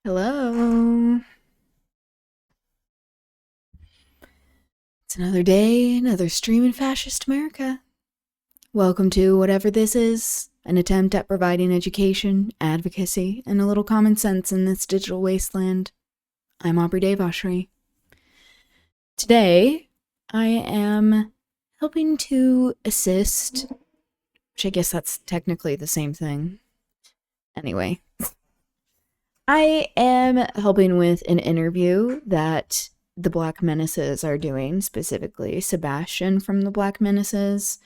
Hello. It's another day, another stream in fascist America. Welcome to whatever this is, an attempt at providing education, advocacy, and a little common sense in this digital wasteland. I'm Aubri Devashrayee. Today, I am helping to assist, which I guess that's technically the same thing. Anyway, I am helping with an interview that the Black Menaces are doing, specifically Sebastian from the Black Menaces.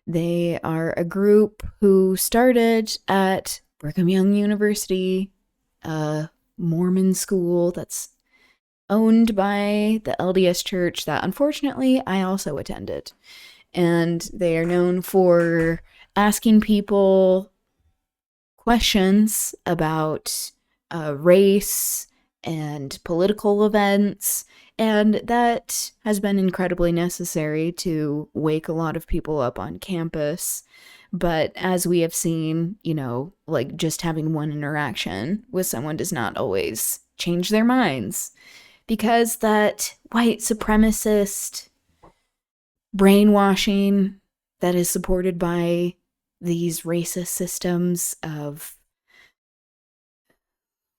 They are a group who started at Brigham Young University, a Mormon school that's owned by the LDS Church that unfortunately I also attended. And they are known for asking people questions about race and political events, and that has been incredibly necessary to wake a lot of people up on campus. But as we have seen, like just having one interaction with someone does not always change their minds, because that white supremacist brainwashing that is supported by these racist systems of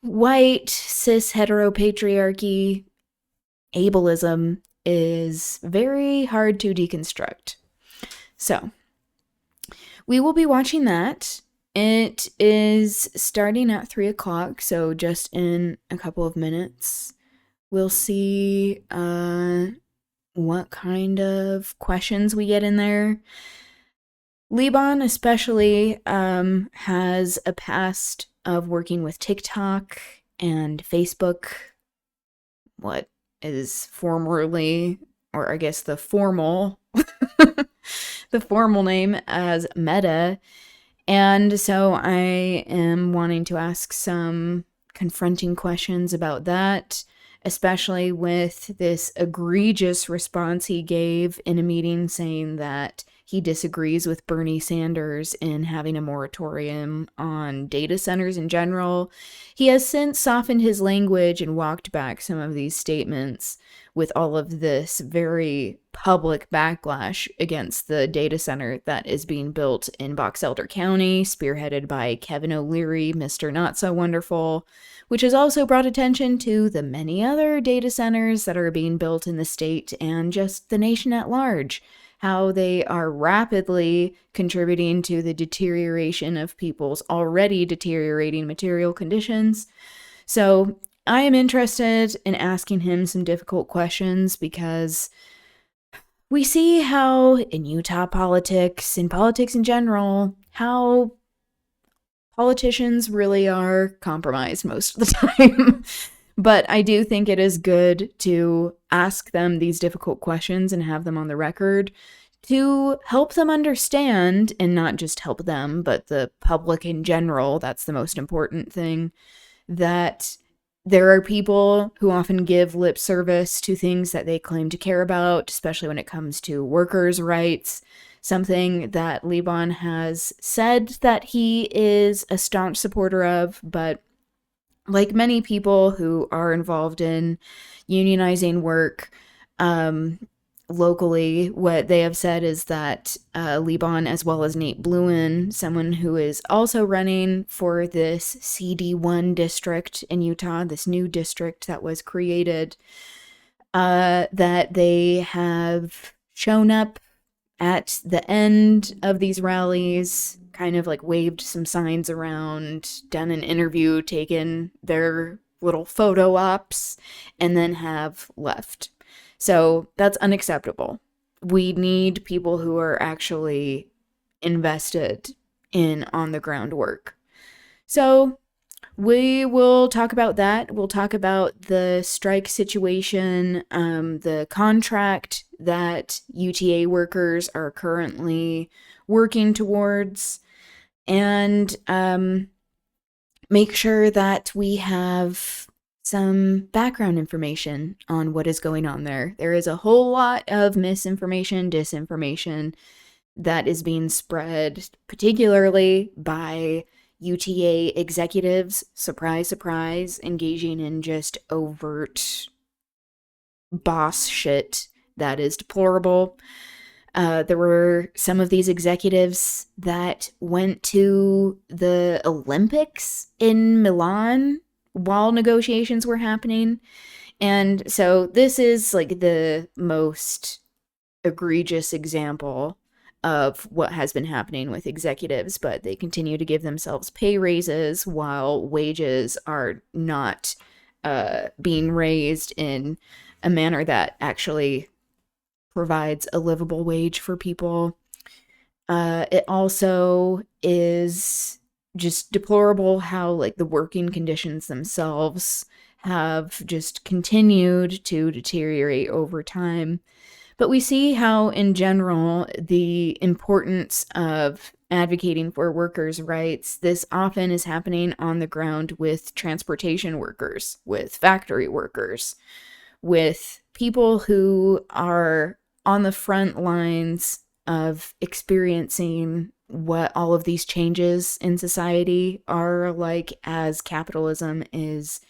white cis heteropatriarchy ableism is very hard to deconstruct. So, we will be watching that. It is starting at 3 o'clock, so just in a couple of minutes, we'll see what kind of questions we get in there. Liban especially has a past of working with TikTok and Facebook, what is formerly, or I guess the formal name as Meta. And so I am wanting to ask some confronting questions about that, especially with this egregious response he gave in a meeting saying that he disagrees with Bernie Sanders in having a moratorium on data centers in general. He has since softened his language and walked back some of these statements with all of this very public backlash against the data center that is being built in Box Elder County, spearheaded by Kevin O'Leary, Mr. Not So Wonderful, which has also brought attention to the many other data centers that are being built in the state and just the nation at large, how they are rapidly contributing to the deterioration of people's already deteriorating material conditions. So I am interested in asking him some difficult questions because we see how in Utah politics, in politics in general, how politicians really are compromised most of the time. But I do think it is good to ask them these difficult questions and have them on the record to help them understand, and not just help them, but the public in general, that's the most important thing, that there are people who often give lip service to things that they claim to care about, especially when it comes to workers' rights, something that Liban has said that he is a staunch supporter of, but like many people who are involved in unionizing work locally, what they have said is that Liban, as well as Nate Bluen, someone who is also running for this CD1 district in Utah, this new district that was created, that they have shown up at the end of these rallies, kind of like waved some signs around, done an interview, taken their little photo ops, and then have left. So that's unacceptable. We need people who are actually invested in on the ground work. So we will talk about that. We'll talk about the strike situation, the contract that UTA workers are currently working towards, and make sure that we have some background information on what is going on there. There is a whole lot of misinformation, disinformation that is being spread, particularly by UTA executives, surprise, surprise, engaging in just overt boss shit that is deplorable. There were some of these executives that went to the Olympics in Milan while negotiations were happening. And so this is like the most egregious example of what has been happening with executives, but they continue to give themselves pay raises while wages are not being raised in a manner that actually provides a livable wage for people. It also is just deplorable how like the working conditions themselves have just continued to deteriorate over time. But we see how, in general, the importance of advocating for workers' rights, this often is happening on the ground with transportation workers, with factory workers, with people who are on the front lines of experiencing what all of these changes in society are like as capitalism is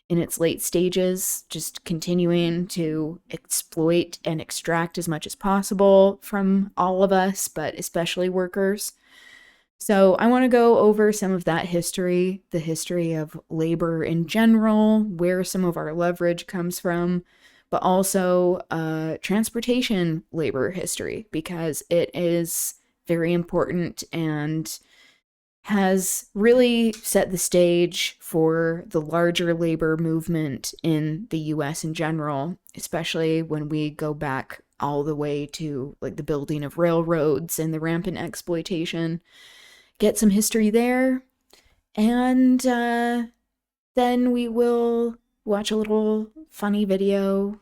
in its late stages, just continuing to exploit and extract as much as possible from all of us, but especially workers. So I want to go over some of that history, the history of labor in general, where some of our leverage comes from, but also transportation labor history, because it is very important and has really set the stage for the larger labor movement in the US in general, especially when we go back all the way to like the building of railroads and the rampant exploitation. Get some history there, and then we will watch a little funny video,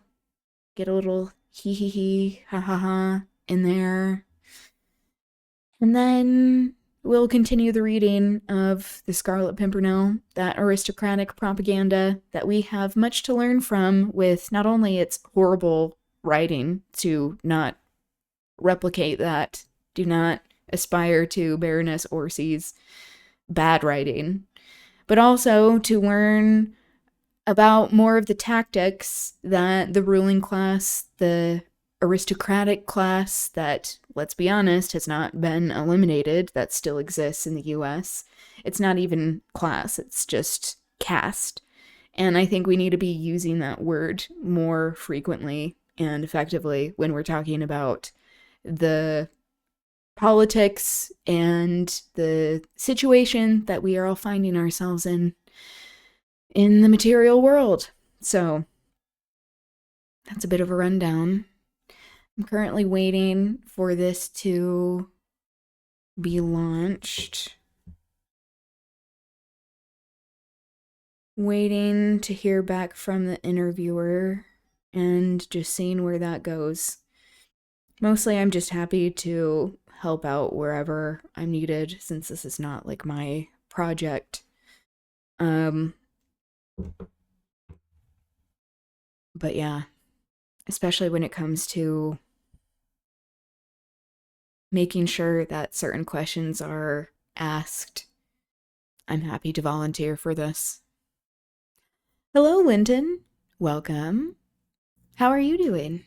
get a little hee hee hee, ha ha ha in there, and then we'll continue the reading of The Scarlet Pimpernel, that aristocratic propaganda that we have much to learn from, with not only its horrible writing, to not replicate that, do not aspire to Baroness Orsi's bad writing, but also to learn about more of the tactics that the ruling class, the aristocratic class that, let's be honest, has not been eliminated, that still exists in the US. It's not even class, it's just caste. And I think we need to be using that word more frequently and effectively when we're talking about the politics and the situation that we are all finding ourselves in the material world. So that's a bit of a rundown. I'm currently waiting for this to be launched. Waiting to hear back from the interviewer and just seeing where that goes. Mostly I'm just happy to help out wherever I'm needed, since this is not like my project. But yeah, especially when it comes to making sure that certain questions are asked, I'm happy to volunteer for this. Hello, Linton. Welcome. How are you doing?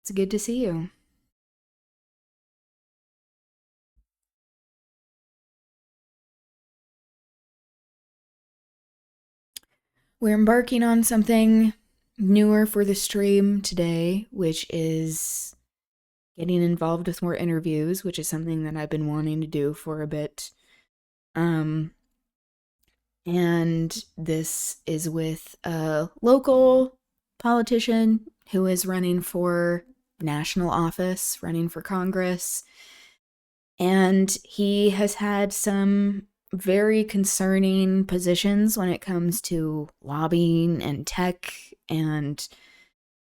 It's good to see you. We're embarking on something newer for the stream today, which is getting involved with more interviews, which is something that I've been wanting to do for a bit. And this is with a local politician who is running for national office, running for Congress. And he has had some very concerning positions when it comes to lobbying and tech and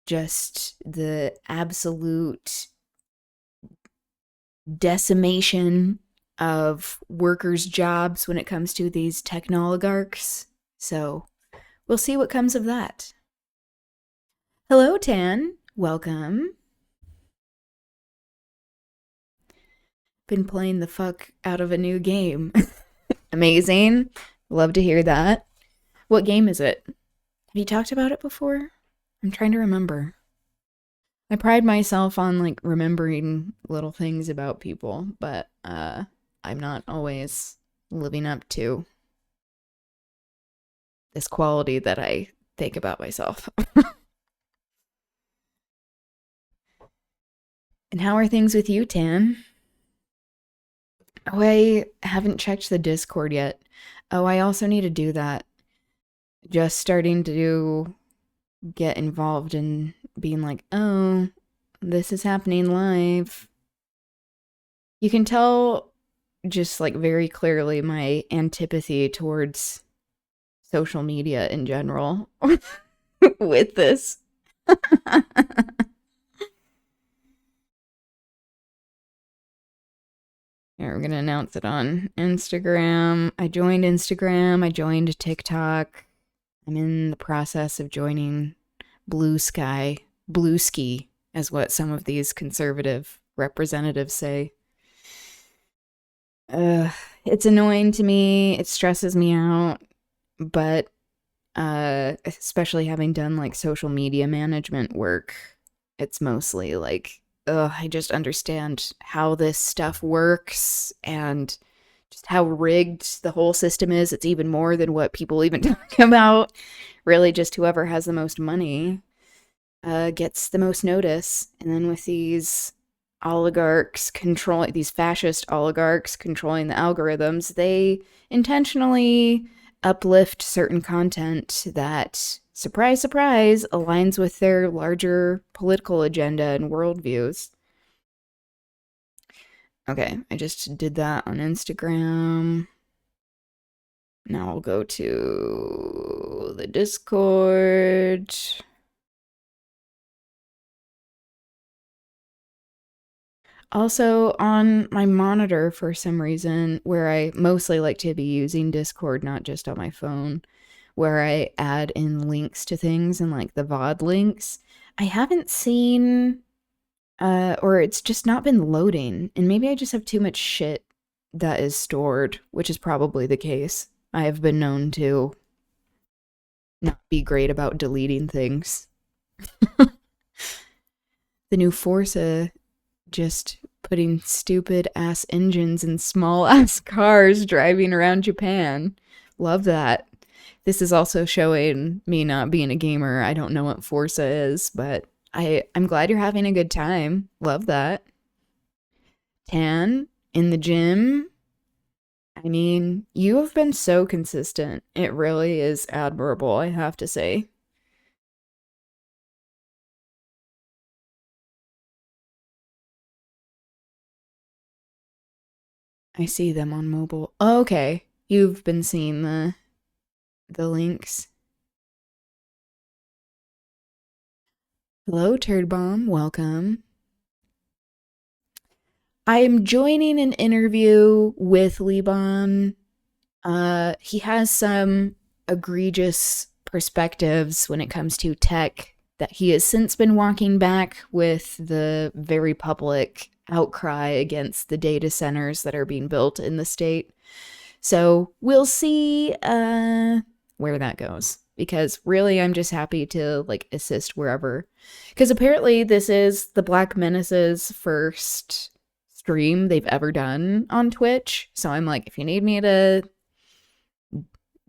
just the absolute decimation of workers' jobs when it comes to these technoligarchs. So we'll see what comes of that. Hello, Tan. Welcome. Been playing the fuck out of a new game. Amazing. Love to hear that. What game is it? Have you talked about it before? I'm trying to remember. I pride myself on like remembering little things about people, but I'm not always living up to this quality that I think about myself. And how are things with you, Tan? Oh, I haven't checked the Discord yet. Oh, I also need to do that. Just starting to get involved in being like, oh, this is happening live. You can tell just like very clearly my antipathy towards social media in general with this. We're going to announce it on Instagram. I joined Instagram. I joined TikTok. I'm in the process of joining Blue Ski, as what some of these conservative representatives say. It's annoying to me. It stresses me out. But especially having done like social media management work, it's mostly like, I just understand how this stuff works and just how rigged the whole system is. It's even more than what people even talk about. Really, just whoever has the most money gets the most notice. And then with these these fascist oligarchs controlling the algorithms, they intentionally uplift certain content that, surprise, surprise, aligns with their larger political agenda and worldviews. Okay, I just did that on Instagram. Now I'll go to the Discord. Also, on my monitor, for some reason, where I mostly like to be using Discord, not just on my phone, where I add in links to things and like the VOD links, I haven't seen, or it's just not been loading. And maybe I just have too much shit that is stored, which is probably the case. I have been known to not be great about deleting things. The new Forza just putting stupid ass engines in small ass cars driving around Japan. Love that. This is also showing me not being a gamer. I don't know what Forza is, but I'm glad you're having a good time. Love that. Tan, in the gym. I mean, you have been so consistent. It really is admirable, I have to say. I see them on mobile. Oh, okay. You've been seeing the links. Hello, Turd Bomb. Welcome. I'm joining an interview with Liban. He has some egregious perspectives when it comes to tech that he has since been walking back with the very public outcry against the data centers that are being built in the state. So we'll see where that goes. Because really, I'm just happy to like assist wherever. Because apparently, this is the Black Menace's first stream they've ever done on Twitch. So I'm like, if you need me to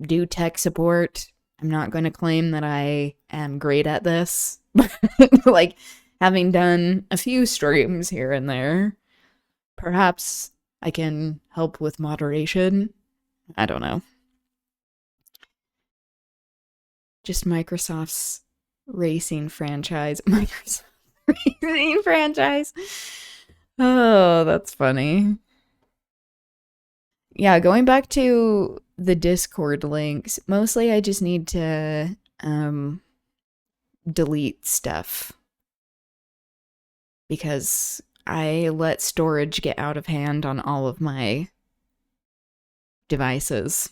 do tech support, I'm not going to claim that I am great at this. Like, having done a few streams here and there, perhaps I can help with moderation. I don't know. Just Microsoft's racing franchise. Microsoft racing franchise. Oh, that's funny. Yeah, going back to the Discord links, mostly I just need to delete stuff because I let storage get out of hand on all of my devices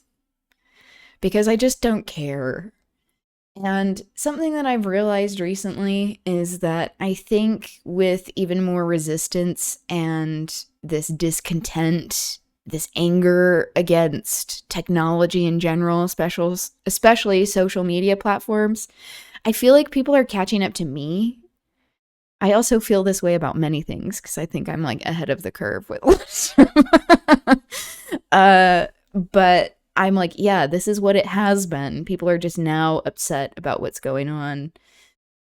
because I just don't care. And something that I've realized recently is that I think with even more resistance and this discontent this anger against technology in general, especially social media platforms. I feel like people are catching up to me. I also feel this way about many things because I think I'm like ahead of the curve with but I'm like, yeah, this is what it has been. People are just now upset about what's going on.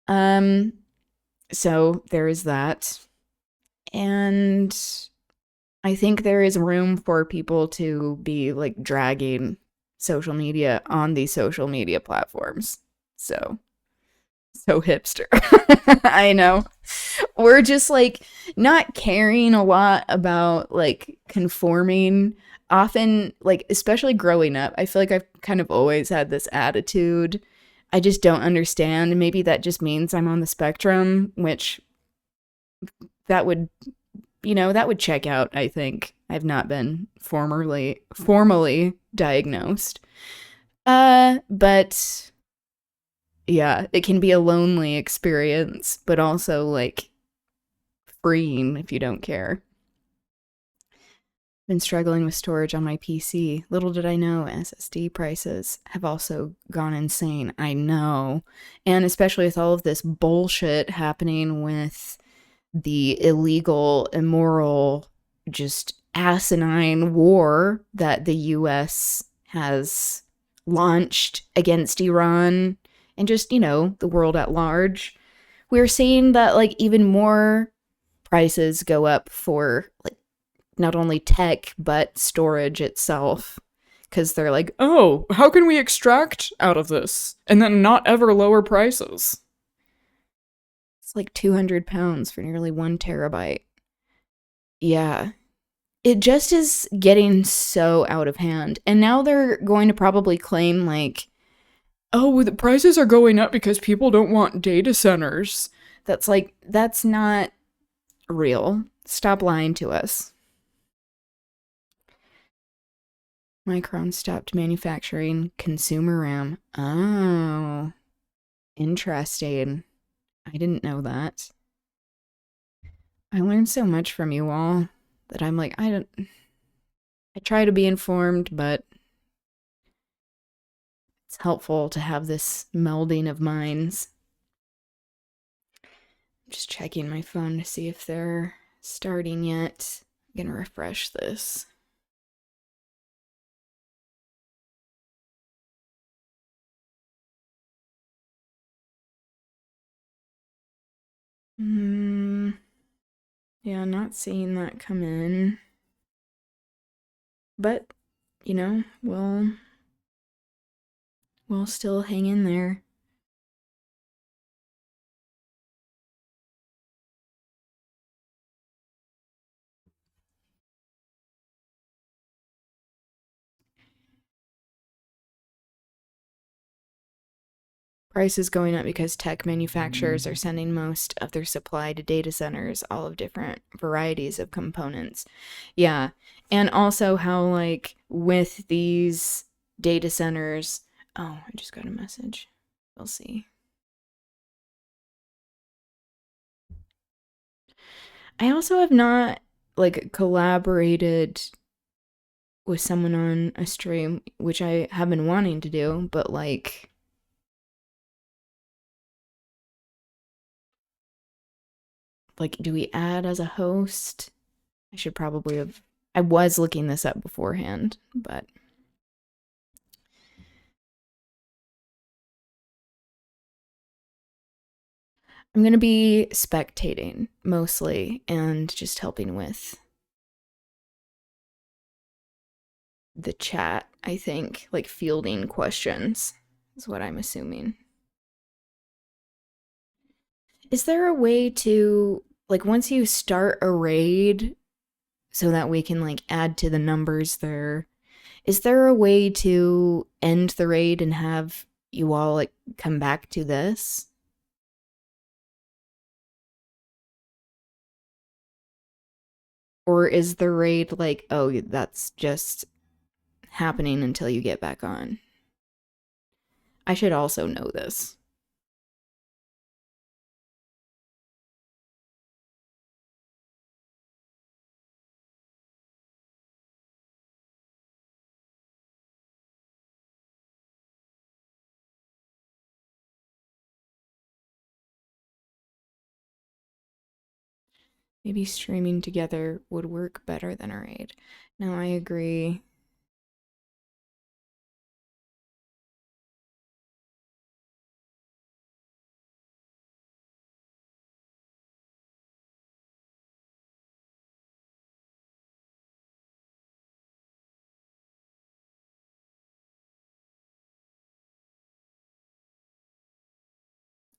Um so there is that. And I think there is room for people to be like dragging social media on these social media platforms. So hipster. I know. We're just like not caring a lot about like conforming. Often, like, especially growing up, I feel like I've kind of always had this attitude. I just don't understand. Maybe that just means I'm on the spectrum, which that would, that would check out, I think. I've not been formally diagnosed. But yeah, it can be a lonely experience, but also like freeing if you don't care. Been struggling with storage on my PC. Little did I know SSD prices have also gone insane. I know. And especially with all of this bullshit happening with the illegal, immoral, just asinine war that the US has launched against Iran and just, the world at large. We're seeing that like even more prices go up for like not only tech but storage itself because they're like, oh, how can we extract out of this and then not ever lower prices? It's like 200 pounds for nearly 1 terabyte. Yeah. It just is getting so out of hand. And now they're going to probably claim, like, oh, well, the prices are going up because people don't want data centers. That's like, that's not real. Stop lying to us. Micron stopped manufacturing consumer RAM. Oh, interesting. I didn't know that. I learned so much from you all that I'm like, I try to be informed, but it's helpful to have this melding of minds. I'm just checking my phone to see if they're starting yet. I'm gonna refresh this. Yeah, not seeing that come in. But, we'll still hang in there. Prices going up because tech manufacturers are sending most of their supply to data centers, all of different varieties of components. Yeah. And also how, like, with these data centers, oh, I just got a message. We'll see. I also have not, like, collaborated with someone on a stream, which I have been wanting to do, but, like, do we add as a host? I should probably have. I was looking this up beforehand, but I'm going to be spectating mostly and just helping with the chat, I think, like fielding questions is what I'm assuming. Is there a way to, like, once you start a raid so that we can, like, add to the numbers there, is there a way to end the raid and have you all, like, come back to this? Or is the raid like, oh, that's just happening until you get back on? I should also know this. Maybe streaming together would work better than a raid. No, I agree.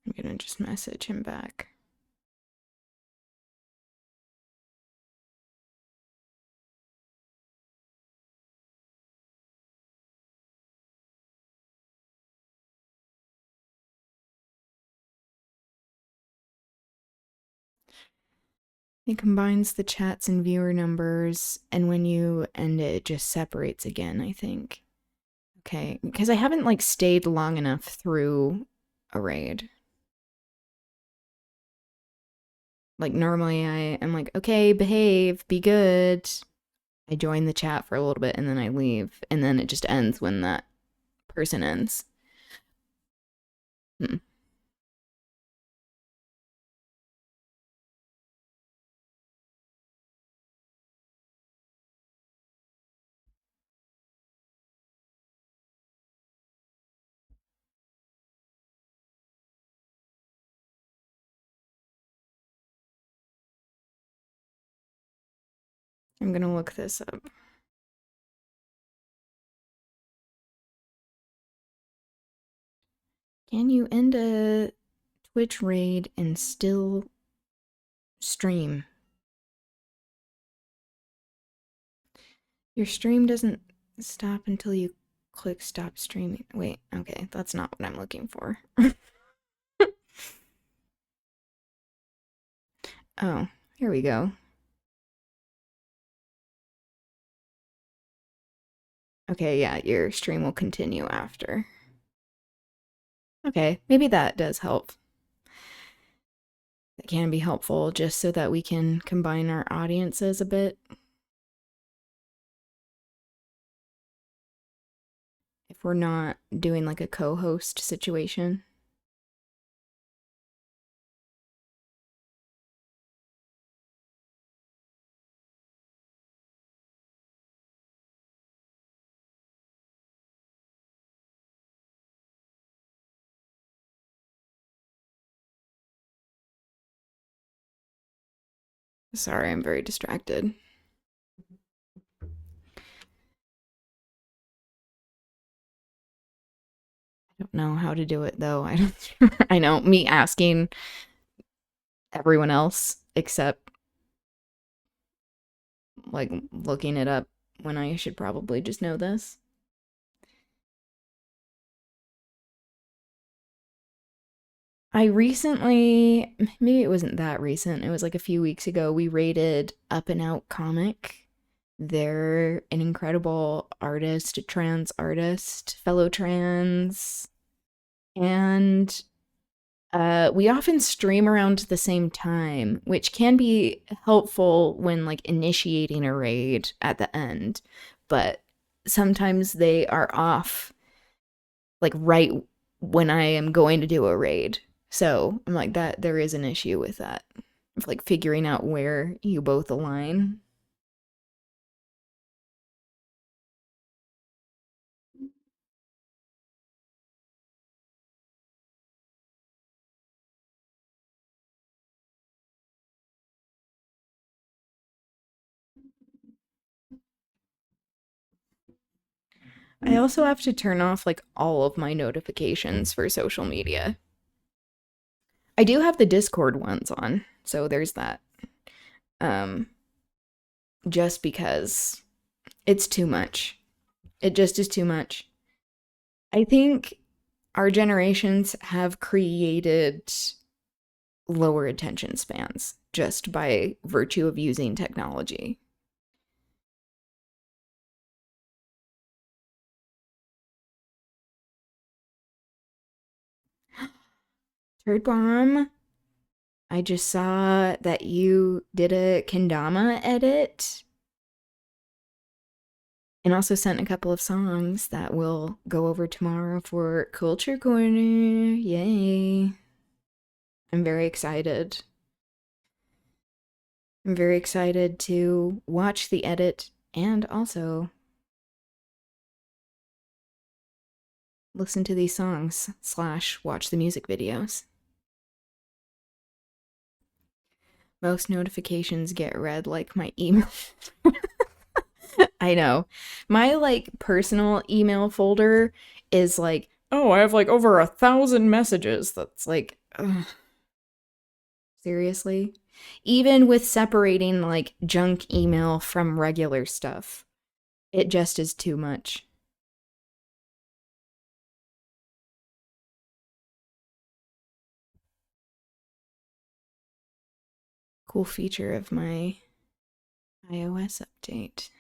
I'm gonna just message him back. It combines the chats and viewer numbers, and when you end it, it just separates again, I think. Okay, because I haven't like stayed long enough through a raid. Like normally I am like, okay, behave, be good. I join the chat for a little bit and then I leave, and then it just ends when that person ends. Hmm. I'm gonna look this up. Can you end a Twitch raid and still stream? Your stream doesn't stop until you click stop streaming. Wait, okay, that's not what I'm looking for. Oh, here we go. Okay, yeah, your stream will continue after. Okay, maybe that does help. That can be helpful just so that we can combine our audiences a bit. If we're not doing like a co host situation. Sorry, I'm very distracted. I don't know how to do it though. I don't I know me asking everyone else except like looking it up when I should probably just know this. I recently, maybe it wasn't that recent, it was like a few weeks ago, we rated Up and Out Comic. They're an incredible artist, a trans artist, fellow trans, and we often stream around the same time, which can be helpful when like initiating a raid at the end, but sometimes they are off like right when I am going to do a raid. So I'm like that there is an issue with that. Of like figuring out where you both align. I also have to turn off like all of my notifications for social media. I do have the Discord ones on, so there's that. Um, just because it's too much. It just is too much. I think our generations have created lower attention spans just by virtue of using technology. Third bomb, I just saw that you did a kendama edit and also sent a couple of songs that will go over tomorrow for Culture Corner. Yay. I'm very excited. I'm very excited to watch the edit and also listen to these songs slash watch the music videos. Most notifications get read like my email. I know. My like personal email folder is like, oh, I have like over 1,000 messages. That's like, ugh, seriously? Even with separating like junk email from regular stuff, it just is too much. Cool feature of my iOS update.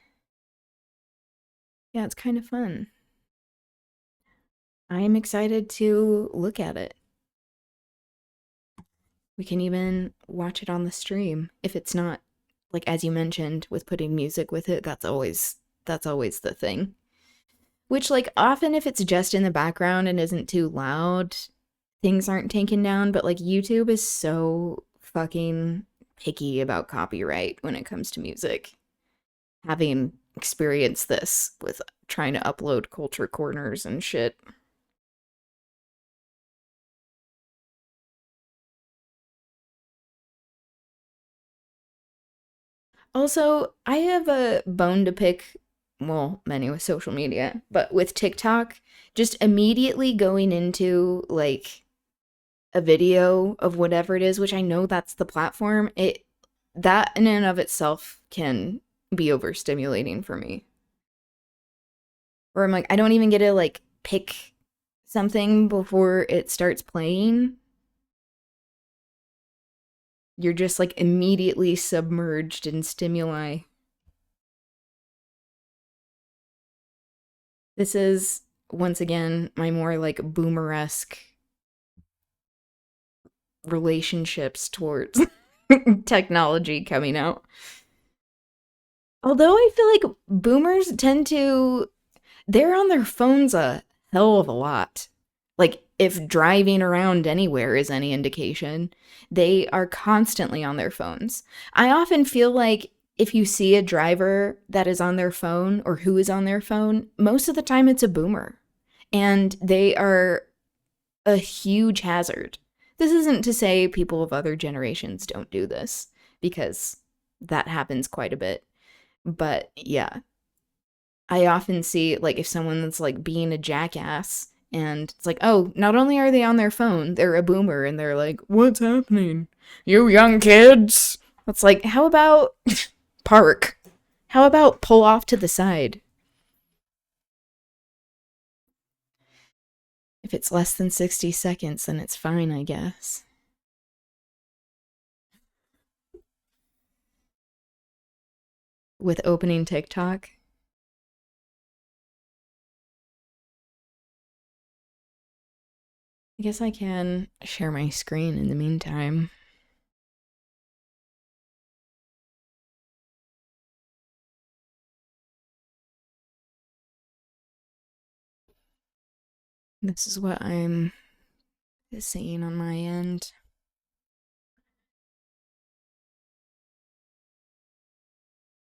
Yeah, it's kind of fun. I am excited to look at it. We can even watch it on the stream if it's not like as you mentioned with putting music with it, that's always the thing. Which like often if it's just in the background and isn't too loud, things aren't taken down, but like YouTube is so fucking picky about copyright when it comes to music. Having experienced this with trying to upload culture corners and shit. Also, I have a bone to pick, well, many with social media, but with TikTok, just immediately going into like a video of whatever it is, which I know that's the platform, it that in and of itself can be overstimulating for me. Or I'm like, I don't even get to like pick something before it starts playing. You're just like immediately submerged in stimuli. This is once again my more like boomeresque relationships towards technology coming out. Although I feel like boomers tend to, they're on their phones a hell of a lot. Like, if driving around anywhere is any indication, they are constantly on their phones. I often feel like if you see a driver that is on their phone or who is on their phone, most of the time it's a boomer. And they are a huge hazard. This isn't to say people of other generations don't do this, because that happens quite a bit. But yeah, I often see like if someone that's like being a jackass and it's like, oh, not only are they on their phone, they're a boomer and they're like, what's happening? You young kids. It's like, how about park? How about pull off to the side? If it's less than 60 seconds, then it's fine, I guess. With opening TikTok, I guess I can share my screen in the meantime. This is what I'm seeing on my end.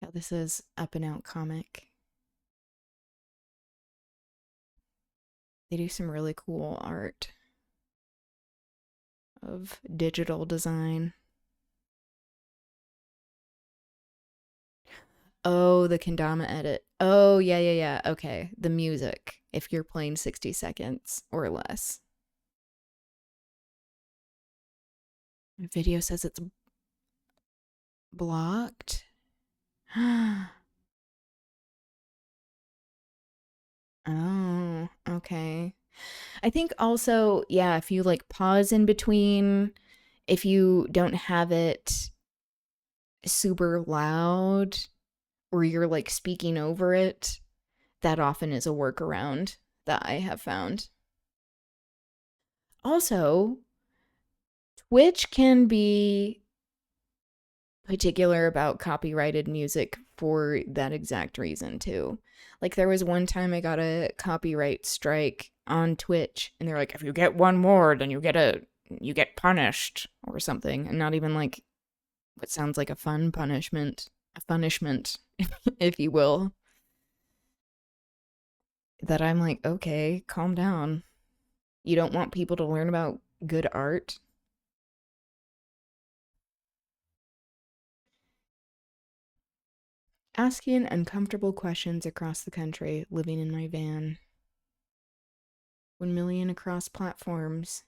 Yeah, this is Up and Out Comic. They do some really cool art of digital design. Oh, the kendama edit. Oh, yeah, yeah, yeah. Okay. The music, if you're playing 60 seconds or less. My video says it's blocked. Oh, okay. I think also, yeah, if you like pause in between, if you don't have it super loud or you're like speaking over it, that often is a workaround that I have found. Also, Twitch can be particular about copyrighted music for that exact reason, too. Like, there was one time I got a copyright strike on Twitch, and they're like, if you get one more, then you get punished or something. And not even like what sounds like a fun punishment, a punishment, if you will, that I'm like, okay, calm down. You don't want people to learn about good art? Asking uncomfortable questions across the country, living in my van. 1 million across platforms.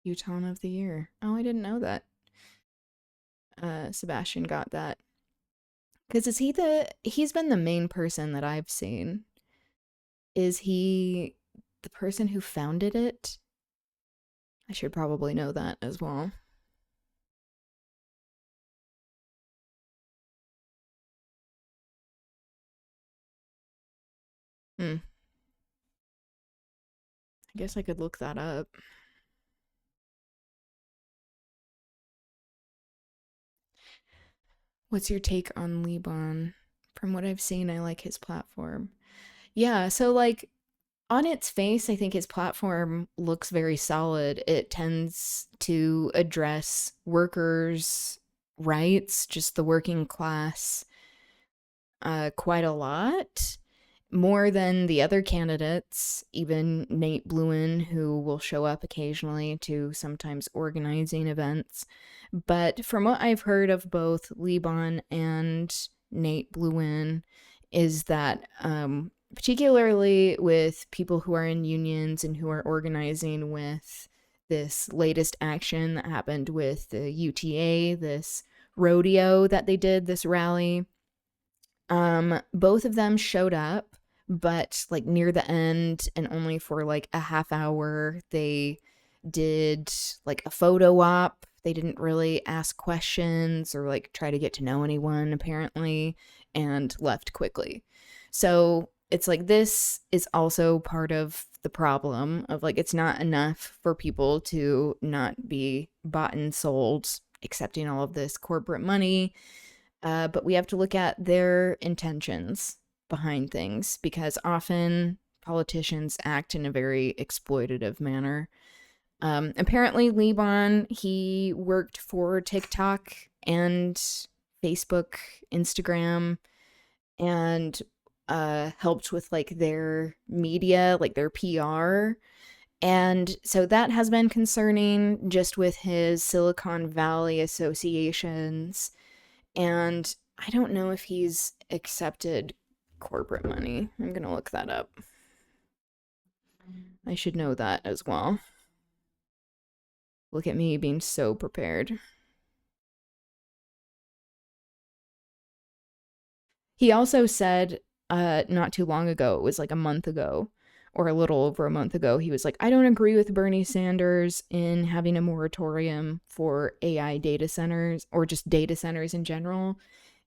UTA of the year. Oh, I didn't know that. Sebastian got that. Because he's been the main person that I've seen. Is he the person who founded it? I should probably know that as well. Hmm. I guess I could look that up. What's your take on Liban? From what I've seen, I like his platform. Yeah, so like on its face, I think his platform looks very solid. It tends to address workers' rights, just the working class, quite a lot. More than the other candidates, even Nate Bluin, who will show up occasionally to sometimes organizing events. But from what I've heard of both Liban and Nate Bluin, is that particularly with people who are in unions and who are organizing with this latest action that happened with the UTA, this rodeo that they did, this rally, both of them showed up, but like near the end and only for like a half hour. They did like a photo op. They didn't really ask questions or like try to get to know anyone, apparently, and left quickly. So it's like this is also part of the problem of like it's not enough for people to not be bought and sold, accepting all of this corporate money, but we have to look at their intentions behind things because often politicians act in a very exploitative manner. Apparently, Liban, he worked for TikTok and Facebook, Instagram, and helped with like their media, like their PR. And so that has been concerning just with his Silicon Valley associations, and I don't know if he's accepted corporate money. I'm going to look that up. I should know that as well. Look at me being so prepared. He also said not too long ago, it was like a month ago or a little over a month ago, he was like, I don't agree with Bernie Sanders in having a moratorium for AI data centers or just data centers in general.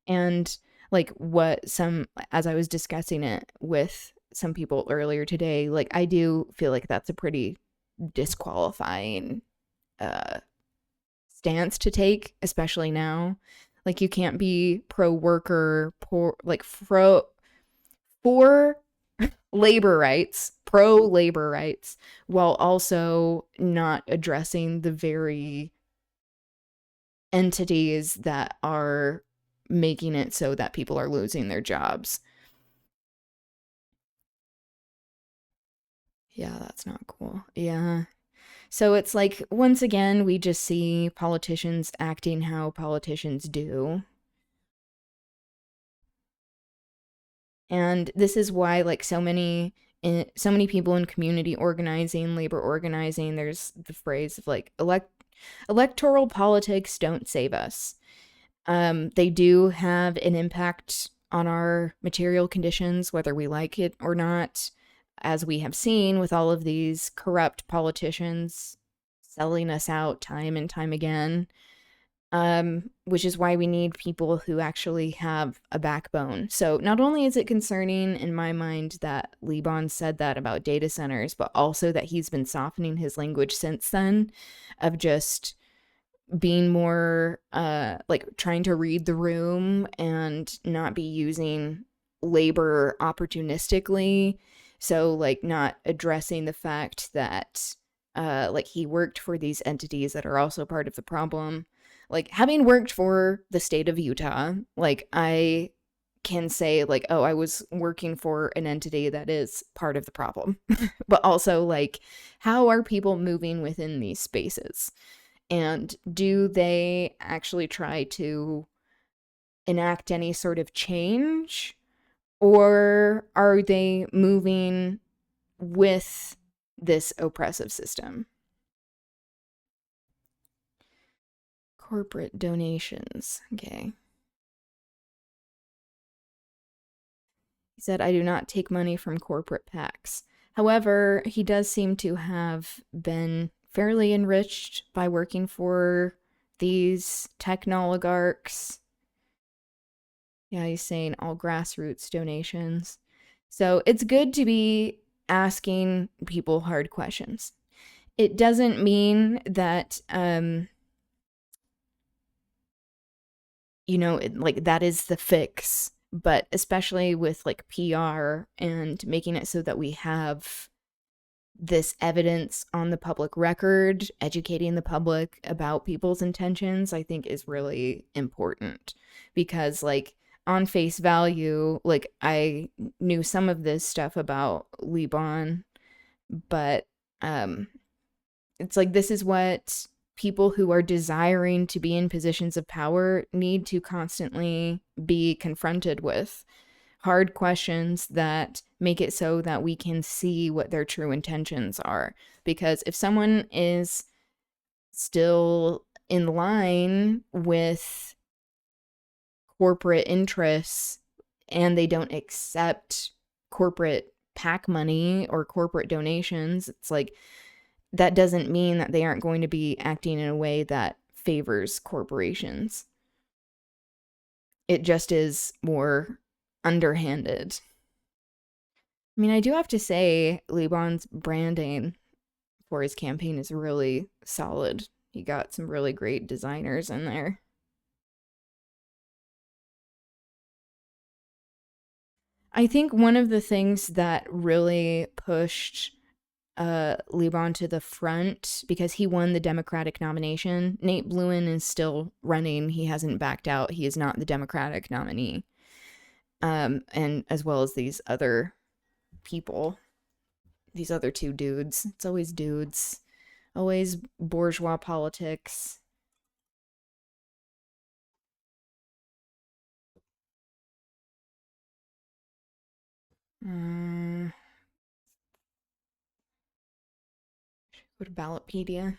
And like what some, as I was discussing it with some people earlier today, like I do feel like that's a pretty disqualifying stance to take, especially now. Like you can't be pro worker, for pro labor rights, while also not addressing the very entities that are making it so that people are losing their jobs. Yeah, that's not cool. Yeah. So it's like, once again, we just see politicians acting how politicians do. And this is why, like, so many people in community organizing, labor organizing, there's the phrase of like, electoral politics don't save us. They do have an impact on our material conditions, whether we like it or not, as we have seen with all of these corrupt politicians selling us out time and time again. Which is why we need people who actually have a backbone. So not only is it concerning in my mind that Liban said that about data centers, but also that he's been softening his language since then of just being more like trying to read the room and not be using labor opportunistically. So like not addressing the fact that like he worked for these entities that are also part of the problem. Like, having worked for the state of Utah, like, I can say, like, oh, I was working for an entity that is part of the problem. But also, like, how are people moving within these spaces? And do they actually try to enact any sort of change? Or are they moving with this oppressive system? Corporate donations. Okay. He said, I do not take money from corporate PACs. However, he does seem to have been fairly enriched by working for these technoligarchs. Yeah, he's saying all grassroots donations. So it's good to be asking people hard questions. It doesn't mean that, like that is the fix, but especially with like PR and making it so that we have this evidence on the public record, educating the public about people's intentions, I think is really important. Because, like, on face value, like, I knew some of this stuff about Liban, but it's like this is what people who are desiring to be in positions of power need to constantly be confronted with. Hard questions that make it so that we can see what their true intentions are. Because if someone is still in line with corporate interests and they don't accept corporate PAC money or corporate donations, it's like that doesn't mean that they aren't going to be acting in a way that favors corporations. It just is more underhanded. I mean, I do have to say, Liban's branding for his campaign is really solid. He got some really great designers in there. I think one of the things that really pushed Liban to the front, because he won the Democratic nomination. Nate Bluin is still running. He hasn't backed out. He is not the Democratic nominee. And as well as these other people, these other two dudes. It's always dudes. Always bourgeois politics. Mm, go to Ballotpedia.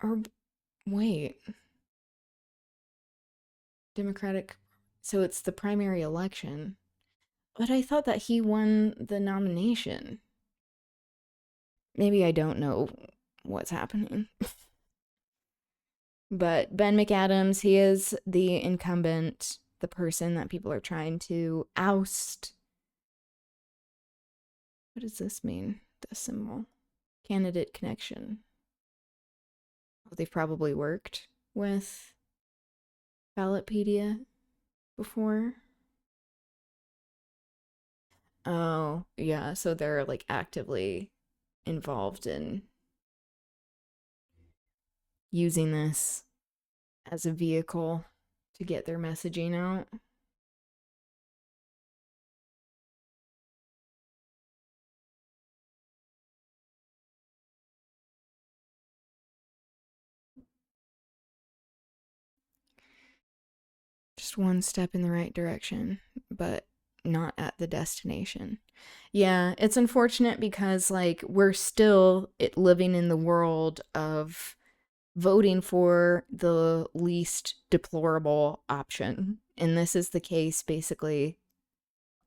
Or wait, Democratic. So it's the primary election. But I thought that he won the nomination. Maybe I don't know what's happening. But Ben McAdams, he is the incumbent, the person that people are trying to oust. What does this mean? The symbol. Candidate connection. Oh, they've probably worked with Ballotpedia before. Oh, yeah. So they're like actively involved in using this as a vehicle to get their messaging out. Just one step in the right direction, but not at the destination. Yeah, it's unfortunate because, like, we're still living in the world of voting for the least deplorable option. And this is the case basically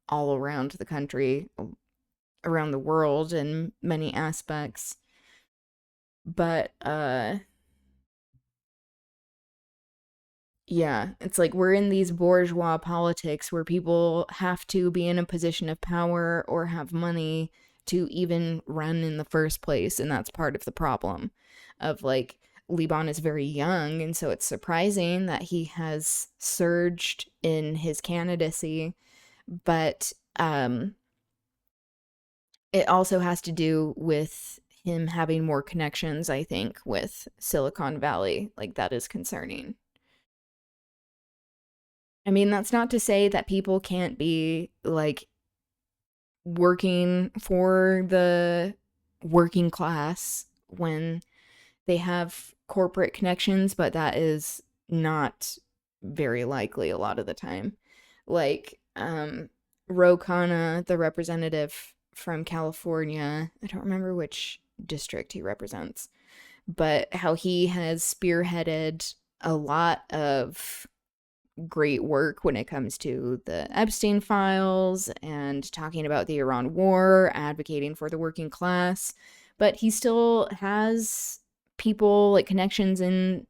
all around the country, around the world in many aspects. But yeah, it's like we're in these bourgeois politics where people have to be in a position of power or have money to even run in the first place. And that's part of the problem of, like, Liban is very young, and so it's surprising that he has surged in his candidacy. But it also has to do with him having more connections, I think, with Silicon Valley. Like, that is concerning. I mean, that's not to say that people can't be like working for the working class when they have corporate connections, but that is not very likely a lot of the time. Like, Ro Khanna, the representative from California, I don't remember which district he represents, but how he has spearheaded a lot of great work when it comes to the Epstein files and talking about the Iran war, advocating for the working class. But he still has people, like connections in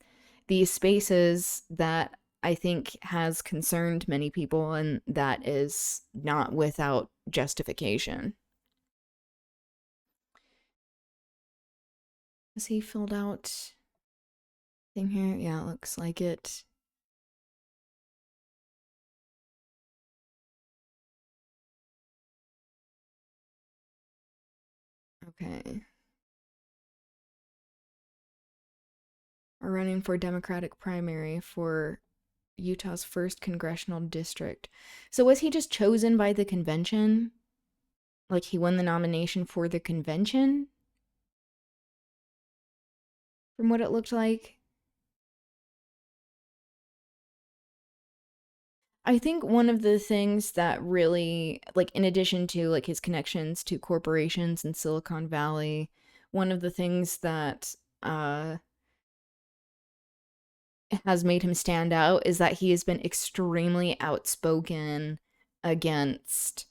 these spaces that I think has concerned many people, and that is not without justification. Has he filled out thing here? Yeah, it looks like it. Okay. Are running for Democratic primary for Utah's first congressional district. So was he just chosen by the convention? Like he won the nomination for the convention from what it looked like? I think one of the things that really, like, in addition to like his connections to corporations in Silicon Valley, one of the things that has made him stand out is that he has been extremely outspoken against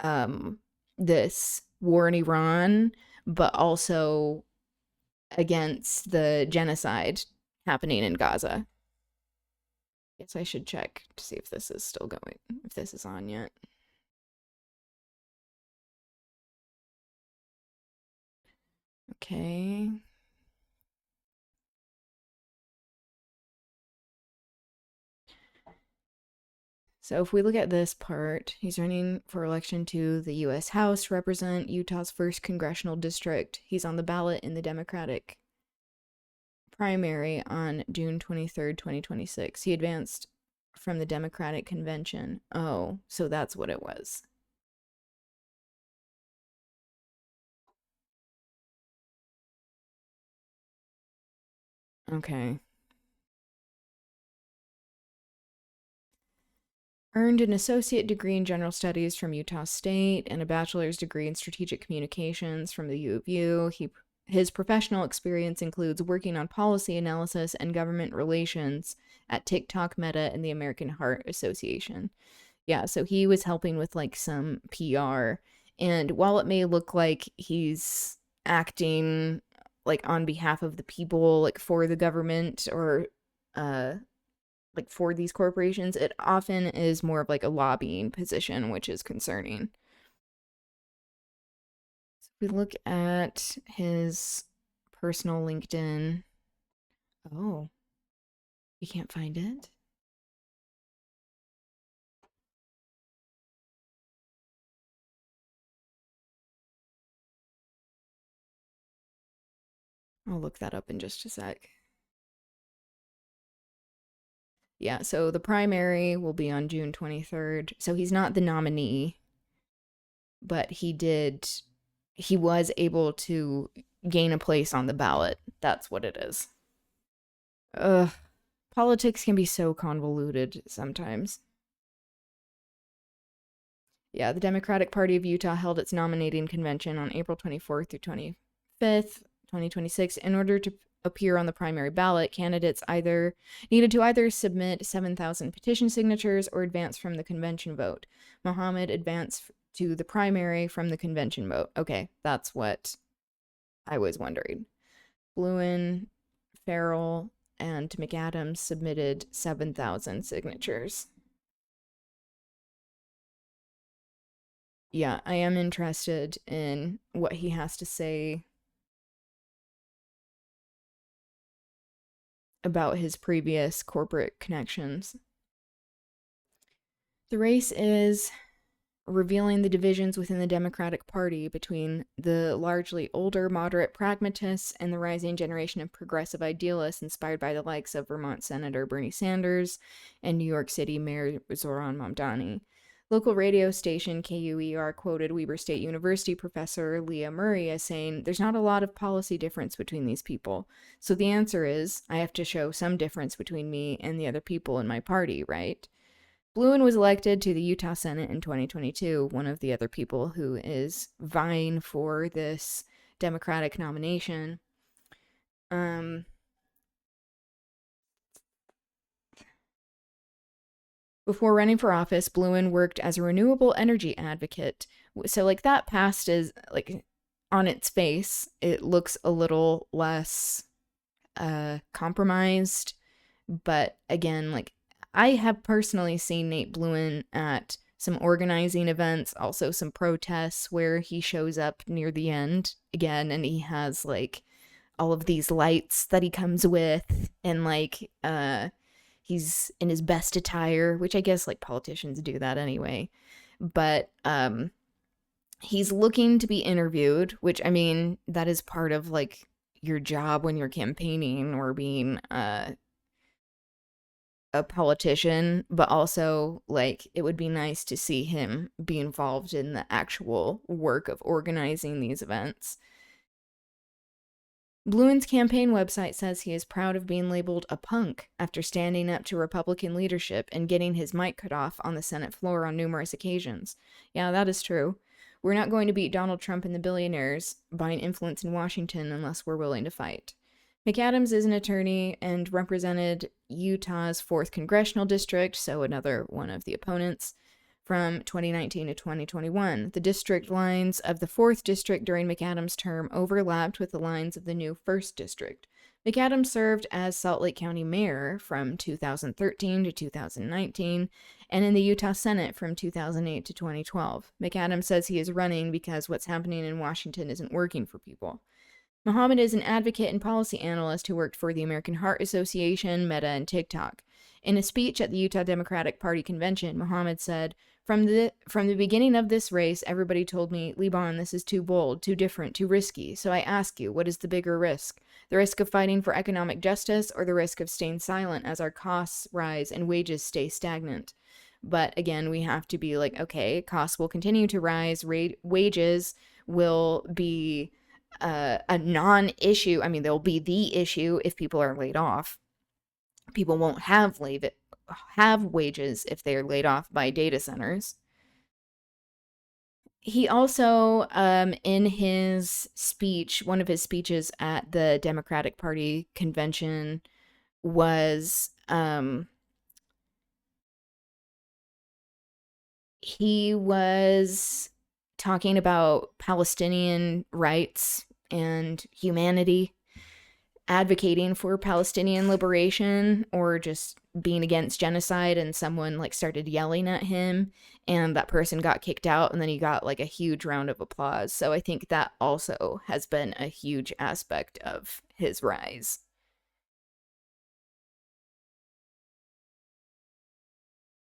um, this war in Iran, but also against the genocide happening in Gaza. Guess I should check to see if this is still going, if this is on yet. Okay. So if we look at this part, he's running for election to the U.S. House to represent Utah's first congressional district. He's on the ballot in the Democratic primary on June 23rd, 2026. He advanced from the Democratic convention. Oh, so that's what it was. Okay. Earned an associate degree in general studies from Utah State and a bachelor's degree in strategic communications from the U of U. His professional experience includes working on policy analysis and government relations at TikTok, Meta, and the American Heart Association. Yeah, so he was helping with like some PR. And while it may look like he's acting like on behalf of the people, like for the government or uh like for these corporations, it often is more of like a lobbying position, which is concerning. So if we look at his personal LinkedIn. Oh, you can't find it? I'll look that up in just a sec. Yeah, so the primary will be on June 23rd. So he's not the nominee, but he was able to gain a place on the ballot. That's what it is. Ugh. Politics can be so convoluted sometimes. Yeah, the Democratic Party of Utah held its nominating convention on April 24th through 25th, 2026. In order to appear on the primary ballot, candidates either needed to either submit 7,000 petition signatures or advance from the convention vote. Mohamed advanced to the primary from the convention vote. Okay, that's what I was wondering. Bluin, Farrell, and McAdams submitted 7,000 signatures. Yeah, I am interested in what he has to say about his previous corporate connections. The race is revealing the divisions within the Democratic Party between the largely older moderate pragmatists and the rising generation of progressive idealists inspired by the likes of Vermont Senator Bernie Sanders and New York City Mayor Zoran Mamdani. Local radio station KUER quoted Weber State University professor Leah Murray as saying, "There's not a lot of policy difference between these people. So the answer is, I have to show some difference between me and the other people in my party, right?" Bluin was elected to the Utah Senate in 2022, one of the other people who is vying for this Democratic nomination. Before running for office, Bluin worked as a renewable energy advocate. So, like, that past is, like, on its face, it looks a little less compromised. But again, like, I have personally seen Nate Bluin at some organizing events, also some protests where he shows up near the end again, and he has like all of these lights that he comes with, and like he's in his best attire, which I guess like politicians do that anyway. But he's looking to be interviewed, which I mean that is part of like your job when you're campaigning or being a politician, but also like it would be nice to see him be involved in the actual work of organizing these events. Bluin's campaign website says he is proud of being labeled a punk after standing up to Republican leadership and getting his mic cut off on the Senate floor on numerous occasions. Yeah, that is true. We're not going to beat Donald Trump and the billionaires buying influence in Washington unless we're willing to fight. McAdams is an attorney and represented Utah's 4th Congressional District, so another one of the opponents, from 2019 to 2021. The district lines of the 4th District during McAdams' term overlapped with the lines of the new 1st District. McAdams served as Salt Lake County Mayor from 2013 to 2019 and in the Utah Senate from 2008 to 2012. McAdams says he is running because what's happening in Washington isn't working for people. Mohamed is an advocate and policy analyst who worked for the American Heart Association, Meta, and TikTok. In a speech at the Utah Democratic Party convention, Mohamed said, from the beginning of this race, everybody told me, Liban, this is too bold, too different, too risky. So I ask you, what is the bigger risk? The risk of fighting for economic justice or the risk of staying silent as our costs rise and wages stay stagnant? But again, we have to be like, okay, costs will continue to rise, wages will be a non-issue. I mean, they'll be the issue if people are laid off. People won't have wages if they're laid off by data centers. He also, in his speech, one of his speeches at the Democratic Party convention was, he was talking about Palestinian rights and humanity, advocating for Palestinian liberation or just being against genocide, and someone like started yelling at him and that person got kicked out, and then he got like a huge round of applause. So I think that also has been a huge aspect of his rise.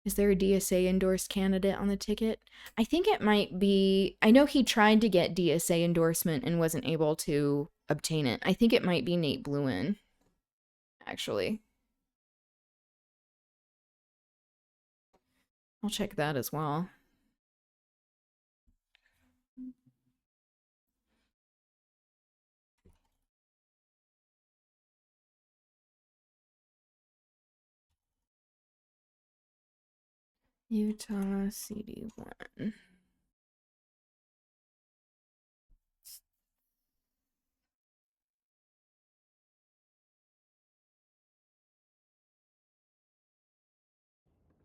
Is there a DSA endorsed candidate on the ticket? I think it might be. I know he tried to get DSA endorsement and wasn't able to obtain it. I think it might be Nate Bluin, actually. I'll check that as well. Utah CD1.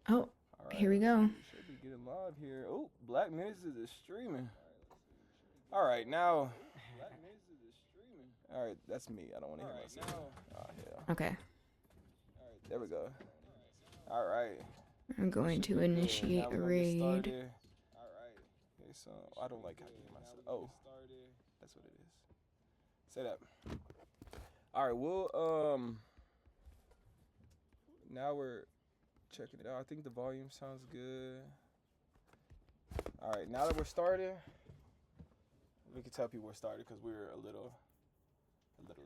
Oh, here we go. Should be getting live here. Oh, Black Ministers is streaming. All right, now. All right, that's me. I don't want to hear myself. Oh, hell. Okay. There we go. All right. I'm going to initiate a raid. All right. Okay, so I don't like how I hear myself. Oh, that's what it is. Say that. All right, we'll now we're checking it out. I think the volume sounds good. All right, now that we're starting, we can tell people we're started because we're a little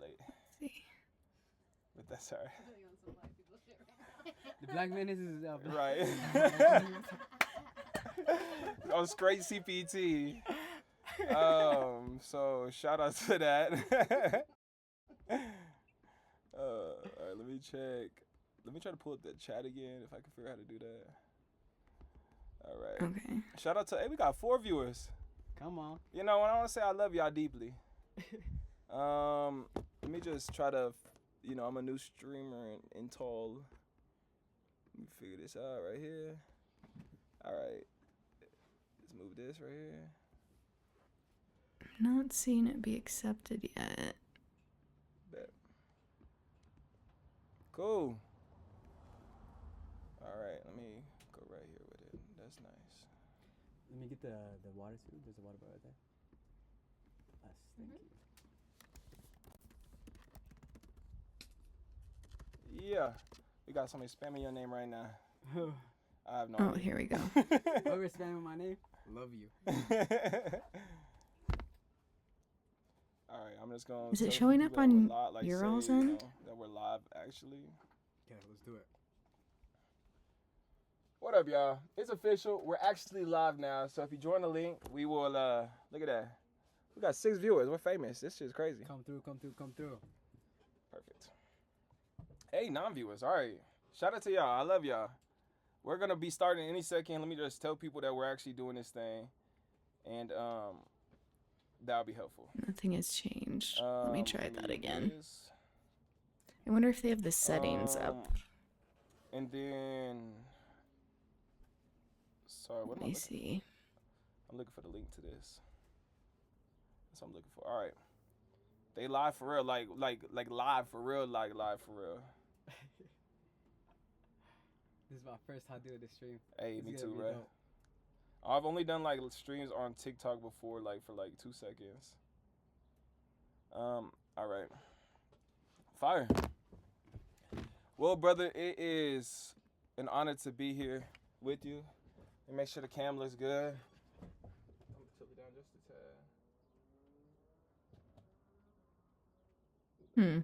late. See. But that's all right. The Black Menace is Right. On straight CPT. So shout out to that. All right, let me check. Let me try to pull up the chat again if I can figure out how to do that. All right. Okay. Shout out to, hey, we got 4 viewers. Come on. You know, and I want to say I love y'all deeply. Let me just try to, you know, I'm a new streamer in tall. Let me figure this out right here. All right. Let's move this right here. I'm not seeing it be accepted yet. Bet. Cool. All right, let me go right here with it. That's nice. Let me get the water too. There's a water bottle right there. Yes, thank you. Yeah, we got somebody spamming your name right now. I have no Oh, idea. here we go. Whoever's spamming my name, love you. All right, I'm just going. Is it showing up on your all's end? That we're live, actually. Yeah, let's do it. What up, y'all? It's official. We're actually live now. So if you join the link, we will. Look at that. We got 6 viewers. We're famous. This shit's crazy. Come through. Perfect. Hey, non-viewers. All right. Shout out to y'all. I love y'all. We're gonna be starting any second. Let me just tell people that we're actually doing this thing, and that'll be helpful. Nothing has changed. Let me try that again. This. I wonder if they have the settings up. And then, sorry, what am I Let me looking see. for? I'm looking for the link to this. That's what I'm looking for. All right. They live for real, like live for real, like live for real. This is my first time doing this stream. Hey, It's me gonna too, be bro. dope. I've only done like streams on TikTok before, like for like 2 seconds. All right. Fire. Well, brother, it is an honor to be here with you. And make sure the cam looks good. I'm gonna tilt it down just a tad. Hmm.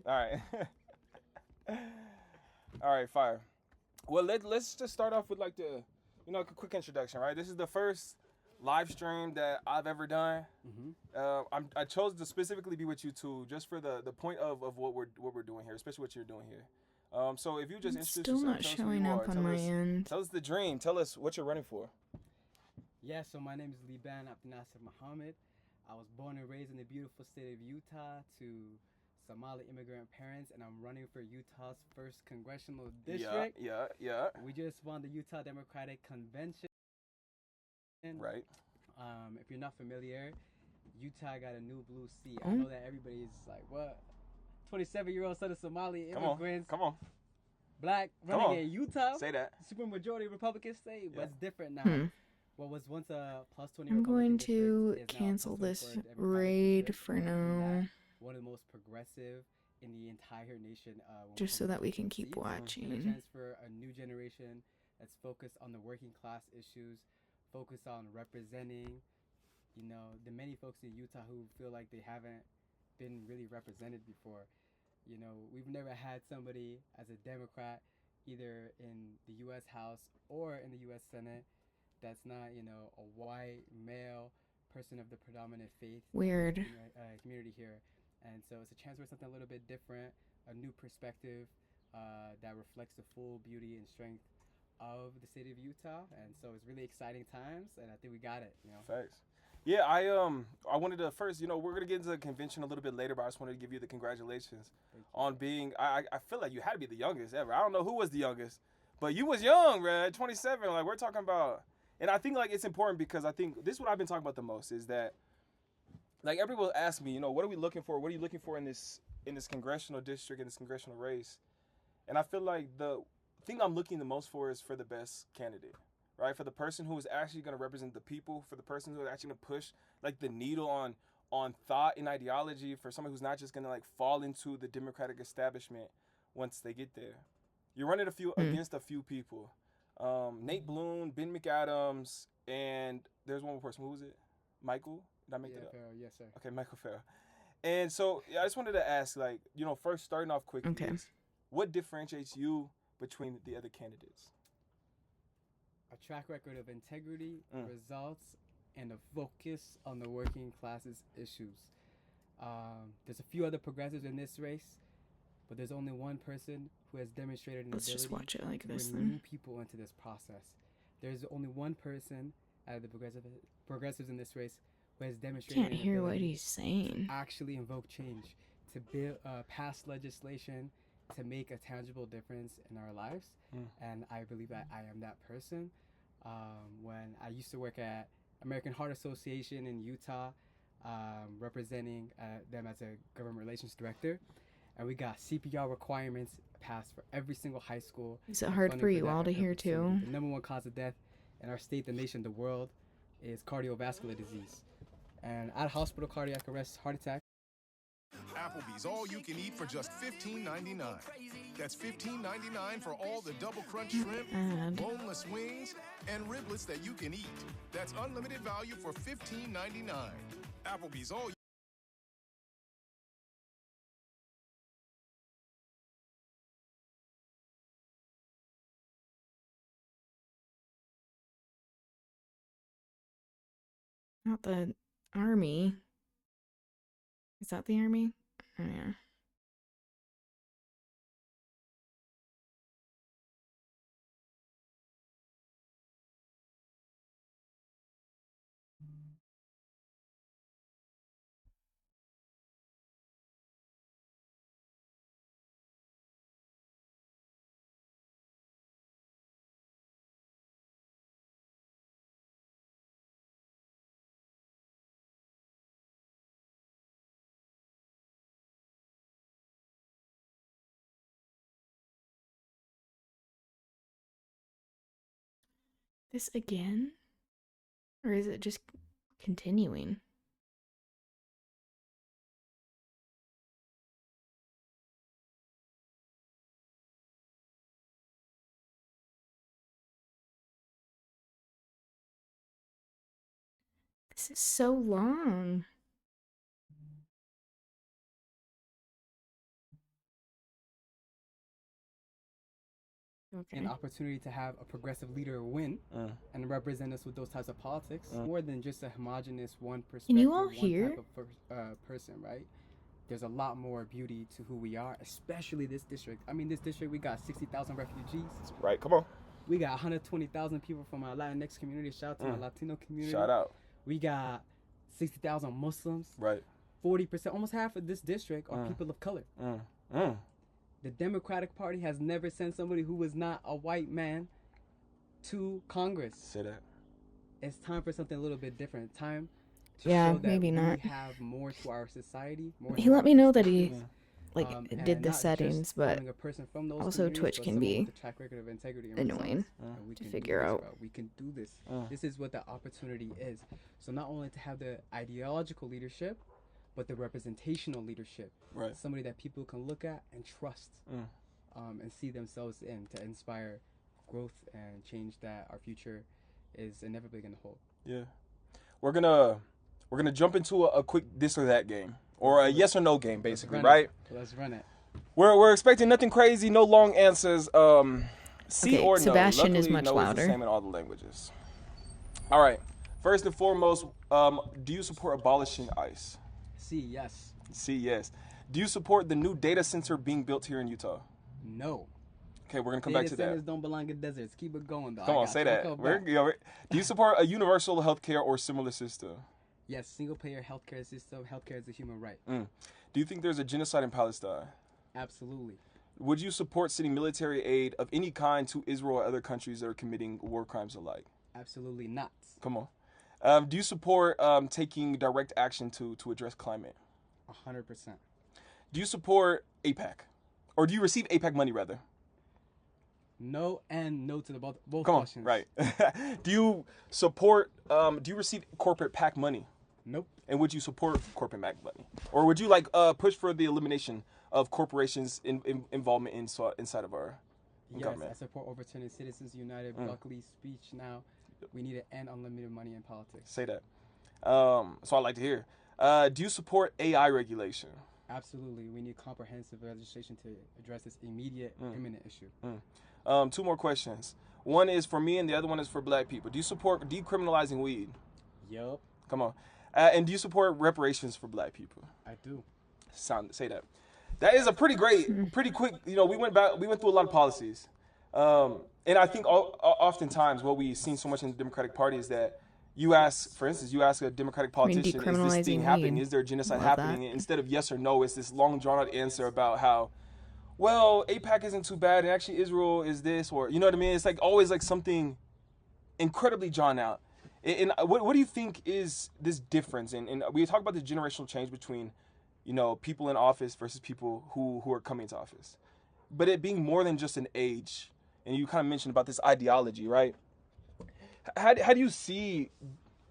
All right. All right, fire. Well, let's just start off with like the, you know, a quick introduction, right? This is the first live stream that I've ever done. Mm-hmm. I chose to specifically be with you two, just for the point of what we're doing here, especially what you're doing here. So if you just It's introduce still yourself, not tell us who showing you up are. on my end. Tell us the dream. Tell us what you're running for. Yeah, so my name is Liban Mohamed. I was born and raised in the beautiful state of Utah to Somali immigrant parents, and I'm running for Utah's first congressional district. Yeah. We just won the Utah Democratic Convention. Right. If you're not familiar, Utah got a new blue seat. I know that everybody's like, what? 27-year-old son of Somali immigrants. Come on. Black running in Utah. Say that. Super majority Republican state, but it's different now. Hmm. What was once a plus 20 I'm going Republican to district is now a cancel plus this 24 Democratic raid district, for making now. that one of the most progressive in the entire nation. When Just so it comes that to we can seats. keep And a watching. chance for a new generation that's focused on the working class issues, focused on representing, you know, the many folks in Utah who feel like they haven't been really represented before. You know, we've never had somebody as a Democrat, either in the U.S. House or in the U.S. Senate, that's not, you know, a white male person of the predominant faith Weird. community here. And so it's a chance for something a little bit different, a new perspective that reflects the full beauty and strength of the state of Utah. And so it's really exciting times, and I think we got it, you know. Thanks. Yeah, I wanted to first, you know, we're gonna get into the convention a little bit later, but I just wanted to give you the congratulations on being. I feel like you had to be the youngest ever. I don't know who was the youngest, but you was young, man. 27. Like we're talking about, and I think like it's important because I think this is what I've been talking about the most is that, like everyone asks me, you know, what are we looking for? What are you looking for in this congressional district, in this congressional race? And I feel like the thing I'm looking the most for is for the best candidate. Right, for the person who is actually going to represent the people, for the person who is actually going to push like the needle on on thought and ideology for somebody who's not just gonna like fall into the Democratic establishment once they get there? You're running against a few people. Nate Bloom, Ben McAdams, and there's one more person. Who was it? Michael? Did I make that up? Farrell, yes, sir. Okay, Michael Farrell. And so I just wanted to ask, like, first starting off quickly, is what differentiates you between the other candidates? A track record of integrity, results, and a focus on the working classes issues. There's a few other progressives in this race, but there's only one person who has demonstrated an ability just watch it like to this bring then. new people into this process. There's only one person out of the progressives in this race who has demonstrated Can't an hear what ability he's saying. to actually invoke change, to pass legislation, to make a tangible difference in our lives. And I believe that I am that person. When I used to work at American Heart Association in Utah, representing them as a government relations director, and we got CPR requirements passed for every single high school. Is it hard for you all to hear too? The number one cause of death in our state, the nation, the world is cardiovascular disease. And at hospital, cardiac arrest, heart attack. Applebee's all you can eat for just $15.99. That's $15.99 for all the double crunch shrimp, boneless wings, and riblets that you can eat. That's unlimited value for $15.99. Applebee's all Not the army. Is that the army? Oh, yeah. This again? Or is it just continuing? This is so long. Okay. An opportunity to have a progressive leader win and represent us with those types of politics, more than just a homogenous one perspective, Can you all one hear? type of person, right? There's a lot more beauty to who we are, especially this district. I mean, this district, we got 60,000 refugees. Right, come on. We got 120,000 people from our Latinx community. Shout out to my Latino community. Shout out. We got 60,000 Muslims. Right. 40%, almost half of this district are people of color. The Democratic Party has never sent somebody who was not a white man to Congress. Say that. It's time for something a little bit different. Time to Yeah, show that maybe we not. have more to our society. More He to let our me know that he perspectives, and did the not just settings, but calling a person from those also communities, Twitch but can someone be with a track record of integrity and annoying results. And we to can figure do this, out. bro. We can do this. This is what the opportunity is. So not only to have the ideological leadership, but the representational leadership. Right. Somebody that people can look at and trust, and see themselves in, to inspire growth and change that our future is inevitably going to hold. Yeah. We're gonna jump into a quick this or that game, or a yes or no game, basically, right? Let's run it. We're expecting nothing crazy, no long answers. C Okay, or no. Sebastian is Luckily, much no louder. Is the same in all the languages. All right. First and foremost, do you support abolishing ICE? C, yes. C, yes. Do you support the new data center being built here in Utah? No. Okay, we're gonna come Data back to centers that. don't belong in deserts. Keep it going, though. Come on, say that. Do you support a universal healthcare or similar system? Yes, single-payer healthcare system. Healthcare is a human right. Do you think there's a genocide in Palestine? Absolutely. Would you support sending military aid of any kind to Israel or other countries that are committing war crimes alike? Absolutely not. Come on. Do you support taking direct action to address climate? 100%. Do you support APAC? Or do you receive APAC money, rather? No and no to the both Come on, questions. right. Do you support, do you receive corporate PAC money? Nope. And would you support corporate MAG money? Or would you like push for the elimination of corporations' involvement inside of our government? Yes, I support overturning Citizens United, Buckley's speech now. We need to end unlimited money in politics. Say that. So I'd like to hear. Do you support AI regulation? Absolutely. We need comprehensive legislation to address this immediate, imminent issue. 2 more questions. One is for me and the other one is for black people. Do you support decriminalizing weed? Yup. Come on. And do you support reparations for black people? I do. Say that. That is a pretty quick, we went through a lot of policies. And I think oftentimes what we've seen so much in the Democratic Party is that you ask a Democratic politician, is this thing happening? Is there a genocide happening? And instead of yes or no, it's this long drawn out answer about how, well, AIPAC isn't too bad, and actually Israel is this, or you know what I mean? It's like always like something incredibly drawn out. And what do you think is this difference? And we talk about the generational change between, people in office versus people who are coming to office. But it being more than just an age, and you kind of mentioned about this ideology, right? How do you see,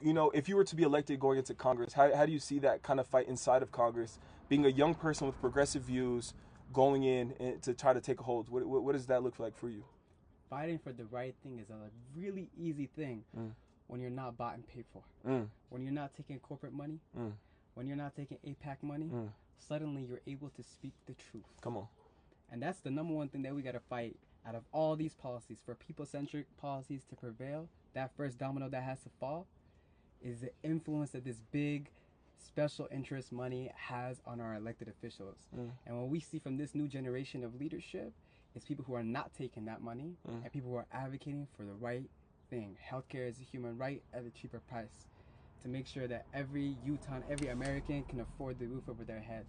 if you were to be elected going into Congress, how do you see that kind of fight inside of Congress, being a young person with progressive views, going in and to try to take a hold? What does that look like for you? Fighting for the right thing is a really easy thing when you're not bought and paid for. When you're not taking corporate money, when you're not taking AIPAC money, suddenly you're able to speak the truth. Come on. And that's the number one thing that we got to fight out of all these policies. For people-centric policies to prevail, that first domino that has to fall is the influence that this big special interest money has on our elected officials. And what we see from this new generation of leadership is people who are not taking that money and people who are advocating for the right thing. Healthcare is a human right at a cheaper price, to make sure that every Utah, every American can afford the roof over their head,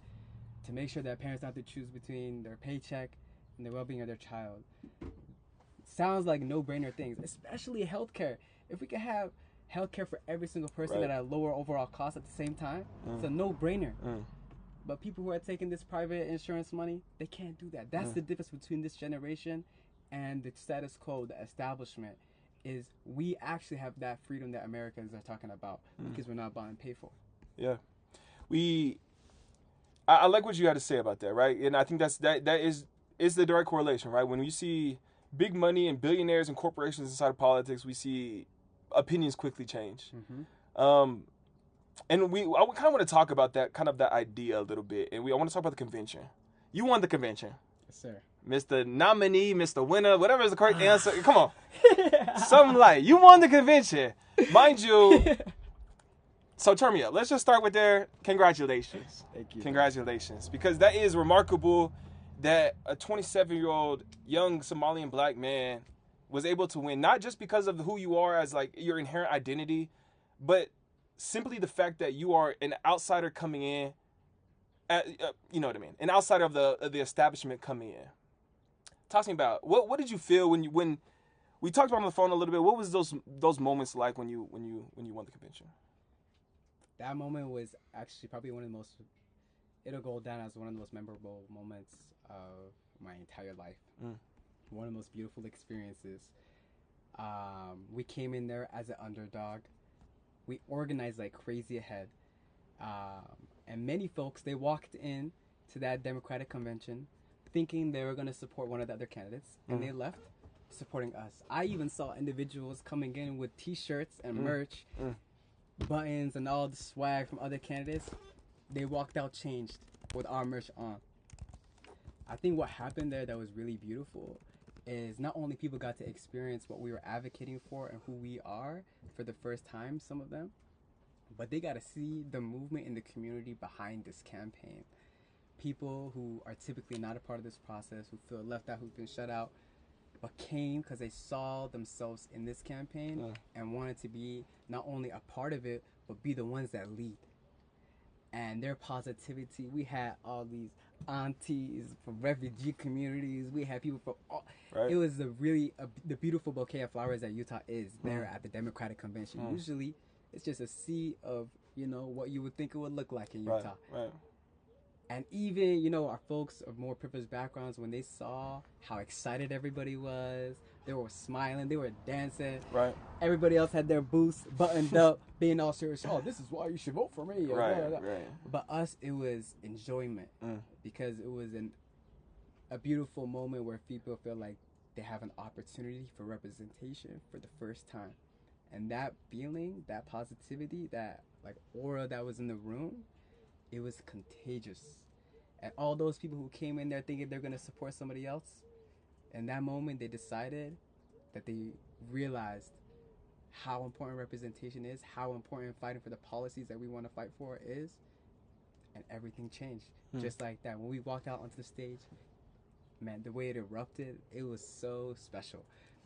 to make sure that parents don't have to choose between their paycheck and the well-being of their child. Sounds like no-brainer things, especially healthcare. If we could have healthcare for every single person at a lower overall cost at the same time, it's a no-brainer. But people who are taking this private insurance money, they can't do that. That's the difference between this generation and the status quo, the establishment, is we actually have that freedom that Americans are talking about because we're not bought and paid for. Yeah. I like what you had to say about that, right? And I think that is the direct correlation, right? When you see big money and billionaires and corporations inside of politics, we see opinions quickly change. And I kind of want to talk about that idea a little bit, and I want to talk about the convention. You won the convention. Yes, sir. Mr. Nominee, Mr. Winner, whatever is the correct answer. Come on. Something like, you won the convention. Mind you. So turn me up. Let's just start with there. Congratulations. Thank you. Congratulations. Because that is remarkable that a 27-year-old young Somalian black man was able to win, not just because of who you are as like your inherent identity, but simply the fact that you are an outsider coming in, you know what I mean? An outsider of the establishment coming in. Talk to me about what did you feel when we talked about on the phone a little bit. What was those moments like when you won the convention? That moment was actually probably one of the most. It'll go down as one of the most memorable moments of my entire life. One of the most beautiful experiences. We came in there as an underdog. We organized like crazy ahead. And many folks, they walked in to that Democratic convention thinking they were going to support one of the other candidates, and they left supporting us. I even saw individuals coming in with T-shirts and merch, buttons, and all the swag from other candidates. They walked out changed with our merch on. I think what happened there that was really beautiful is not only people got to experience what we were advocating for and who we are for the first time, some of them, but they got to see the movement in the community behind this campaign. People who are typically not a part of this process, who feel left out, who've been shut out, but came because they saw themselves in this campaign and wanted to be not only a part of it, but be the ones that lead. And their positivity, we had all these aunties from refugee communities. We had people from all. Right. It was the beautiful bouquet of flowers that Utah is there at the Democratic Convention. Usually, it's just a sea of what you would think it would look like in Utah. Right. And even, you know, our folks of more privileged backgrounds, when they saw how excited everybody was, they were smiling, they were dancing. Right. Everybody else had their boots buttoned up, being all serious. Oh, this is why you should vote for me. Right. But us, it was enjoyment because it was a beautiful moment where people feel like they have an opportunity for representation for the first time. And that feeling, that positivity, that like aura that was in the room, it was contagious. And all those people who came in there thinking they're going to support somebody else, in that moment they decided that they realized how important representation is, how important fighting for the policies that we want to fight for is, and everything changed. Just like that. When we walked out onto the stage, man, the way it erupted, it was so special.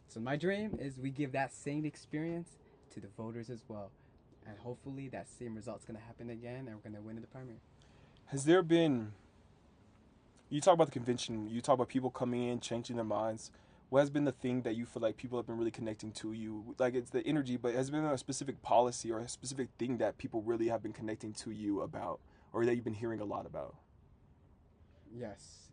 So my dream is we give that same experience to the voters as well. And hopefully that same result's going to happen again and we're going to win in the primary. Has there been, you talk about the convention, you talk about people coming in, changing their minds. What has been the thing that you feel like people have been really connecting to you? Like it's the energy, but has there been a specific policy or a specific thing that people really have been connecting to you about or that you've been hearing a lot about? Yes.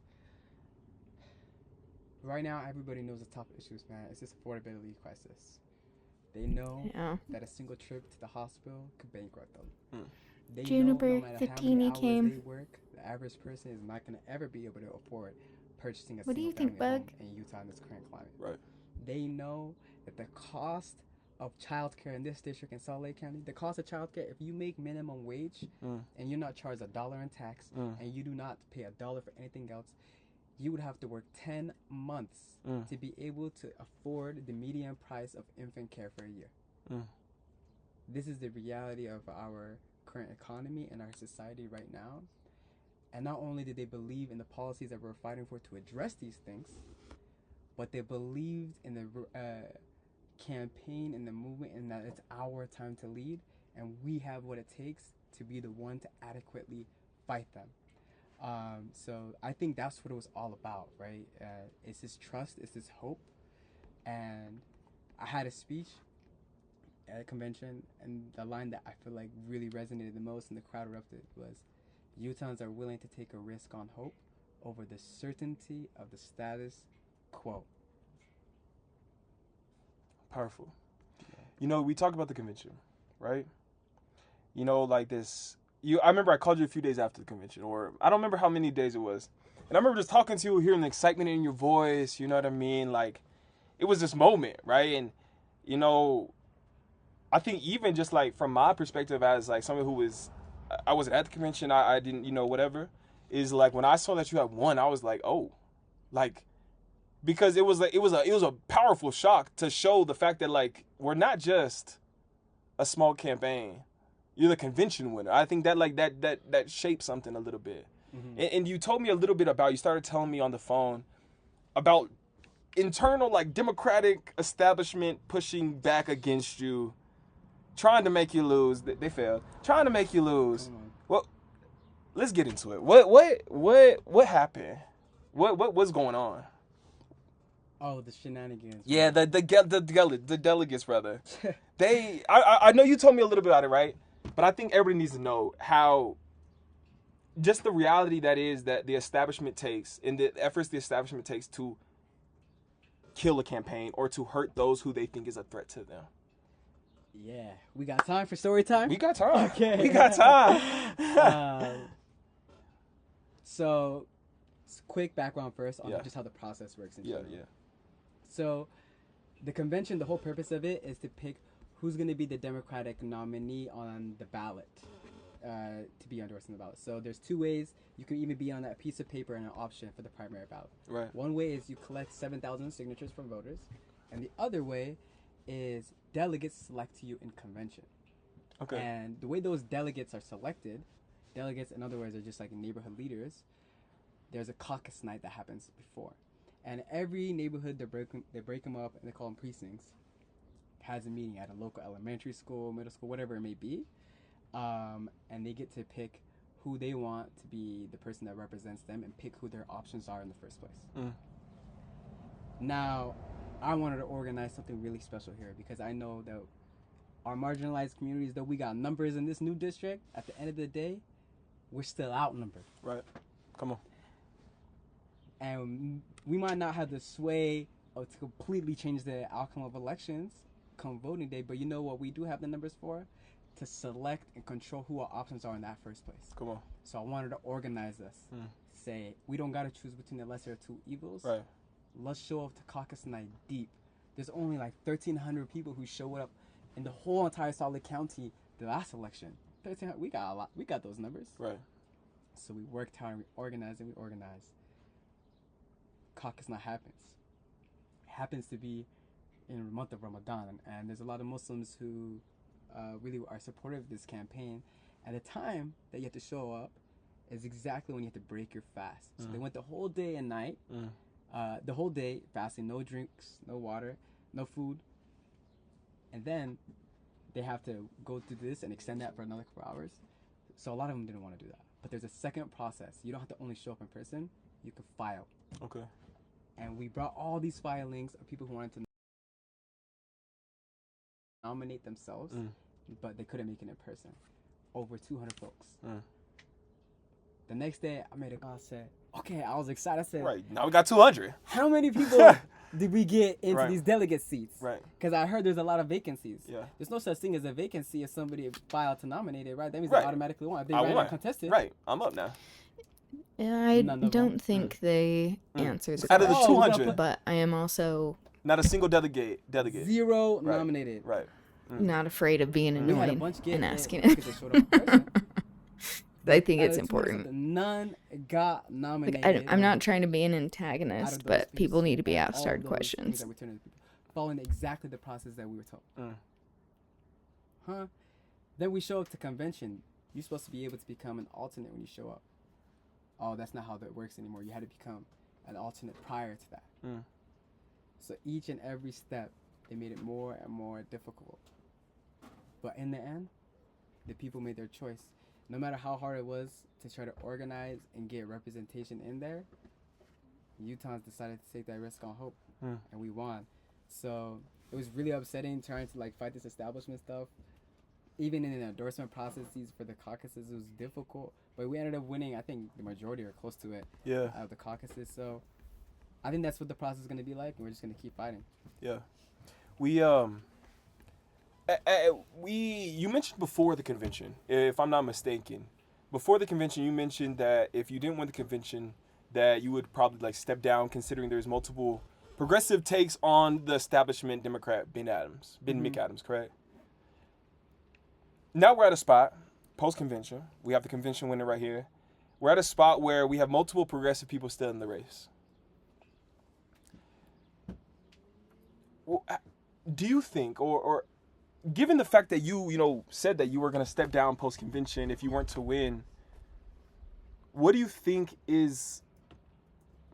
Right now, everybody knows the top issues, man. It's this affordability crisis. They know that a single trip to the hospital could bankrupt them. They Juniper, know no matter how Fatini many hours came. they work, the average person is not going to ever be able to afford purchasing a What do you single think, family Bug? home in Utah in this current climate. Right. They know that the cost of childcare in this district in Salt Lake County, the cost of childcare, if you make minimum wage and you're not charged $1 in tax and you do not pay $1 for anything else, you would have to work 10 months to be able to afford the median price of infant care for a year. This is the reality of our current economy and our society right now. And not only did they believe in the policies that we're fighting for to address these things, but they believed in the campaign and the movement and that it's our time to lead and we have what it takes to be the one to adequately fight them. So I think that's what it was all about, right? It's this trust, it's this hope. And I had a speech at a convention, and the line that I feel like really resonated the most and the crowd erupted was, Utahns are willing to take a risk on hope over the certainty of the status quo. Powerful. You know, we talked about the convention, right? You know, like this. I remember I called you a few days after the convention, or I don't remember how many days it was. And I remember just talking to you, hearing the excitement in your voice, you know what I mean? Like, it was this moment, right? And, you know, I think even just like from my perspective as like someone who was, I wasn't at the convention, I didn't, you know, whatever, is like when I saw that you had won, I was like, oh, like, because it was a powerful shock to show the fact that like we're not just a small campaign. You're the convention winner. I think that like that shaped something a little bit. And you told me a little bit about, you started telling me on the phone about internal like Democratic establishment pushing back against you, trying to make you lose. They failed. Trying to make you lose. Well, let's get into it. What happened? What's going on? Oh, the shenanigans. Yeah, the delegates, brother. I know you told me a little bit about it, right? But I think everybody needs to know how, just the reality that is that the establishment takes, and the efforts the establishment takes to kill a campaign or to hurt those who they think is a threat to them. Yeah, we got time for story time? We got time. Okay. We got time. So, quick background first on just how the process works in general. So, the convention, the whole purpose of it is to pick who's going to be the Democratic nominee on the ballot, to be endorsed on the ballot. So, there's two ways. You can even be on a piece of paper and an option for the primary ballot. Right. One way is you collect 7,000 signatures from voters, and the other way is delegates select you in convention. Okay. And the way those delegates are selected, delegates in other words are just like neighborhood leaders, there's a caucus night that happens before. And every neighborhood, they break them up and they call them precincts, has a meeting at a local elementary school, middle school, whatever it may be. And they get to pick who they want to be the person that represents them and pick who their options are in the first place. Now, I wanted to organize something really special here because I know that our marginalized communities, though we got numbers in this new district, at the end of the day, we're still outnumbered. Right. Come on. And we might not have the sway to completely change the outcome of elections come voting day, but you know what we do have the numbers for? To select and control who our options are in that first place. Come on. So I wanted to organize us. Say, we don't got to choose between the lesser of two evils. Right. Let's show up to caucus night deep. There's only like 1,300 people who showed up in the whole entire Salt Lake County the last election. 1,300, we got a lot. We got those numbers. Right. So we worked hard, we organized. Caucus night happens. It happens to be in the month of Ramadan, and there's a lot of Muslims who really are supportive of this campaign. At the time that you have to show up is exactly when you have to break your fast. So they went the whole day and night, the whole day fasting, no drinks, no water, no food. And then they have to go through this and extend that for another 4 hours. So a lot of them didn't want to do that. But there's a second process. You don't have to only show up in person, you can file. Okay. And we brought all these filings of people who wanted to nominate themselves, but they couldn't make it in person. Over 200 folks. The next day, I made a call. I said, okay, I was excited. I said, Right. Now we got 200. how many people did we get into Right. these delegate seats? Right. Because I heard there's a lot of vacancies. Yeah. There's no such thing as a vacancy if somebody filed to nominate it, right? That means Right. they automatically won. If they I ran won. uncontested. Right. I'm up now. I None of don't them. think they answered the Out of the question, 200. but I am also Not a single delegate. Zero Right. nominated. Right. not afraid of being We had a annoying bunch get and in asking because it. they showed up in person. I think Out it's of the 200 important. something, none got Like, nominated. I'm not trying to be an Out of antagonist, those but speeches, people need to be all asked hard those things questions. that we turned into people, following exactly the process that we were told. Then we show up to convention. You're supposed to be able to become an alternate when you show up. Oh, that's not how that works anymore. You had to become an alternate prior to that. So each and every step, they made it more and more difficult. But in the end, the people made their choice. No matter how hard it was to try to organize and get representation in there, Utahns decided to take that risk on hope, and we won. So it was really upsetting trying to like fight this establishment stuff. Even in the endorsement processes for the caucuses, it was difficult. But we ended up winning, I think, the majority or close to it Yeah. out of the caucuses. So I think that's what the process is going to be like, and we're just going to keep fighting. Yeah. You mentioned before the convention, if I'm not mistaken, before the convention, you mentioned that if you didn't win the convention, that you would probably like step down, considering there's multiple progressive takes on the establishment Democrat Ben McAdams, correct? Now we're at a spot post-convention. We have the convention winner right here. We're at a spot where we have multiple progressive people still in the race. Well, do you think, or given the fact that you said that you were going to step down post-convention if you weren't to win, what do you think is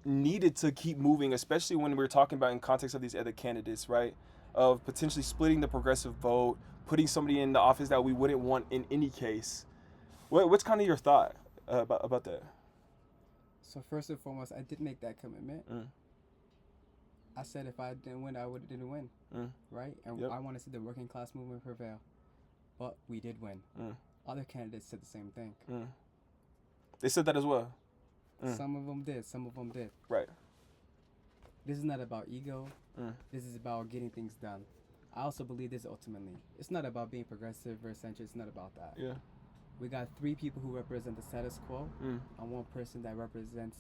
needed to keep moving, especially when we're talking about in context of these other candidates, right? Of potentially splitting the progressive vote, putting somebody in the office that we wouldn't want in any case. What's kind of your thought about that? So first and foremost, I did make that commitment. I said if I didn't win, I didn't win, right? And I want to see the working class movement prevail. But we did win. Other candidates said the same thing. They said that as well. Some of them did. Some of them did. Right. This is not about ego. This is about getting things done. I also believe this ultimately. It's not about being progressive or centrist. It's not about that. Yeah. We got 3 people who represent the status quo and 1 person that represents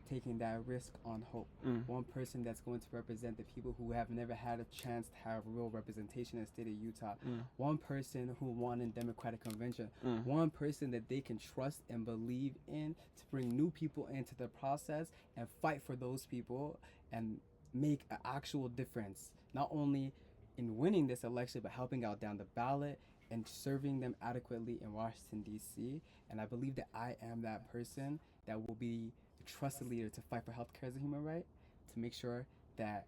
taking that risk on hope. 1 person that's going to represent the people who have never had a chance to have real representation in the state of Utah. 1 person who won in Democratic convention. 1 person that they can trust and believe in to bring new people into the process and fight for those people and make an actual difference. Not only in winning this election, but helping out down the ballot and serving them adequately in Washington, D.C. And I believe that I am that person that will be the trusted leader to fight for healthcare as a human right, to make sure that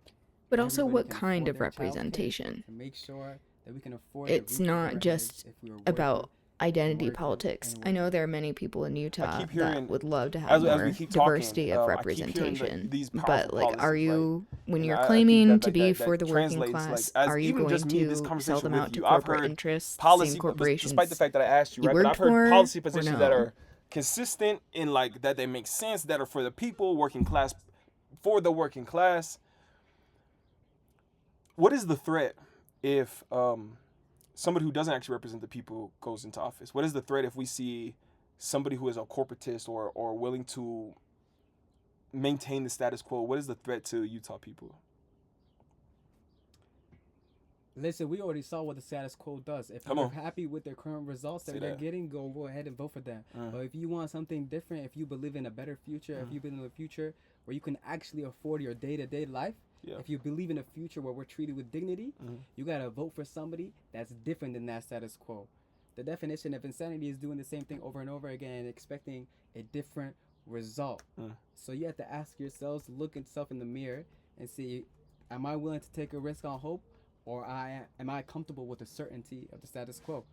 But also, everybody what can kind afford of their childcare, representation? to make sure that we can afford the It's roof over not our just heads if we were about working. identity working politics. and I know there are many people in Utah keep hearing- that would love to have as more we keep diversity talking, of I keep hearing representation. these But powerful like, are policies, you, when And you're I think claiming that- to that- be that for the working translates, class, like, as are you even going just me, this to conversation sell them with out to you, I've corporate heard interests, policy, same corporations? despite the fact that I asked you, you right? But I've worked heard for policy or positions no? that are consistent in like that they make sense, that are for the people, working class, for the working class. What is the threat if somebody who doesn't actually represent the people goes into office? What is the threat if we see somebody who is a corporatist or willing to maintain the status quo? What is the threat to Utah people? Listen, we already saw what the status quo does. If Come you're on. happy with their current results that Say they're that. getting, go ahead and vote for them. But if you want something different, if you believe in a better future, if you believe in a future where you can actually afford your day-to-day life, Yeah. if you believe in a future where we're treated with dignity, you gotta vote for somebody that's different than that status quo. The definition of insanity is doing the same thing over and over again and expecting a different result. So you have to ask yourselves, look yourself in the mirror and see, am I willing to take a risk on hope, or am I comfortable with the certainty of the status quo?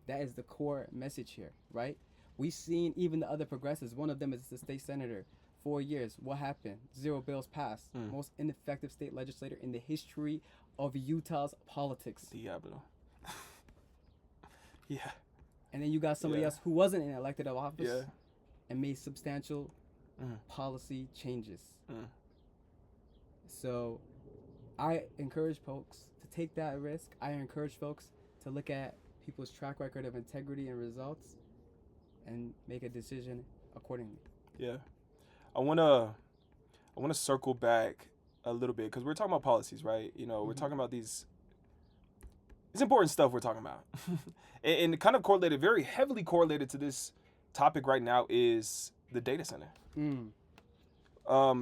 That is the core message here, right? We've seen even the other progressives. One of them is the state senator. 4 years. What happened? 0 bills passed. Most ineffective state legislator in the history of Utah's politics. Diablo. Yeah. And then you got somebody Yeah. else who wasn't in elected office Yeah. and made substantial policy changes. So I encourage folks to take that risk. I encourage folks to look at people's track record of integrity and results and make a decision accordingly. Yeah. I wanna circle back a little bit because we're talking about policies, right? You know, we're talking about these. It's important stuff we're talking about, and kind of correlated, very heavily correlated to this topic right now is the data center.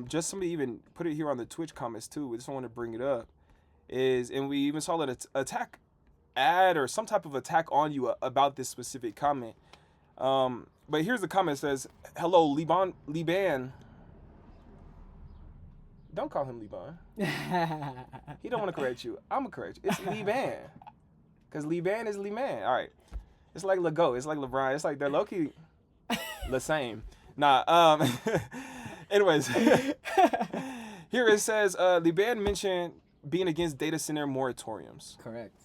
Just somebody even put it here on the Twitch comments too. We just want to bring it up. And we even saw an attack ad or some type of attack on you about this specific comment. But here's the comment. It says, hello, Liban. Don't call him Liban. He don't want to correct you. I'm going to correct you. It's Liban. Because Liban is Liban. All right. It's like Lego. It's like LeBron. It's like they're low-key the same. Nah. Anyways. Here it says, Liban mentioned being against data center moratoriums. Correct.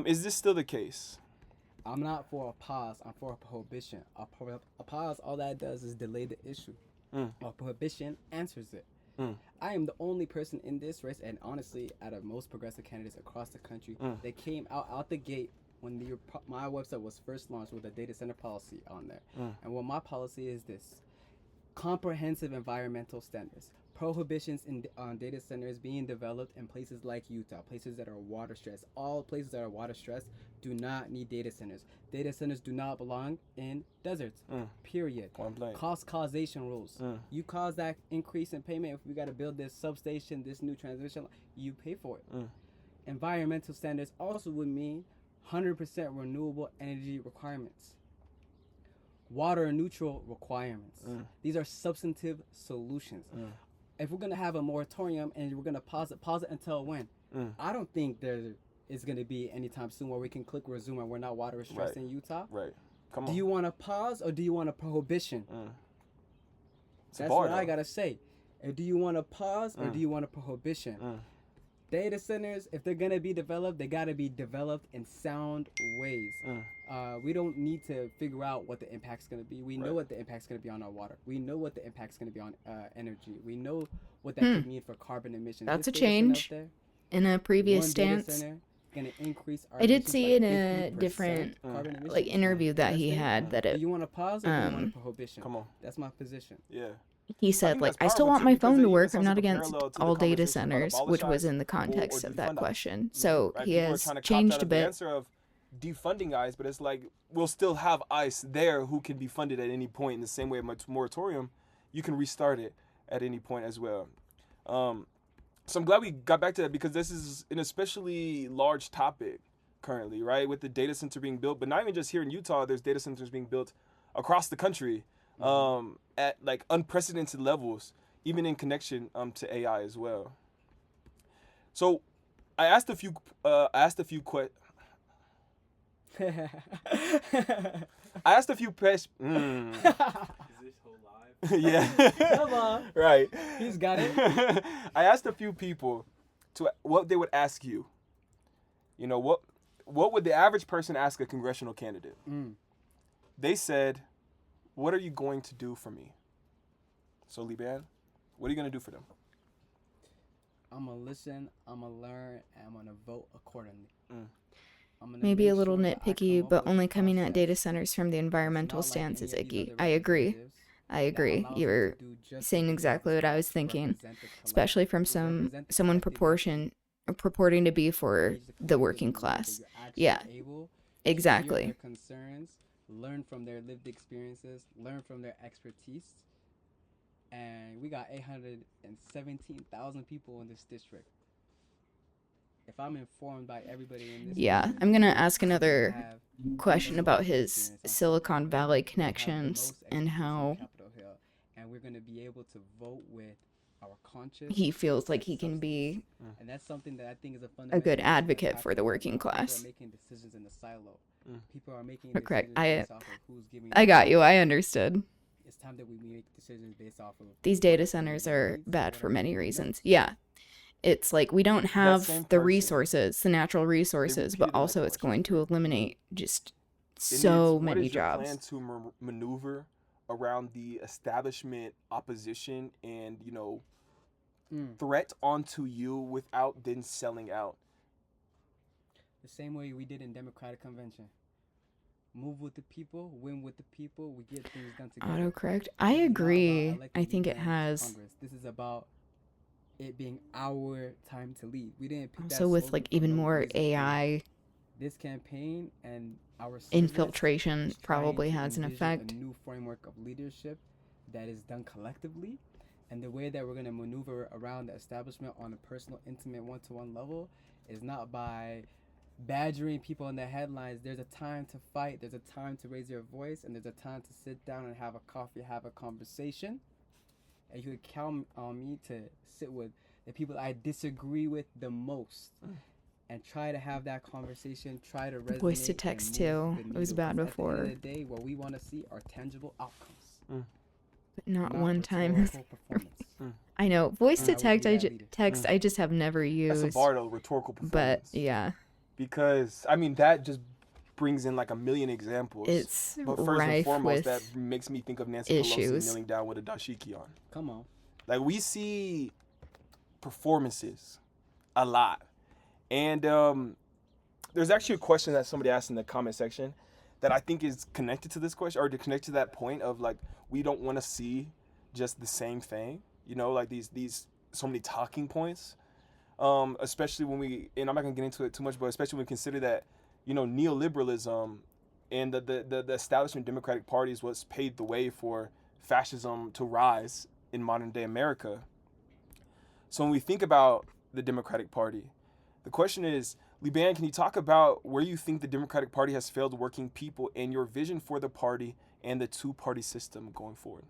Is this still the case? I'm not for a pause. I'm for a prohibition. A pause, all that does is delay the issue. A prohibition answers it. I am the only person in this race, and honestly, out of most progressive candidates across the country, that came out the gate when my website was first launched with a data center policy on there. And what my policy is this: comprehensive environmental standards. Prohibitions on data centers being developed in places like Utah, places that are water stressed. All places that are water stressed do not need data centers. Data centers do not belong in deserts, period. Cost causation rules. You cause that increase in payment. If we got to build this substation, this new transmission, you pay for it. Environmental standards also would mean 100% renewable energy requirements. Water neutral requirements. These are substantive solutions. If we're going to have a moratorium and we're going to pause it until when? I don't think there is going to be anytime soon where we can click resume and we're not water stressed in Utah. Right. Come on. Do you want a pause or do you want a prohibition? That's bar, what though. I got to say. Do you want a pause or do you want a prohibition? Data centers, if they're going to be developed, they got to be developed in sound ways. We don't need to figure out what the impact's going to be. We know what the impact's going to be on our water. We know what the impact's going to be on energy. We know what that could mean for carbon emissions. That's This a data center change up there, in a previous one data stance. center gonna increase our I did emissions see by in a 50% different carbon emissions. like interview that he That's it. had that Do it you want a pause or do you want a prohibition? Come on. That's my position. Yeah. he said think like that's I still powerful, want too, my because phone it to even work. I'm sounds not like a against parallel to the all data conversation about centers, which was abolish in the context or of that defund question. ICE. So Right? he People are has trying to cop changed that a of the bit. answer of defunding ICE, but it's like we'll still have ICE there who can be funded at any point in the same way a moratorium, you can restart it at any point as well. So I'm glad we got back to that because this is an especially large topic currently, right? With the data center being built, but not even just here in Utah, there's data centers being built across the country at like unprecedented levels, even in connection to AI as well. So I asked a few questions. Yeah. Come on. Right. He's got it. I asked a few people to what they would ask you. You know, what would the average person ask a congressional candidate? They said, what are you going to do for me? So, Liban, what are you going to do for them? I'm going to listen, I'm going to learn, and I'm going to vote accordingly. Maybe a little nitpicky, but only coming at data centers from the environmental stance is icky. I agree. You're saying exactly what I was thinking, especially from someone purporting to be for the working class. Yeah, exactly. Their concerns, learn from their lived experiences, learn from their expertise. And we got 817,000 people in this district. If I'm informed by everybody in this district, I'm going to ask another question about his Silicon Valley connections and how and we're going to be able to vote with our conscience. he feels like he can be and that's something that I think is a fundamental good advocate for the working class. People are making decisions in the silo. People are making Correct. decisions based off of who's giving. I got you. I understood. It's time that we make decisions based off of These data centers are bad for many reasons. Yeah. It's like we don't have the resources, the natural resources, but also it's going to eliminate just so many jobs. What is your plan to maneuver around the establishment opposition and, threat onto you without then selling out? The same way we did in Democratic Convention. Move with the people, win with the people, we get things done together. Autocorrect. I agree. I think it has. Congress. This is about it being our time to lead. We didn't pick also with like even more AI. This campaign and our infiltration probably has an effect. A new framework of leadership that is done collectively, and the way that we're going to maneuver around the establishment on a personal, intimate, one-to-one level is not by badgering people in the headlines. There's a time to fight, there's a time to raise your voice, and there's a time to sit down and have a coffee, have a conversation. And you could count on me to sit with the people I disagree with the most and try to have that conversation, try to resonate. Voice to text too. It was bad before. At the end of the day, what we want to see are tangible outcomes. But not one time. I know. Voice to text, I just have never used. That's a bar though, rhetorical performance. But yeah. Because, that just brings in like a million examples. It's but first and foremost, that makes me think of Nancy Pelosi kneeling down with a dashiki on. Come on. Like, we see performances a lot. And there's actually a question that somebody asked in the comment section that I think is connected to this question, or to connect to that point of, like, we don't want to see just the same thing. Like these so many talking points. Especially when and I'm not going to get into it too much, but especially when we consider that, neoliberalism and the establishment Democratic parties was paved the way for fascism to rise in modern day America. So when we think about the Democratic Party, the question is, Liban, can you talk about where you think the Democratic Party has failed working people and your vision for the party and the two-party system going forward?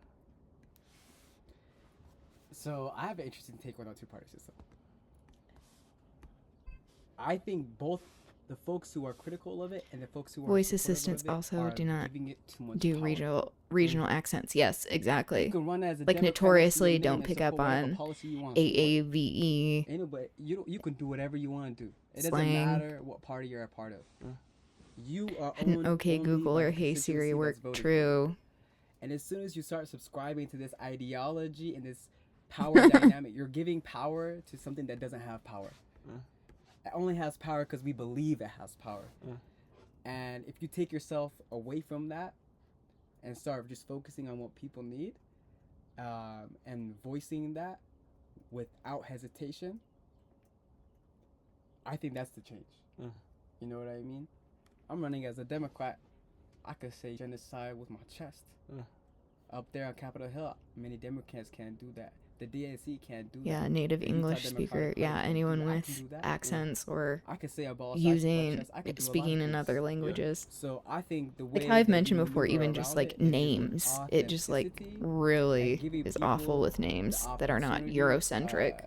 So I have an interesting take on the two-party system. I think both the folks who are critical of it and the folks who are voice assistants also do not do regional accents. Yes, exactly. You can run as a like notoriously don't pick up on AAVE. But you can do whatever you want to do. It slang. Doesn't matter what party you're a part of. You are an okay Google or Hey Siri work true. And as soon as you start subscribing to this ideology and this power dynamic, you're giving power to something that doesn't have power. It only has power because we believe it has power. And if you take yourself away from that and start just focusing on what people need and voicing that without hesitation, I think that's the change. You know what I mean? I'm running as a Democrat. I could say genocide with my chest. Up there on Capitol Hill, many Democrats can't do that. The DNC can't do that. Yeah, native English speaker. Yeah, anyone with accents or I could say speaking in other languages. So I think the way like I've mentioned before, even just like names, it just like really is awful with names that are not Eurocentric.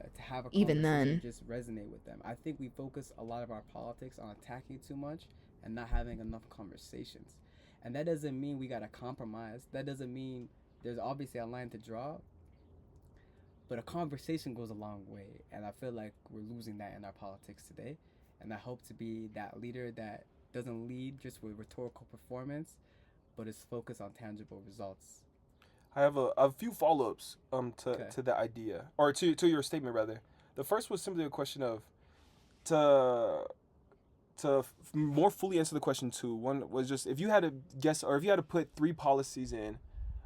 Even then, just resonate with them. I think we focus a lot of our politics on attacking too much and not having enough conversations. And that doesn't mean we gotta compromise. That doesn't mean there's obviously a line to draw. But a conversation goes a long way, and I feel like we're losing that in our politics today. And I hope to be that leader that doesn't lead just with rhetorical performance, but it's focused on tangible results. I have a few follow-ups to that idea, or to your statement rather. The first was simply a question of to more fully answer the question too. One was just if you had to guess, or if you had to put 3 policies in,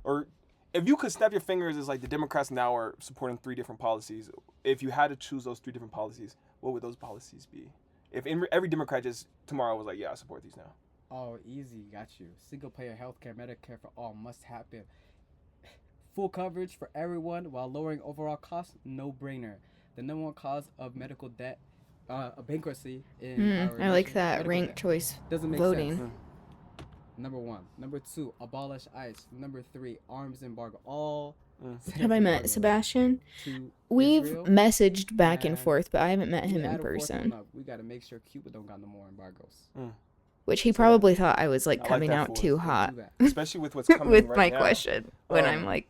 or if you could snap your fingers as like the Democrats now are supporting 3 different policies. If you had to choose those 3 different policies, what would those policies be? If every Democrat just tomorrow was like, yeah, I support these now. Oh, easy, got you. Single-payer healthcare, Medicare for all must happen. Full coverage for everyone while lowering overall costs, no-brainer. The number 1 cause of medical debt, bankruptcy in our I like nation, that medical ranked debt. choice Doesn't make voting. sense. Number 1. Number 2, abolish ICE. Number 3, arms embargo. All Have I met embargoes Sebastian? to We've Israel. messaged back and and forth, but I haven't met him We in add a 4th one person. up. We got to make sure Cuba don't got no more embargoes. Which he So probably thought I was like I like coming that out fourth. too Don't hot do that. Especially with what's coming with right my now. question when I'm like,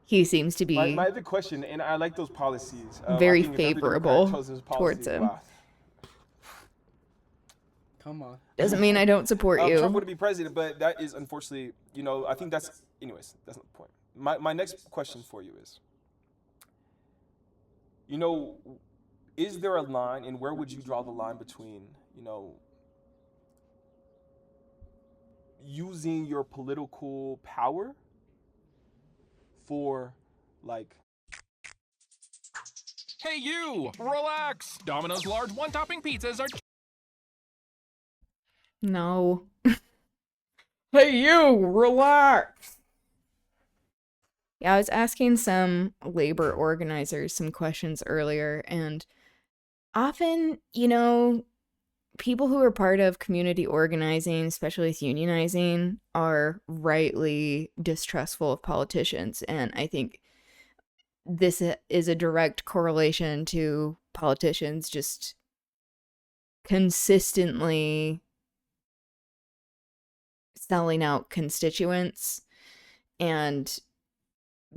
he seems to be My other question, and I like those policies. very I think if every Democrat favorable chose those towards policies, him. wow. Come on. Doesn't mean I don't support Trump you. wouldn't be president, but that is unfortunately, I think that's, anyways, that's not the point. My next question for you is, is there a line, and where would you draw the line between, using your political power for, like, Hey you! Relax! Domino's large one-topping pizzas are No. Hey, you, relax. Yeah, I was asking some labor organizers some questions earlier, and often, people who are part of community organizing, especially with unionizing, are rightly distrustful of politicians. And I think this is a direct correlation to politicians just consistently selling out constituents and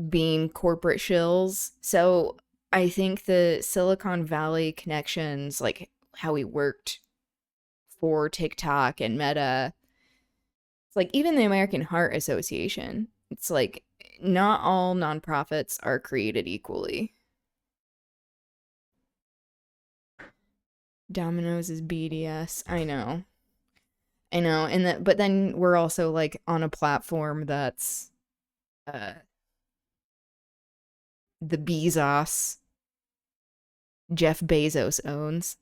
being corporate shills. So I think the Silicon Valley connections, like how he worked for TikTok and Meta, it's like even the American Heart Association, it's like not all nonprofits are created equally. Domino's is BDS. I know. And but then we're also like on a platform that's the Jeff Bezos owns.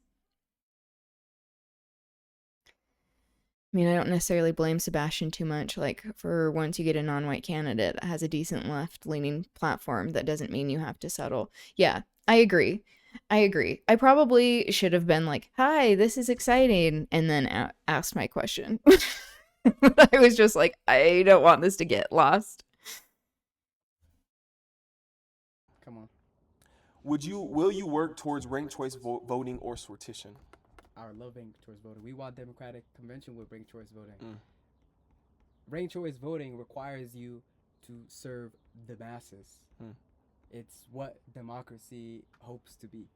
I mean, I don't necessarily blame Sebastian too much. Like, for once you get a non-white candidate that has a decent left-leaning platform, that doesn't mean you have to settle. Yeah, I agree. I probably should have been like, hi, this is exciting, and then asked my question. I was just like, I don't want this to get lost. Come on. Will you work towards ranked choice voting or sortition? Our love ranked choice voting. We want Democratic convention with ranked choice voting. Ranked choice voting requires you to serve the masses. It's what democracy hopes to be.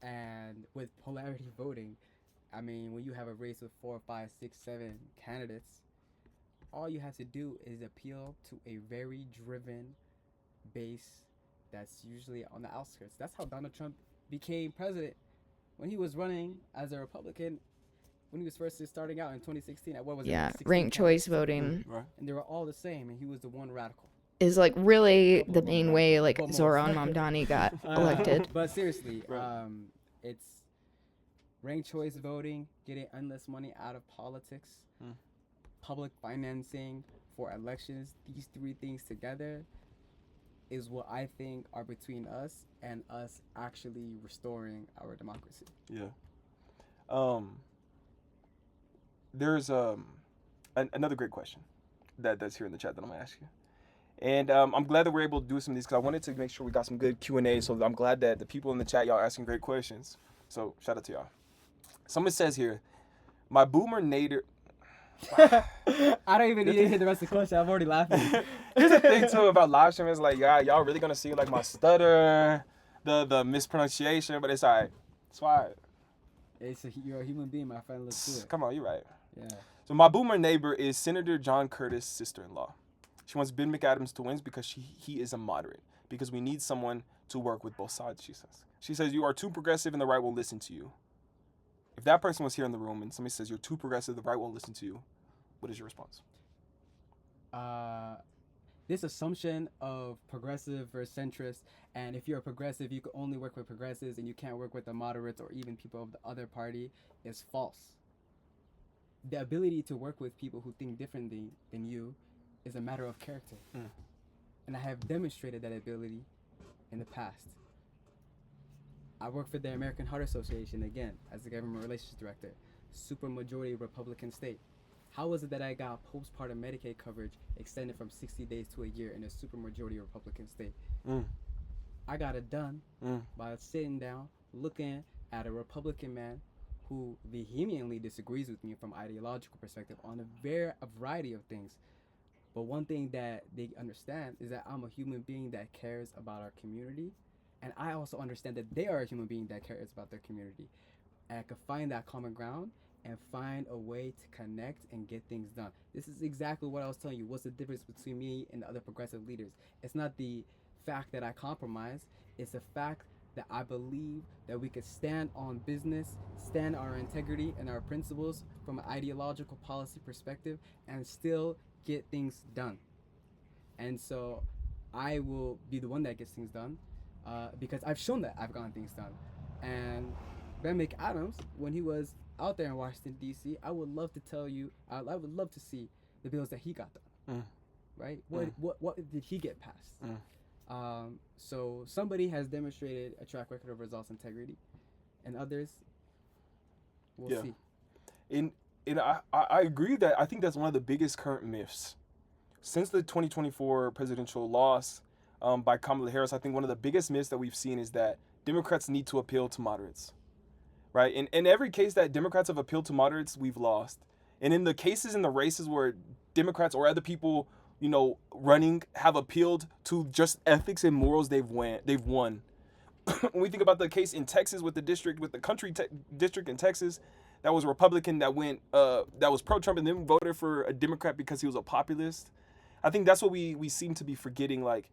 And with polarity voting, I mean, when you have a race with 4, 5, 6, 7 candidates, all you have to do is appeal to a very driven base that's usually on the outskirts. That's how Donald Trump became president. When he was running as a Republican, when he was first starting out in 2016, what was it? Yeah, 16 ranked choice candidates. voting Right. And they were all the same, and he was the one radical. is like really the main way like Almost. Zoran Mamdani got elected. But seriously, Right. it's ranked choice voting, getting endless money out of politics, public financing for elections. These 3 things together is what I think are between us and us actually restoring our democracy. Yeah. There's another great question that's here in the chat that I'm gonna ask you, and I'm glad that we're able to do some of these because I wanted to make sure we got some good Q&A. So I'm glad that the people in the chat, y'all are asking great questions. So shout out to y'all. Someone says here, my boomer nader. I don't even need to hear the rest of the question. I'm already laughing. Here's the thing too about live stream is like, y'all really gonna see like my stutter, the mispronunciation, but it's alright. It's fine. You're a human being, my friend. Let's do it. Come on, you're right. Yeah. So my boomer neighbor is Senator John Curtis' sister-in-law. She wants Ben McAdams to win because he is a moderate. Because we need someone to work with both sides, she says. She says, you are too progressive and the right won't listen to you. If that person was here in the room and somebody says you're too progressive, the right won't listen to you, what is your response? This assumption of progressive versus centrist, and if you're a progressive, you can only work with progressives and you can't work with the moderates or even people of the other party is false. The ability to work with people who think differently than you is a matter of character. And I have demonstrated that ability in the past. I work for the American Heart Association again as the government relations director, super majority Republican state. How was it that I got postpartum Medicaid coverage extended from 60 days to a year in a super majority Republican state? I got it done by sitting down, looking at a Republican man who vehemently disagrees with me from ideological perspective on a variety of things. But one thing that they understand is that I'm a human being that cares about our community. And I also understand that they are a human being that cares about their community. And I could find that common ground and find a way to connect and get things done. This is exactly what I was telling you. What's the difference between me and the other progressive leaders? It's not the fact that I compromise. It's the fact that I believe that we could stand on business, stand on our integrity and our principles from an ideological policy perspective and still get things done. And so I will be the one that gets things done because I've shown that I've gotten things done. And Ben McAdams, when he was out there in Washington, D.C., I would love to tell you, I would love to see the bills that he got done, right? What did he get passed? So somebody has demonstrated a track record of results integrity, and others, we'll see. And I agree that I think that's one of the biggest current myths. Since the 2024 presidential loss by Kamala Harris, I think one of the biggest myths that we've seen is that Democrats need to appeal to moderates, right? In every case that Democrats have appealed to moderates, we've lost. And in the cases in the races where Democrats or other people, you know, running have appealed to just ethics and morals, they've won. When we think about the case in Texas with the country district in Texas, that was a Republican that was pro-Trump and then voted for a Democrat because he was a populist. I think that's what we seem to be forgetting. Like,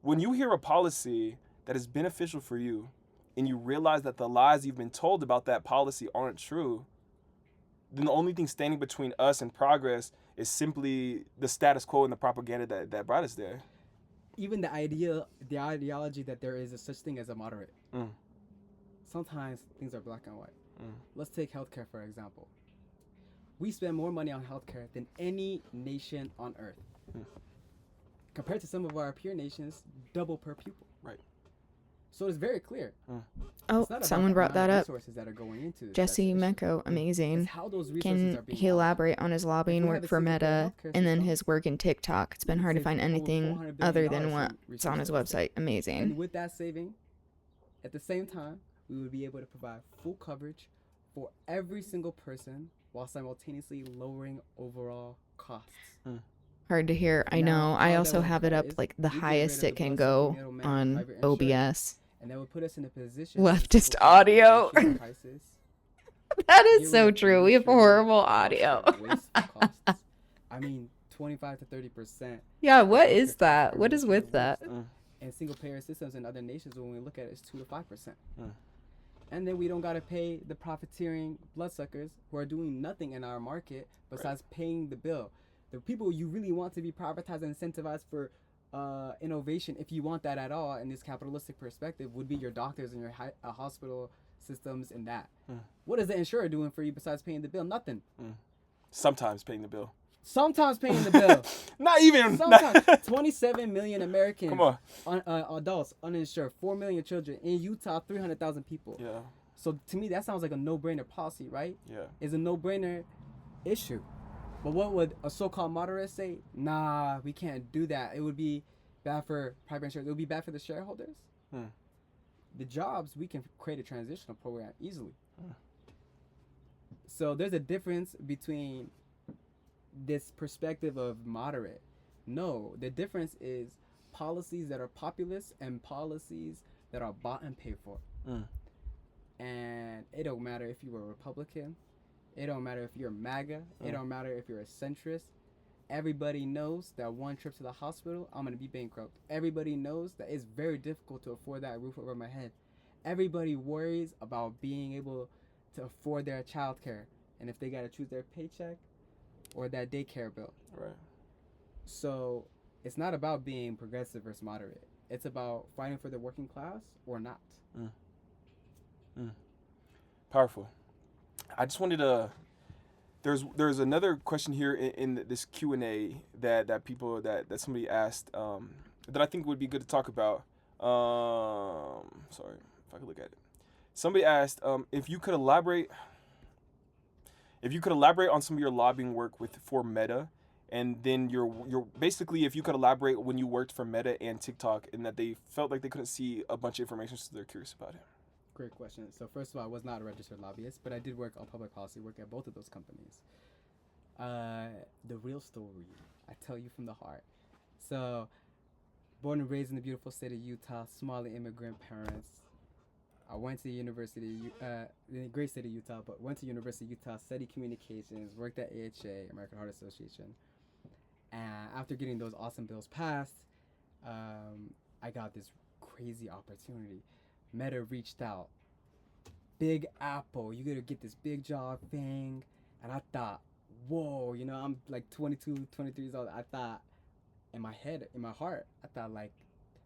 when you hear a policy that is beneficial for you and you realize that the lies you've been told about that policy aren't true, then the only thing standing between us and progress is simply the status quo and the propaganda that brought us there. Even the ideology that there is a such thing as a moderate. Sometimes things are black and white. Let's take healthcare, for example. We spend more money on healthcare than any nation on earth. Compared to some of our peer nations, double per pupil. Right. So it's very clear. Oh, someone brought that up. That are going into this. Jesse Mecco, amazing. How those resources Can he elaborate on his lobbying work for Meta and then his work in TikTok? It's been hard to find anything other than what's on his website. Amazing. And with that saving, at the same time, we would be able to provide full coverage for every single person while simultaneously lowering overall costs. Hard to hear. I know. I also have it up like the highest it can go on OBS. And that would put us in a position Leftist audio. That is so true. We have horrible audio. I mean, 25 to 30%. Yeah, what is that? What is with that? And single payer systems in other nations, when we look at it, is 2 to 5%. And then we don't got to pay the profiteering bloodsuckers who are doing nothing in our market besides paying the bill. The people you really want to be privatized and incentivized for innovation, if you want that at all in this capitalistic perspective, would be your doctors and your hospital systems and that. What is the insurer doing for you besides paying the bill? Nothing. Sometimes paying the bill. Sometimes paying the bill. Not even. Sometimes. 27 million Americans, Come on. adults, uninsured. 4 million children. In Utah, 300,000 people. Yeah. So to me, that sounds like a no-brainer policy, right? Yeah. It's a no-brainer issue. But what would a so-called moderate say? Nah, we can't do that. It would be bad for private insurance. It would be bad for the shareholders. The jobs, we can create a transitional program easily. So there's a difference between this perspective of moderate. No, the difference is policies that are populist and policies that are bought and paid for. And it don't matter if you were a Republican, It don't matter if you're MAGA. It don't matter if you're a centrist. Everybody knows that one trip to the hospital, I'm going to be bankrupt. Everybody knows that it's very difficult to afford that roof over my head. Everybody worries about being able to afford their child care and if they got to choose their paycheck or that daycare bill. Right. So it's not about being progressive versus moderate. It's about fighting for the working class or not. Powerful. I just wanted to. There's another question here in this Q&A that people that somebody asked that I think would be good to talk about. Sorry, if I could look at it. Somebody asked if you could elaborate on some of your lobbying work for Meta, and then your basically if you could elaborate when you worked for Meta and TikTok, and that they felt like they couldn't see a bunch of information, so they're curious about it. Great question. So first of all, I was not a registered lobbyist, but I did work on public policy work at both of those companies. The real story, I tell you from the heart. So, born and raised in the beautiful state of Utah, Somali immigrant parents. I went to university, in the great state of Utah, but went to University of Utah, studied communications, worked at AHA, American Heart Association. And after getting those awesome bills passed, I got this crazy opportunity. Meta reached out. Big Apple, you gotta get this big job thing. And I thought, whoa, you know, I'm like 22, 23 years old. I thought, in my head, in my heart, I thought like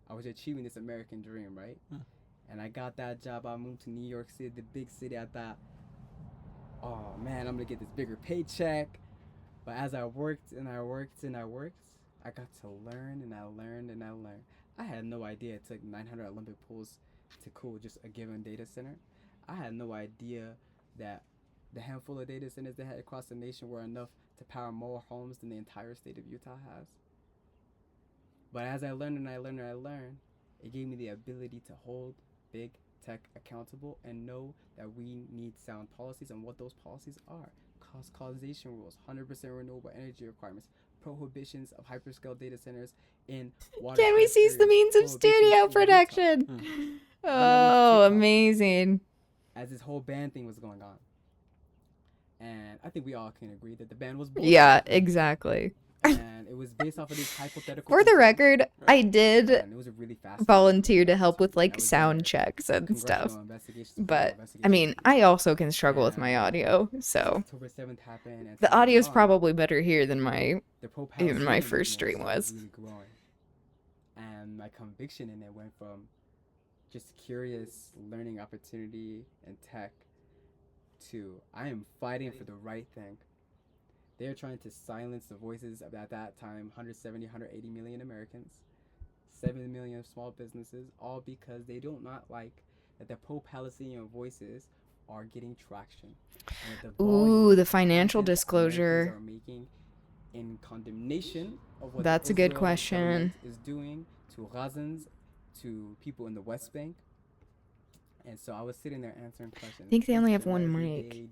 I was achieving this American dream, right? And I got that job. I moved to New York City, the big city. I thought, oh man, I'm gonna get this bigger paycheck. But as I worked and I worked and I worked, I got to learn and I learned and I learned. I had no idea it took 900 Olympic pools to cool just a given data center. I had no idea that the handful of data centers they had across the nation were enough to power more homes than the entire state of Utah has. But as I learned and I learned and I learned, it gave me the ability to hold big tech accountable and know that we need sound policies and what those policies are. Cost causation rules, 100% renewable energy requirements, prohibitions of hyperscale data centers in water. Can we seize the means of studio production? Oh, amazing. As this whole ban thing was going on. And I think we all can agree that the ban was bullshit. Yeah, exactly. And it was based off of these hypothetical. For the record, I did and it was a really fast volunteer to help with like sound checks and stuff. But I mean, I also can struggle with my audio, so October 7th happened, and the audio's probably better here than my the even my first stream was. Really growing. And my conviction in it went from just curious learning opportunity and tech to I am fighting for the right thing. They're trying to silence the voices of, at that time, 170, 180 million Americans, 7 million small businesses, all because they do not like that the pro-Palestinian voices are getting traction. Ooh, the financial disclosure. Are making in condemnation of what That's a good question. Is doing to Gazans, to people in the West Bank. And so I was sitting there answering questions. I think they only have one mic.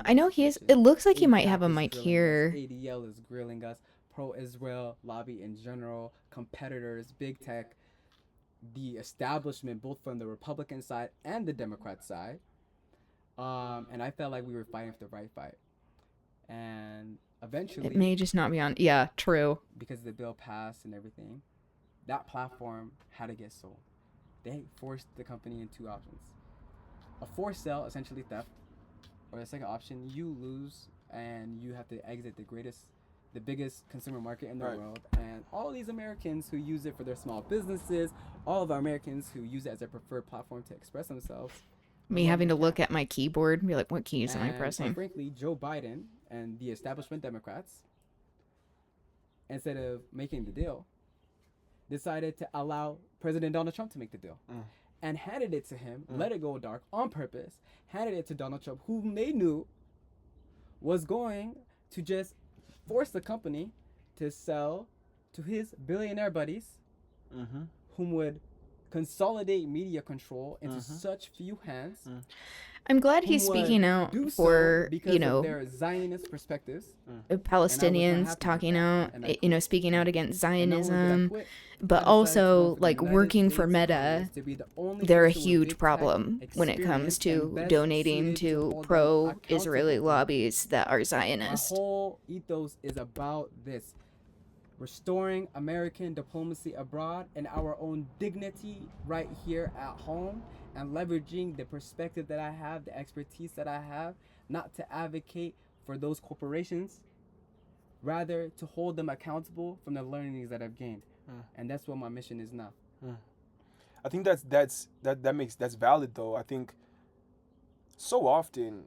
I know he is. It looks like he might have a mic here. ADL is grilling us. Pro-Israel lobby in general, competitors, big tech, the establishment, both from the Republican side and the Democrat side. And I felt like we were fighting for the right fight. And eventually, it may just not be on. Yeah, true. Because the bill passed and everything, that platform had to get sold. They forced the company in two options. A forced sale, essentially theft, or the second option, you lose and you have to exit the biggest consumer market in the world. And all these Americans who use it for their small businesses, all of our Americans who use it as their preferred platform to express themselves. Me having to look at my keyboard and be like, what keys am I pressing? And frankly, Joe Biden and the establishment Democrats, instead of making the deal, decided to allow President Donald Trump to make the deal and handed it to him, let it go dark on purpose, handed it to Donald Trump, whom they knew was going to just force the company to sell to his billionaire buddies, whom would consolidate media control into such few hands. I'm glad who he's would speaking out do so for, because you of know, their Zionist perspectives. Palestinians happy talking with that, out, and I you know, quit. speaking out against And not only did I Zionism, quit, but I decided to also run for the like United working for States Meta. Congress to be the only They're a person with huge big tech problem when it comes experience to and best donating suited to hold them pro-Israeli accountable. lobbies that are My Zionist. whole ethos is about this: restoring American diplomacy abroad and our own dignity right here at home, and leveraging the perspective that I have, the expertise that I have, not to advocate for those corporations, rather to hold them accountable from the learnings that I've gained. And that's what my mission is now. I think that's valid though. I think so often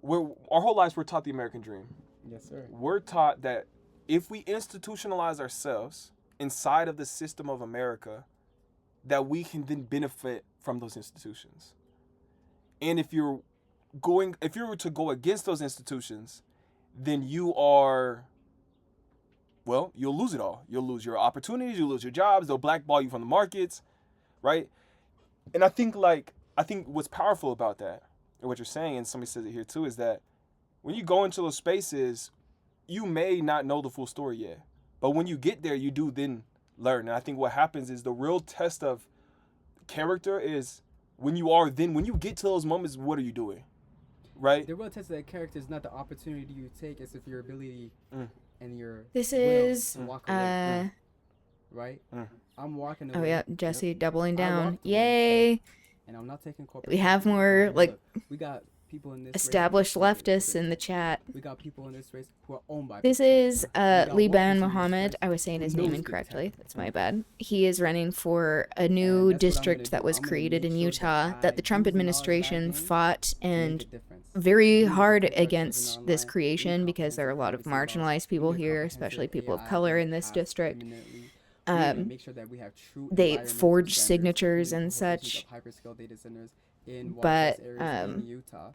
our whole lives we're taught the American dream. Yes, sir. We're taught that if we institutionalize ourselves inside of the system of America, that we can then benefit from those institutions. And if you were to go against those institutions, then you'll lose it all. You'll lose your opportunities, you'll lose your jobs, they'll blackball you from the markets, right? And I think what's powerful about that, and what you're saying, and somebody says it here too, is that when you go into those spaces, you may not know the full story yet. But when you get there, you do then learn. And I think what happens is the real test of character is when you get to those moments, what are you doing? Right? The real test of that character is not the opportunity you take, it's if your ability and your This will is, to walk away. Right? I'm walking away. oh yeah, Jesse doubling I down. walked away, Yay! And I'm not taking corporate. We have more, like, we got people in this race established who are leftists in the chat. We got people in this race who are owned by This people. is got Liban workers in this Mohamed. race I was saying who his knows name big incorrectly. tech. That's my bad. He is running for a And new that's what I'm district gonna that do. was I'm gonna created make in sure Utah that that the I Trump use the knowledge administration I gain fought to make and a difference. very Read hard the corrections against this online, creation read because there are a lot of comprehensive privacy laws, marginalized people read here, comprehensive especially people of AI color in that this pass district. imminently. Read and Um, make sure that we have true they environmental forged standards, signatures including and prohibitions such, of hyperscale data centers in but water areas in Utah.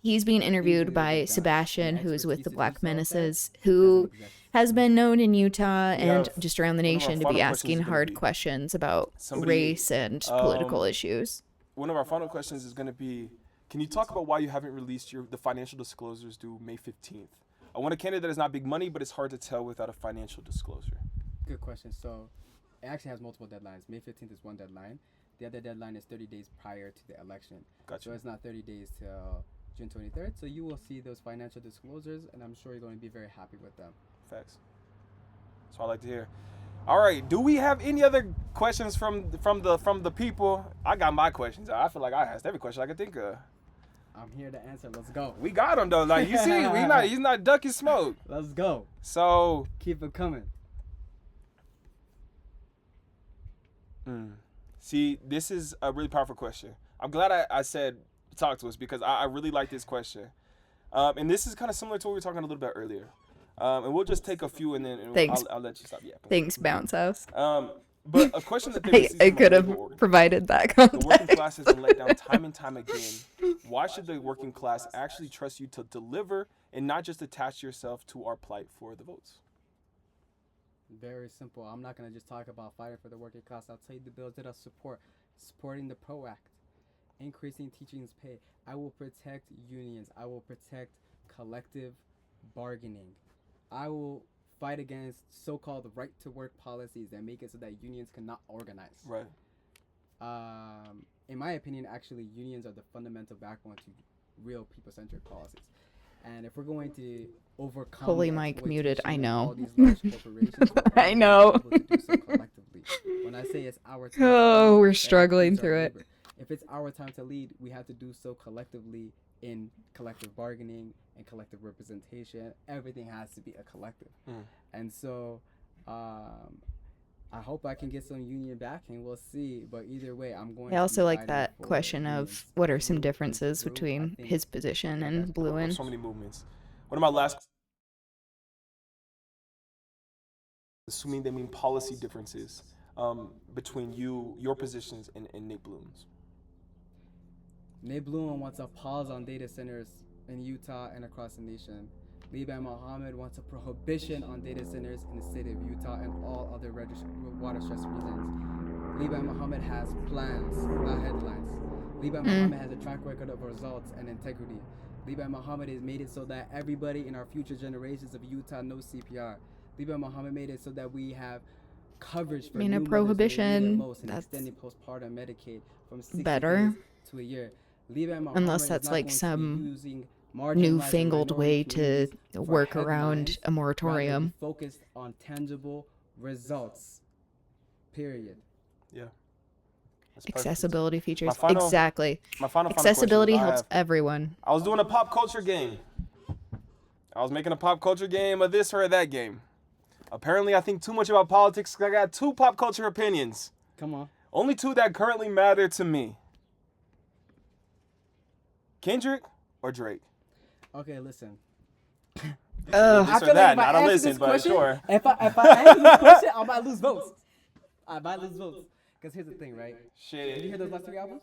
he's being interviewed Easily by be done. Sebastian, And who is with expertise the to do Black so, that Menaces, doesn't who exist. has been known in Utah We and have- just around the one of our nation to final be questions asking is gonna hard be- questions about somebody, race and political issues. One of our final questions is going to be, can you talk about why you haven't released the financial disclosures due May 15th? I want a candidate that is not big money, but it's hard to tell without a financial disclosure. Good question. So it actually has multiple deadlines. May 15th is one deadline. The other deadline is 30 days prior to the election. Gotcha. So it's not 30 days till June 23rd. So you will see those financial disclosures, and I'm sure you're going to be very happy with them. Facts. That's what I like to hear. All right. Do we have any other questions from the people? I got my questions. I feel like I asked every question I could think of. I'm here to answer. Let's go. We got him though. Like you see, he's not ducking smoke. Let's go. So Keep it coming. see, this is a really powerful question. I'm glad I said talk to us because I really like this question. And this is kind of similar to what we were talking a little bit earlier. And we'll just take a few and then Thanks. I'll let you stop. Yeah. Thanks, Bounce House. But a question that pivots I from could a have labor order. provided that The working context. class has been let down time and time again. Why should the working class actually trust you to deliver and not just attach yourself to our plight for the votes? Very simple. I'm not going to just talk about fighting for the working class. I'll tell you the bills that I support. Supporting the PRO Act. Increasing teachers' pay. I will protect unions. I will protect collective bargaining. I will fight against so-called right-to-work policies that make it so that unions cannot organize. Right. In my opinion, actually, unions are the fundamental backbone to real people-centric policies. And if we're going to overcome Holy the Mike muted, I exploitation of know. all these large corporations, we're I only know. able to do so collectively. When I say it's our time to Oh, lead, we're that struggling includes our through it. labor. If it's our time to lead, we have to do so collectively in collective bargaining and collective representation. Everything has to be a collective. And so I hope I can get some union backing. We'll see. But either way, I'm going I to also be like fighting that for question unions of what are to some move differences through. I between think his position and that's Bluin. So many movements. One of my last, assuming they mean policy differences between your positions and Nate Bloom's. Nate Bloom wants a pause on data centers in Utah and across the nation. Liban Mohamed wants a prohibition on data centers in the state of Utah and all other water stress regions. Liban Mohamed has plans, not headlines. Liban Mohamed has a track record of results and integrity. Liban Mohamed has made it so that everybody in our future generations of Utah knows CPR. Liban Mohamed made it so that we have coverage for new prohibition, most and that's extending postpartum Medicaid from 60 better. days to a year. Liban Mohamed Unless is that's not like going to be some using marginalized newfangled minority way to communities for work around headlines. a moratorium. Rather, we focused on tangible results. Period. Yeah. That's perfect. Accessibility features. My final Exactly. question Accessibility I helps have- everyone. I was doing a pop culture game. I was making a pop culture game of this or that game. Apparently, I think too much about politics 'cause I got 2 pop culture opinions. Come on. Only 2 that currently matter to me. Kendrick or Drake? Okay, listen. This I or feel that, like if I not a answer listen, this but question, sure. if I answer this question, I might lose votes. I might lose votes. Because here's the thing, right? Did you hear Shit. those last 3 albums?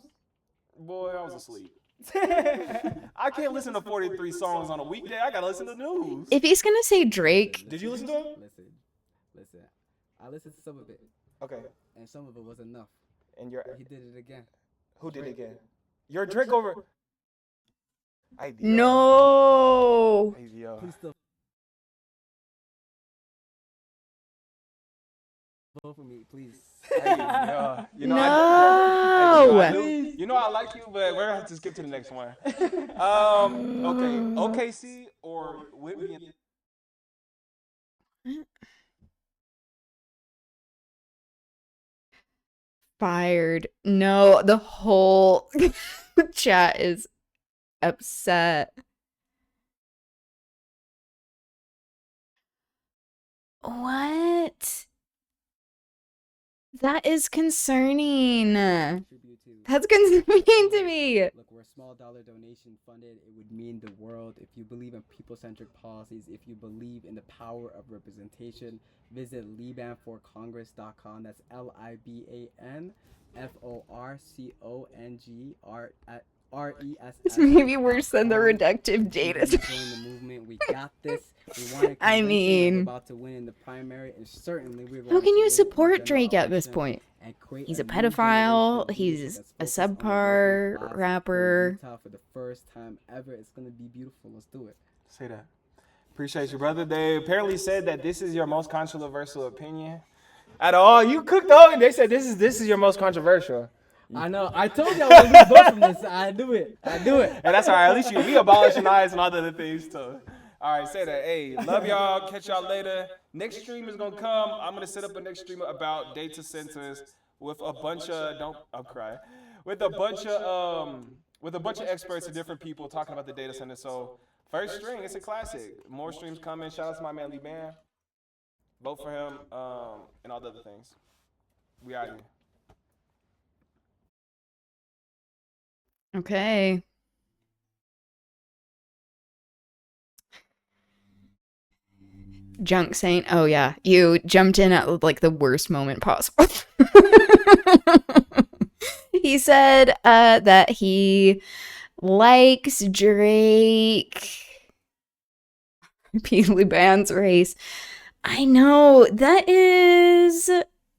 Boy, I was asleep. I can't listen to 43 songs on a weekday. I gotta listen to news. If he's gonna say Drake, Did you listen to him? Listen. I listened to some of it, Okay. and some of it was enough. And you're He did it again. who did it again? You're Drake over. no. Please still vote for me, please. You know, No. you know I like you, but we're gonna have to skip to the next one. Okay, OKC or Whitby? Fired. No, the whole chat is upset. What? That is concerning. Tribute to That's concerning to me. Look, we're a small dollar donation funded. It would mean the world if you believe in people-centric policies, if you believe in the power of representation. Visit LibanForCongress.com. That's LibanForCongress. This may be worse than the reductive data. Join the movement. We got this. We want to I mean- we're about to win in the primary, and certainly we're going How can to you win support in the general Drake at this election point? and create He's a new pedophile, generation of he's leadership a that's focused on the subpar working class for rapper. Utah for the first time ever. It's gonna be beautiful. Let's do it. Say that. Appreciate you, brother. They apparently said that this is your most controversial opinion at all. You cooked up. They said this is your most controversial. I know. I told you I was gonna lose votes from this. I do it. And that's all right. At least we abolishing eyes and other things too. All right, say that. Hey, love y'all. Catch y'all later. Next stream is gonna come. I'm gonna set up a next stream about data centers with a bunch of with a bunch of experts and different people talking about the data center. So first string, it's a classic. More streams coming. Shout out to my man Liban. Vote for him and all the other things. We out here. Okay. Junk saying, oh yeah, you jumped in at like the worst moment possible. He said that he likes Drake. Repeatedly bans race. I know, that is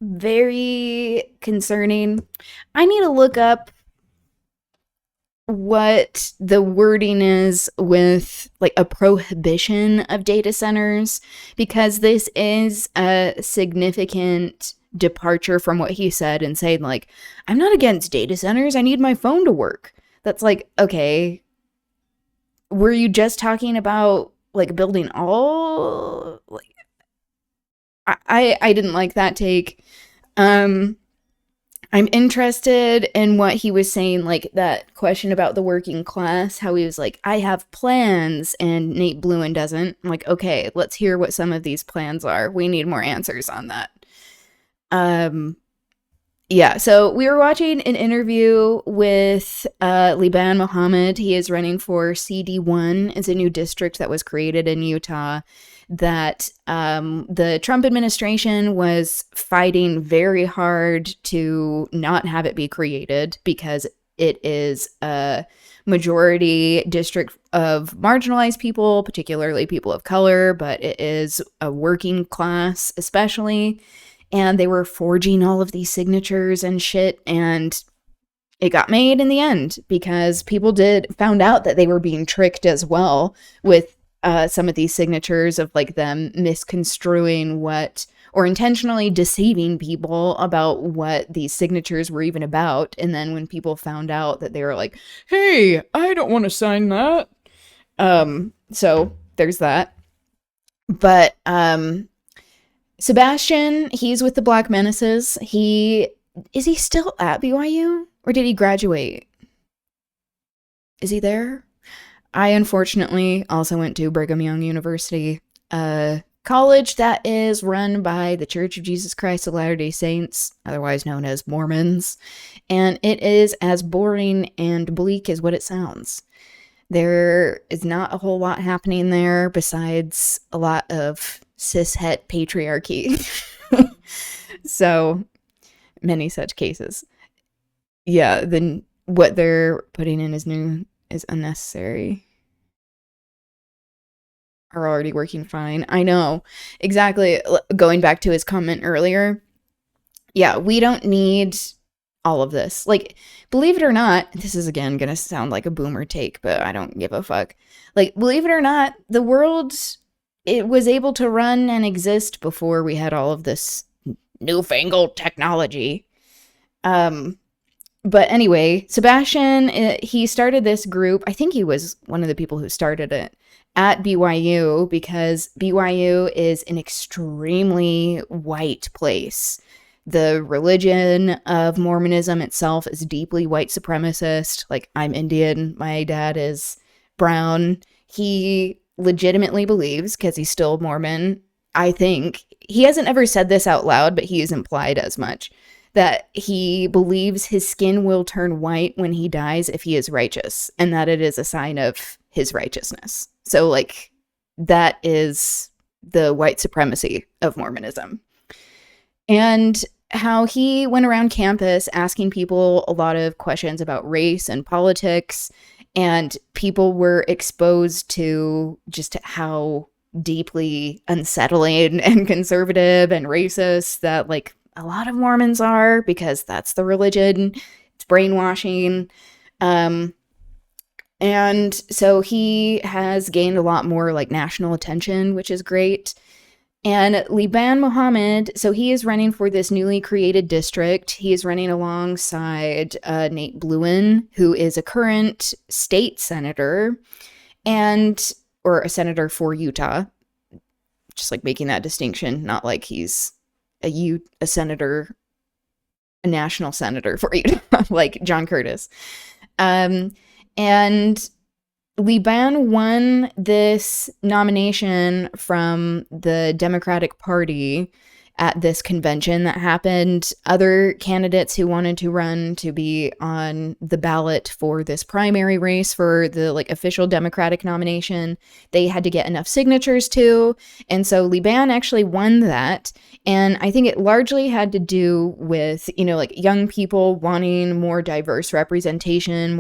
very concerning. I need to look up what the wording is with like a prohibition of data centers, because this is a significant departure from what he said and saying like, I'm not against data centers, I need my phone to work. That's like, okay, were you just talking about like building all like I didn't like that take. I'm interested in what he was saying, like that question about the working class, how he was like, I have plans, and Nate Bluen doesn't. I'm like, okay, let's hear what some of these plans are. We need more answers on that. Yeah, so we were watching an interview with Liban Mohamed. He is running for CD1. It's a new district that was created in Utah that the Trump administration was fighting very hard to not have it be created because it is a majority district of marginalized people, particularly people of color, but it is a working class especially. and they were forging all of these signatures and shit, and it got made in the end because people found out that they were being tricked as well with some of these signatures, of like them misconstruing or intentionally deceiving people about what these signatures were even about. And then when people found out that, they were like, hey, I don't want to sign that. So there's that. But Sebastian, he's with the Black Menaces. Is he still at BYU, or did he graduate? Is he there? I unfortunately also went to Brigham Young University, a college that is run by the Church of Jesus Christ of Latter-day Saints, otherwise known as Mormons, and it is as boring and bleak as what it sounds. There is not a whole lot happening there besides a lot of cishet patriarchy. So many such cases. Yeah, then what they're putting in is unnecessary. Are already working fine. I know. Exactly. Going back to his comment earlier. Yeah, we don't need all of this. Like, believe it or not, this is again gonna sound like a boomer take, but I don't give a fuck. Like, believe it or not, the world, it was able to run and exist before we had all of this newfangled technology. But anyway, Sebastian, he started this group. I think he was one of the people who started it at BYU, because BYU is an extremely white place. The religion of Mormonism itself is deeply white supremacist. Like, I'm Indian, my dad is brown. He legitimately believes, because he's still Mormon, I think, he hasn't ever said this out loud, but he has implied as much, that he believes his skin will turn white when he dies if he is righteous, and that it is a sign of his righteousness. So, like, that is the white supremacy of Mormonism. And how he went around campus asking people a lot of questions about race and politics, and people were exposed to just how deeply unsettling and conservative and racist that, like, a lot of Mormons are, because that's the religion. It's brainwashing. And so he has gained a lot more, like, national attention, which is great. And Liban Mohamed, so he is running for this newly created district. He is running alongside Nate Bluin, who is a current state senator, or a senator for Utah. Just, like, making that distinction, not like he's a senator, a national senator for Utah, like John Curtis. And Liban won this nomination from the Democratic Party at this convention that happened. Other candidates who wanted to run to be on the ballot for this primary race for the, like, official Democratic nomination, they had to get enough signatures too. And so Liban actually won that. And I think it largely had to do with, like, young people wanting more diverse representation,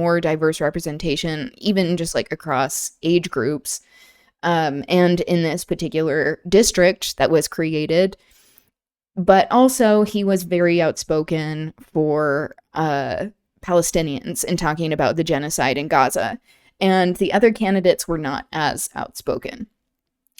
even just, like, across age groups. And in this particular district that was created. But also, he was very outspoken for Palestinians and talking about the genocide in Gaza. And the other candidates were not as outspoken.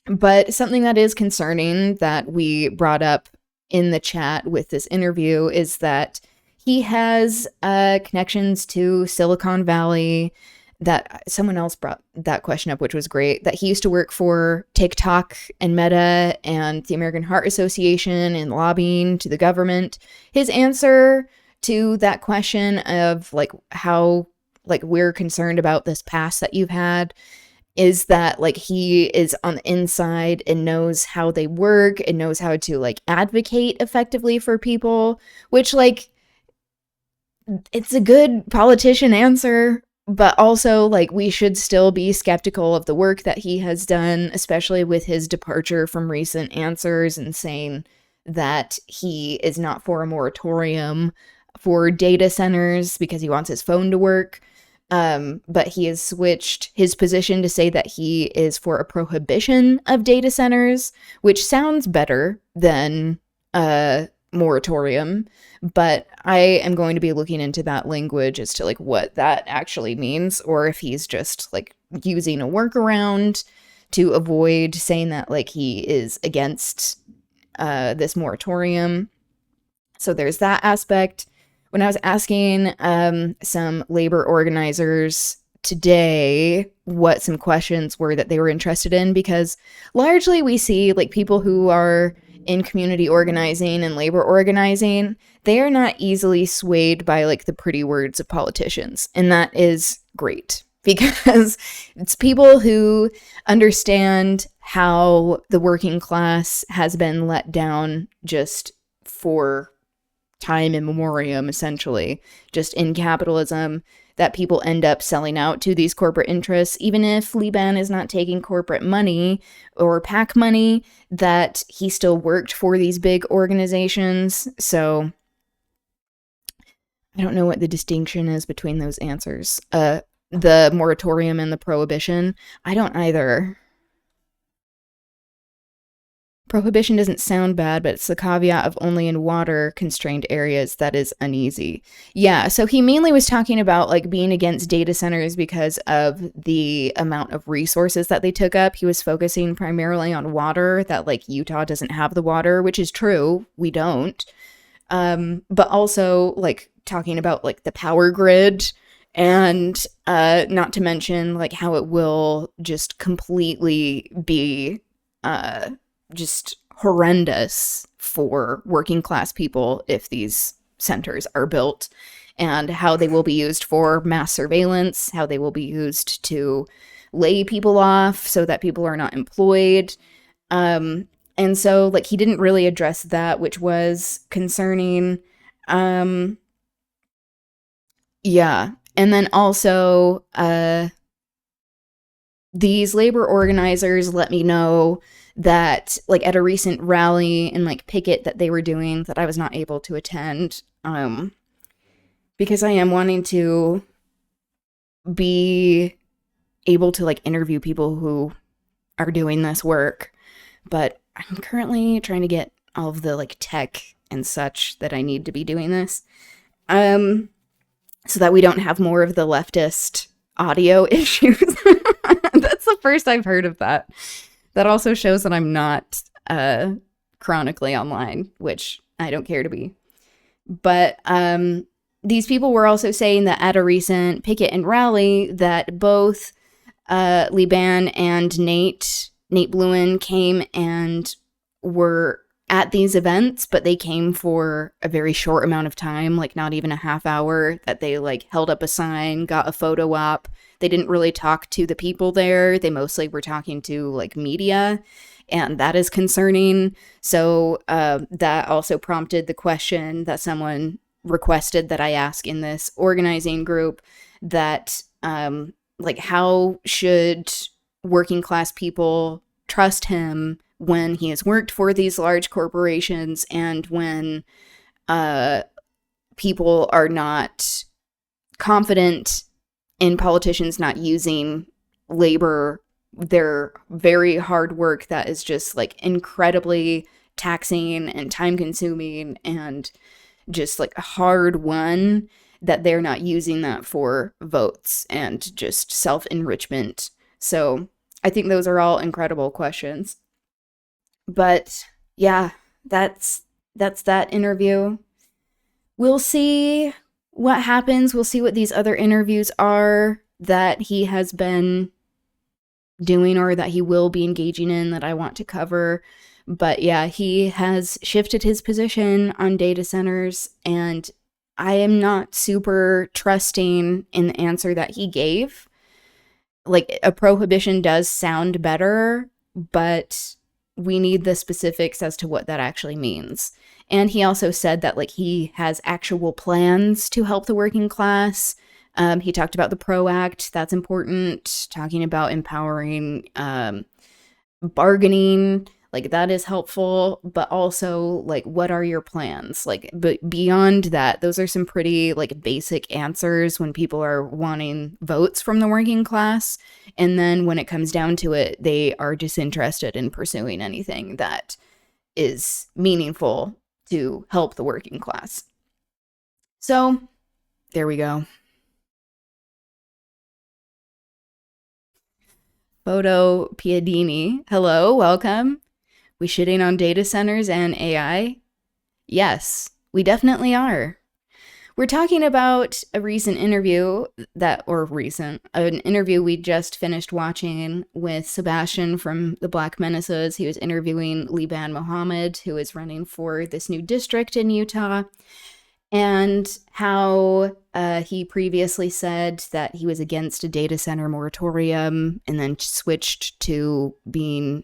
But something that is concerning that we brought up in the chat with this interview is that he has connections to Silicon Valley. That someone else brought that question up, which was great, that he used to work for TikTok and Meta and the American Heart Association and lobbying to the government. His answer to that question of, like, how, like, we're concerned about this past that you've had is that, like, he is on the inside and knows how they work and knows how to, like, advocate effectively for people, which, like, it's a good politician answer. But also, like, we should still be skeptical of the work that he has done, especially with his departure from recent answers and saying that he is not for a moratorium for data centers because he wants his phone to work. But he has switched his position to say that he is for a prohibition of data centers, which sounds better than moratorium, but I am going to be looking into that language as to like what that actually means, or if he's just like using a workaround to avoid saying that like he is against this moratorium. So there's that aspect. When I was asking some labor organizers today what some questions were that they were interested in, because largely we see like people who are in community organizing and labor organizing, they are not easily swayed by like the pretty words of politicians. And that is great, because it's people who understand how the working class has been let down just for time immemorial, essentially, just in capitalism, that people end up selling out to these corporate interests, even if Liban is not taking corporate money or PAC money, that he still worked for these big organizations. So I don't know what the distinction is between those answers. The moratorium and the prohibition. I don't either. Prohibition doesn't sound bad, but it's the caveat of only in water-constrained areas that is uneasy. Yeah, so he mainly was talking about like being against data centers because of the amount of resources that they took up. He was focusing primarily on water, that like Utah doesn't have the water, which is true, we don't. But also like talking about like the power grid, and not to mention like how it will just completely be just horrendous for working class people if these centers are built, and how they will be used for mass surveillance, how they will be used to lay people off so that people are not employed. And so like he didn't really address that, which was concerning. Yeah. And then also these labor organizers let me know that like at a recent rally and like picket that they were doing that I was not able to attend, because I am wanting to be able to like interview people who are doing this work, but I'm currently trying to get all of the like tech and such that I need to be doing this, so that we don't have more of the leftist audio issues. That's the first I've heard of that. That also shows that I'm not chronically online, which I don't care to be. But these people were also saying that at a recent picket and rally that both Liban and Nate Bluen came and were at these events, but they came for a very short amount of time, like not even a half hour, that they like held up a sign, got a photo op. They didn't really talk to the people there. They mostly were talking to like media, and that is concerning. So that also prompted the question that someone requested that I ask in this organizing group, that like how should working class people trust him when he has worked for these large corporations, and when people are not confident in politicians not using labor, their very hard work that is just like incredibly taxing and time consuming and just like hard won, that they're not using that for votes and just self-enrichment. So I think those are all incredible questions. But yeah, that's that interview. We'll see what happens. We'll see what these other interviews are that he has been doing or that he will be engaging in that I want to cover. But yeah, he has shifted his position on data centers, and I am not super trusting in the answer that he gave. Like, a prohibition does sound better, but we need the specifics as to what that actually means. And he also said that like he has actual plans to help the working class. He talked about the PRO Act. That's important. Talking about empowering bargaining, like that is helpful. But also like, what are your plans? Like, but beyond that, those are some pretty like basic answers when people are wanting votes from the working class. And then when it comes down to it, they are disinterested in pursuing anything that is meaningful to help the working class. So there we go. Photo Piadini, hello, welcome. We shitting on data centers and AI? Yes, we definitely are. We're talking about a recent interview an interview we just finished watching with Sebastian from the Black Menaces. He was interviewing Liban Mohamed, who is running for this new district in Utah, and how he previously said that he was against a data center moratorium and then switched to being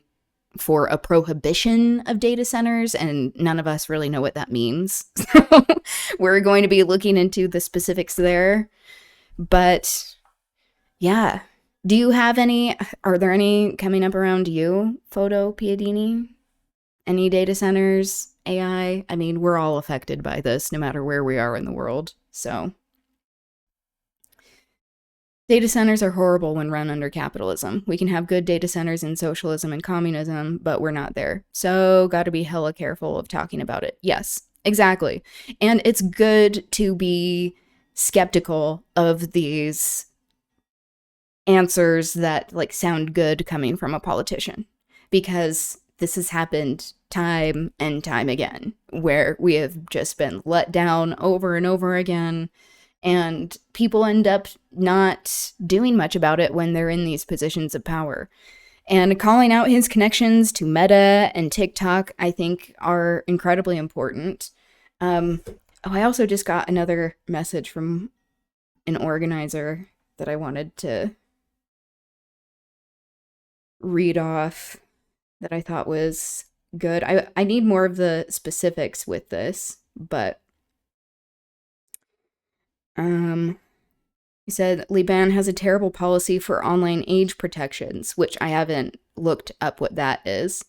for a prohibition of data centers, and none of us really know what that means. So we're going to be looking into the specifics there. But yeah, are there any coming up around you, Photo Piadini? Any data centers, AI? I mean, we're all affected by this no matter where we are in the world. So data centers are horrible when run under capitalism. We can have good data centers in socialism and communism, but we're not there. So got to be hella careful of talking about it. Yes, exactly. And it's good to be skeptical of these answers that like sound good coming from a politician, because this has happened time and time again, where we have just been let down over and over again. And people end up not doing much about it when they're in these positions of power. And calling out his connections to Meta and TikTok, I think, are incredibly important. I also just got another message from an organizer that I wanted to read off that I thought was good. I need more of the specifics with this, but he said, Liban has a terrible policy for online age protections, which I haven't looked up what that is.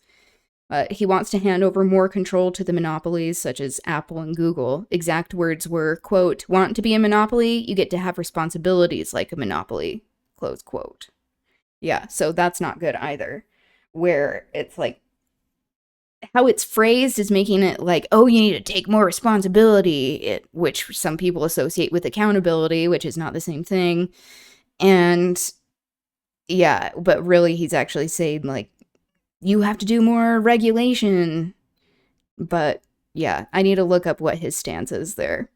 He wants to hand over more control to the monopolies, such as Apple and Google. Exact words were, quote, want to be a monopoly? You get to have responsibilities like a monopoly, close quote. Yeah, so that's not good either. Where it's like, how it's phrased is making it like, oh, you need to take more responsibility, which some people associate with accountability, which is not the same thing. And yeah, but really he's actually saying like, you have to do more regulation. But yeah, I need to look up what his stance is there.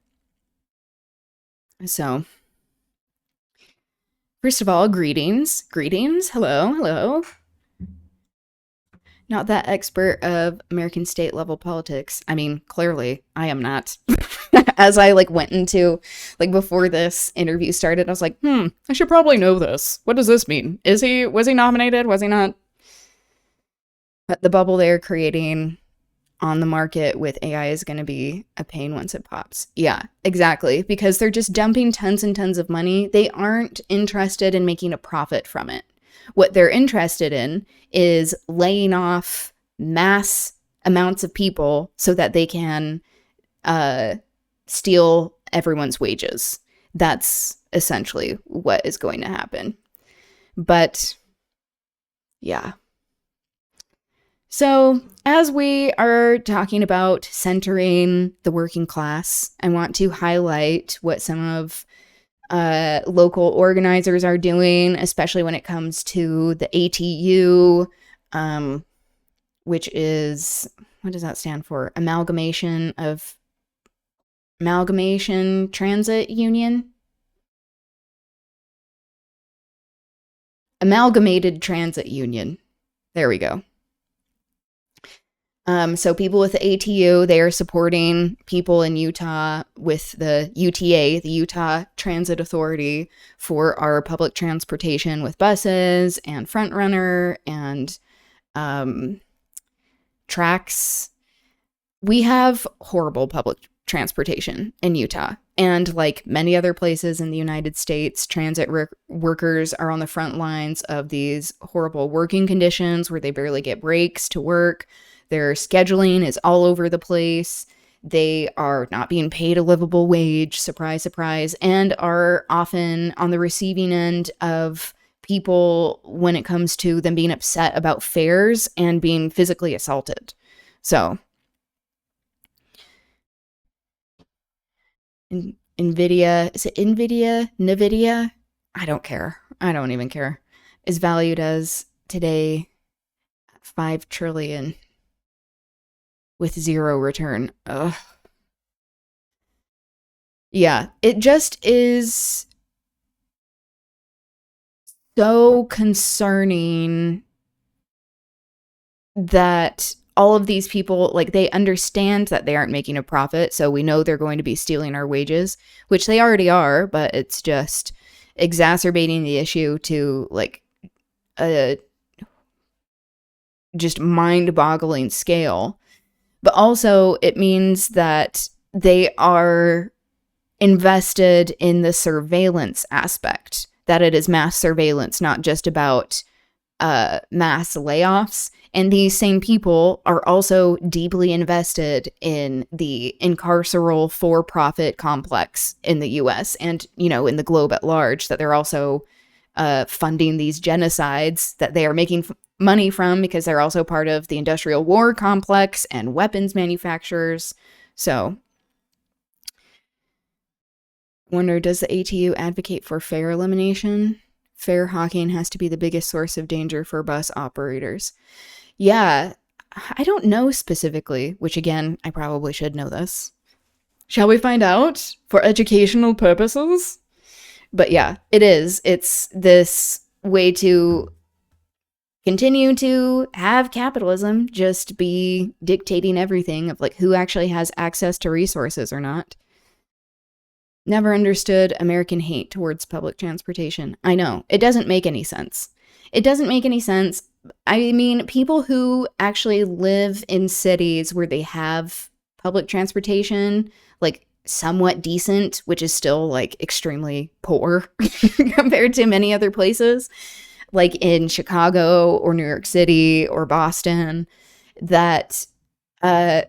So, first of all, greetings. Hello. Not that expert of American state level politics. I mean, clearly, I am not. As I went into, before this interview started, I was like, I should probably know this. What does this mean? Was he nominated? Was he not? But the bubble they're creating on the market with AI is going to be a pain once it pops. Yeah, exactly. Because they're just dumping tons and tons of money. They aren't interested in making a profit from it. What they're interested in is laying off mass amounts of people so that they can steal everyone's wages. That's essentially what is going to happen. But yeah. So as we are talking about centering the working class, I want to highlight what some of local organizers are doing, especially when it comes to the ATU, which is, what does that stand for? Amalgamation Transit Union? Amalgamated Transit Union. There we go. So people with the ATU, they are supporting people in Utah with the UTA, the Utah Transit Authority, for our public transportation with buses and Front Runner and tracks. We have horrible public transportation in Utah. And like many other places in the United States, transit workers are on the front lines of these horrible working conditions where they barely get breaks to work. Their scheduling is all over the place. They are not being paid a livable wage, surprise, surprise, and are often on the receiving end of people when it comes to them being upset about fares and being physically assaulted. So NVIDIA, is it NVIDIA? I don't care. I don't even care. Is valued as today 5 trillion with zero return. Ugh. Yeah, it just is so concerning that all of these people, like, they understand that they aren't making a profit, so we know they're going to be stealing our wages, which they already are, but it's just exacerbating the issue to, like, a just mind-boggling scale. But also, it means that they are invested in the surveillance aspect, that it is mass surveillance, not just about mass layoffs. And these same people are also deeply invested in the incarceral for-profit complex in the US and, you know, in the globe at large, that they're also funding these genocides that they are making money from because they're also part of the industrial war complex and weapons manufacturers. So, wonder, does the ATU advocate for fare elimination? Fare hawking has to be the biggest source of danger for bus operators. Yeah, I don't know specifically, which again, I probably should know this. Shall we find out for educational purposes? But yeah, it is. It's this way to continue to have capitalism just be dictating everything of like who actually has access to resources or not. Never understood American hate towards public transportation. I know, it doesn't make any sense. It doesn't make any sense. I mean, people who actually live in cities where they have public transportation, like somewhat decent, which is still like extremely poor compared to many other places, like in Chicago or New York City or Boston, that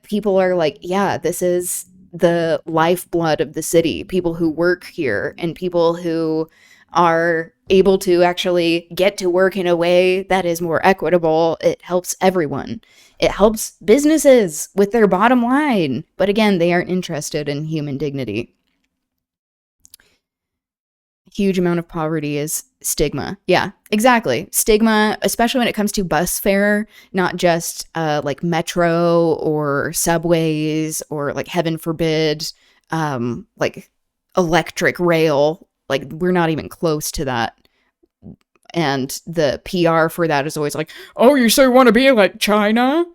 people are like, yeah, this is the lifeblood of the city. People who work here and people who are able to actually get to work in a way that is more equitable. It helps everyone. It helps businesses with their bottom line. But again, they aren't interested in human dignity. Huge amount of poverty is stigma. Yeah, exactly. Stigma, especially when it comes to bus fare, not just like metro or subways or like heaven forbid, like electric rail. Like we're not even close to that. And the PR for that is always like, oh, you so want to be like China?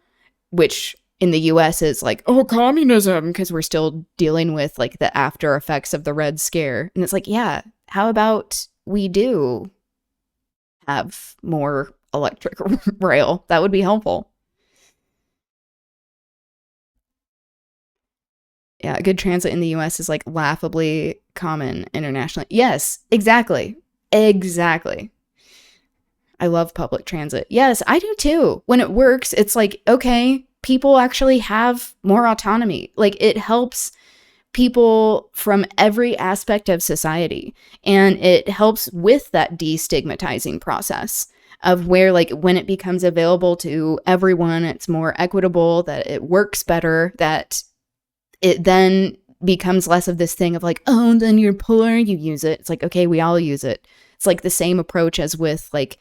Which in the US is like, oh, communism, because we're still dealing with like the after effects of the Red Scare. And it's like, yeah, how about we do have more electric rail? That would be helpful. Yeah, good transit in the US is like laughably common internationally. Yes, exactly. Exactly. I love public transit. Yes, I do too. When it works, it's like, okay, people actually have more autonomy. Like it helps people from every aspect of society. And it helps with that destigmatizing process of where, like, when it becomes available to everyone, it's more equitable, that it works better, that it then becomes less of this thing of like, oh, then you're poor, you use it. It's like, okay, we all use it. It's like the same approach as with like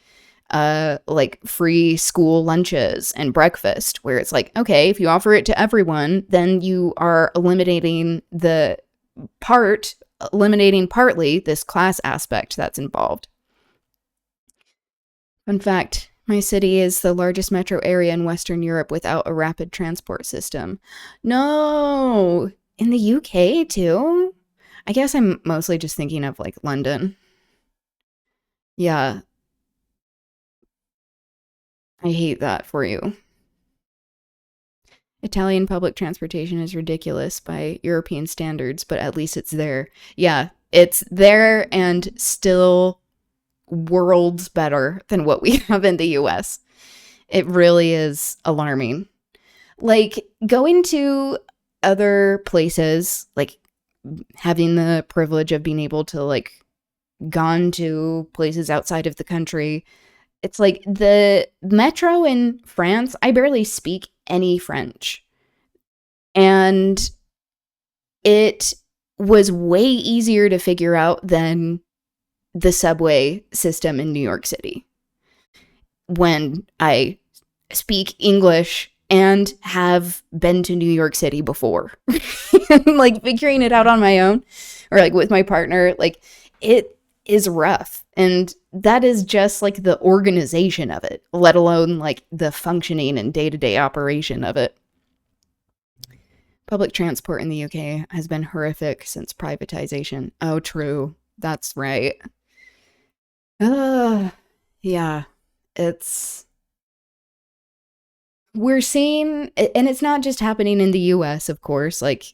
free school lunches and breakfast, where it's like, okay, if you offer it to everyone, then you are eliminating partly this class aspect that's involved. Fun fact, my city is the largest metro area in Western Europe without a rapid transport system. No, in the UK too? I guess I'm mostly just thinking of like London. Yeah. I hate that for you. Italian public transportation is ridiculous by European standards, but at least it's there. Yeah, it's there and still worlds better than what we have in the US. It really is alarming. Like going to other places, like having the privilege of being able to like gone to places outside of the country. It's like the metro in France, I barely speak any French. And it was way easier to figure out than the subway system in New York City. When I speak English and have been to New York City before, like figuring it out on my own or like with my partner, like it is rough. And that is just like the organization of it, let alone like the functioning and day-to-day operation of it. Public transport in the UK has been horrific since privatization. Oh, true. That's right. Yeah, we're seeing, and it's not just happening in the US, of course, like,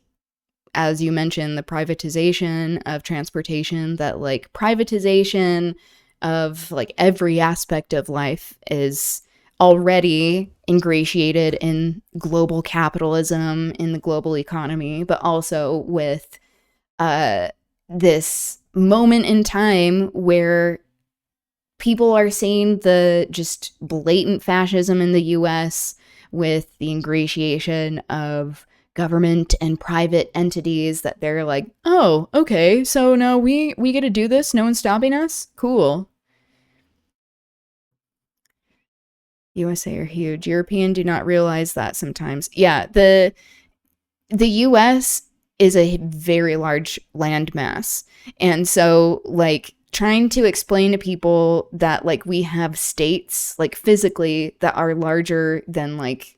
as you mentioned, the privatization of transportation, that like privatization of like every aspect of life is already ingratiated in global capitalism, in the global economy, but also with this moment in time where people are seeing the just blatant fascism in the US with the ingratiation of government and private entities, that they're like, oh, okay, so now we get to do this, no one's stopping us? Cool. USA are huge. European do not realize that sometimes. Yeah, the US is a very large landmass. And so like trying to explain to people that like we have states like physically that are larger than like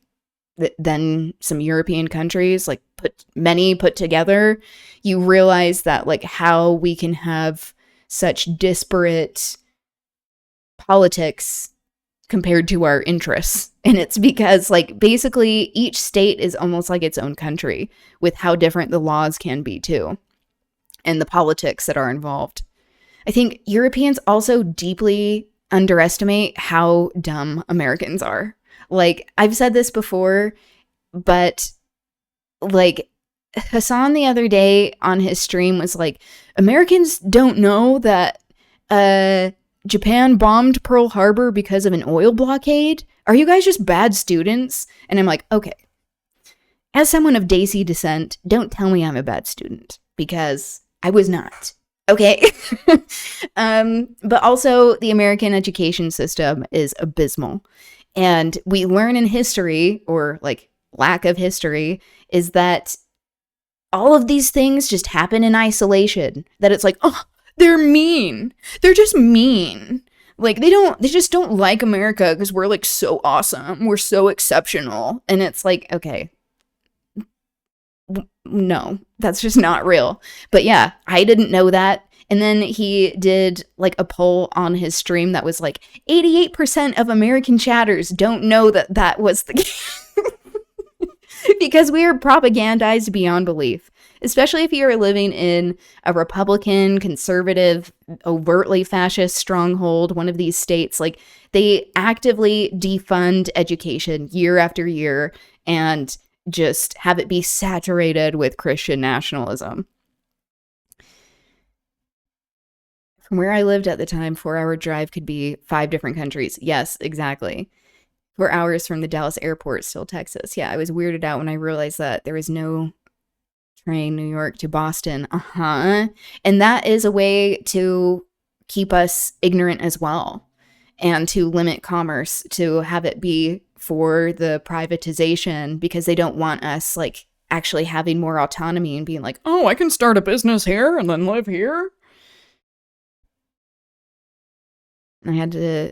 than some European countries, like put together, you realize that like how we can have such disparate politics compared to our interests. And it's because like basically each state is almost like its own country, with how different the laws can be too, and the politics that are involved. I think Europeans also deeply underestimate how dumb Americans are. Like, I've said this before, but like Hassan the other day on his stream was like, Americans don't know that Japan bombed Pearl Harbor because of an oil blockade. Are you guys just bad students? And I'm like, okay, as someone of Desi descent, don't tell me I'm a bad student, because I was not. Okay. But also the American education system is abysmal. And we learn in history, or like lack of history, is that all of these things just happen in isolation. That it's like, oh, they're mean. They're just mean. Like they just don't like America because we're like so awesome. We're so exceptional. And it's like, okay, no, that's just not real. But yeah, I didn't know that. And then he did like a poll on his stream that was like 88% of American chatters don't know that that was the case. Because we are propagandized beyond belief, especially if you are living in a Republican, conservative, overtly fascist stronghold, one of these states. Like they actively defund education year after year and just have it be saturated with Christian nationalism. From where I lived at the time, 4-hour drive could be 5 different countries. Yes, exactly. 4 hours from the Dallas airport, still Texas. Yeah, I was weirded out when I realized that there was no train New York to Boston. And that is a way to keep us ignorant as well, and to limit commerce, to have it be for the privatization, because they don't want us like actually having more autonomy and being like, oh, I can start a business here and then live here. I had to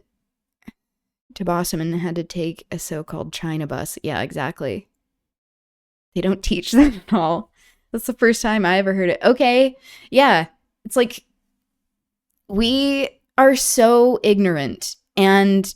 Boston and had to take a so-called China bus. Yeah, exactly. They don't teach that at all. That's the first time I ever heard it. Okay, yeah. It's like we are so ignorant. And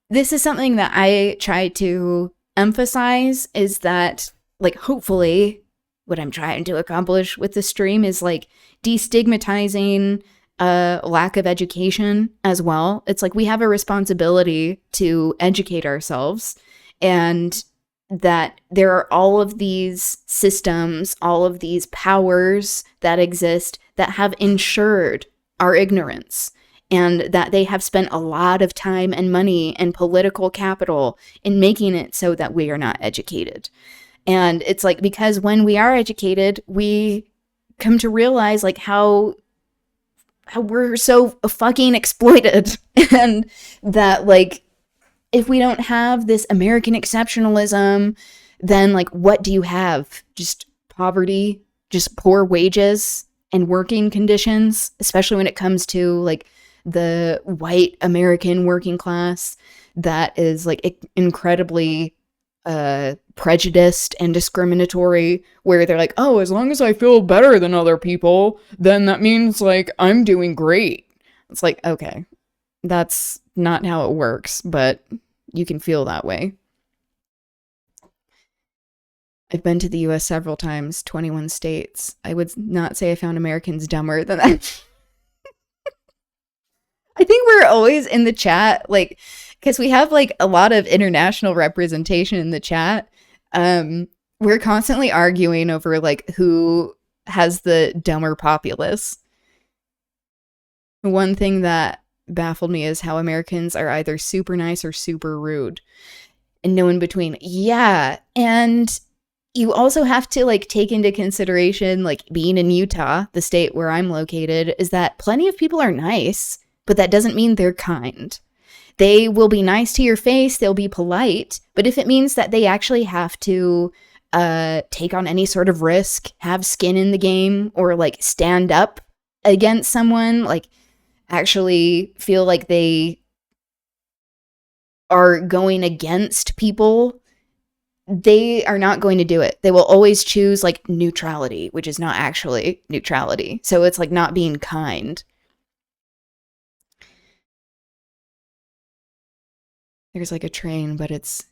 this is something that I try to emphasize, is that like hopefully what I'm trying to accomplish with the stream is like destigmatizing lack of education as well. It's like we have a responsibility to educate ourselves, and that there are all of these systems, all of these powers that exist that have ensured our ignorance, and that they have spent a lot of time and money and political capital in making it so that we are not educated. And it's like, because when we are educated, we come to realize like how we're so fucking exploited, and that like if we don't have this American exceptionalism, then like what do you have? Just poverty, just poor wages and working conditions, especially when it comes to like the white American working class that is like incredibly prejudiced and discriminatory, where they're like, oh, as long as I feel better than other people, then that means like I'm doing great. It's like, okay, that's not how it works, but you can feel that way. I've been to the US several times, 21 states. I would not say I found Americans dumber than that. I think we're always in the chat, like, because we have like a lot of international representation in the chat. We're constantly arguing over like who has the dumber populace. One thing that baffled me is how Americans are either super nice or super rude and no in between. Yeah, and you also have to like take into consideration, like being in Utah, the state where I'm located, is that plenty of people are nice, but that doesn't mean they're kind. They will be nice to your face, they'll be polite, but if it means that they actually have to take on any sort of risk, have skin in the game, or like stand up against someone, like actually feel like they are going against people, they are not going to do it. They will always choose like neutrality, which is not actually neutrality. So it's like not being kind. There's like a train, but it's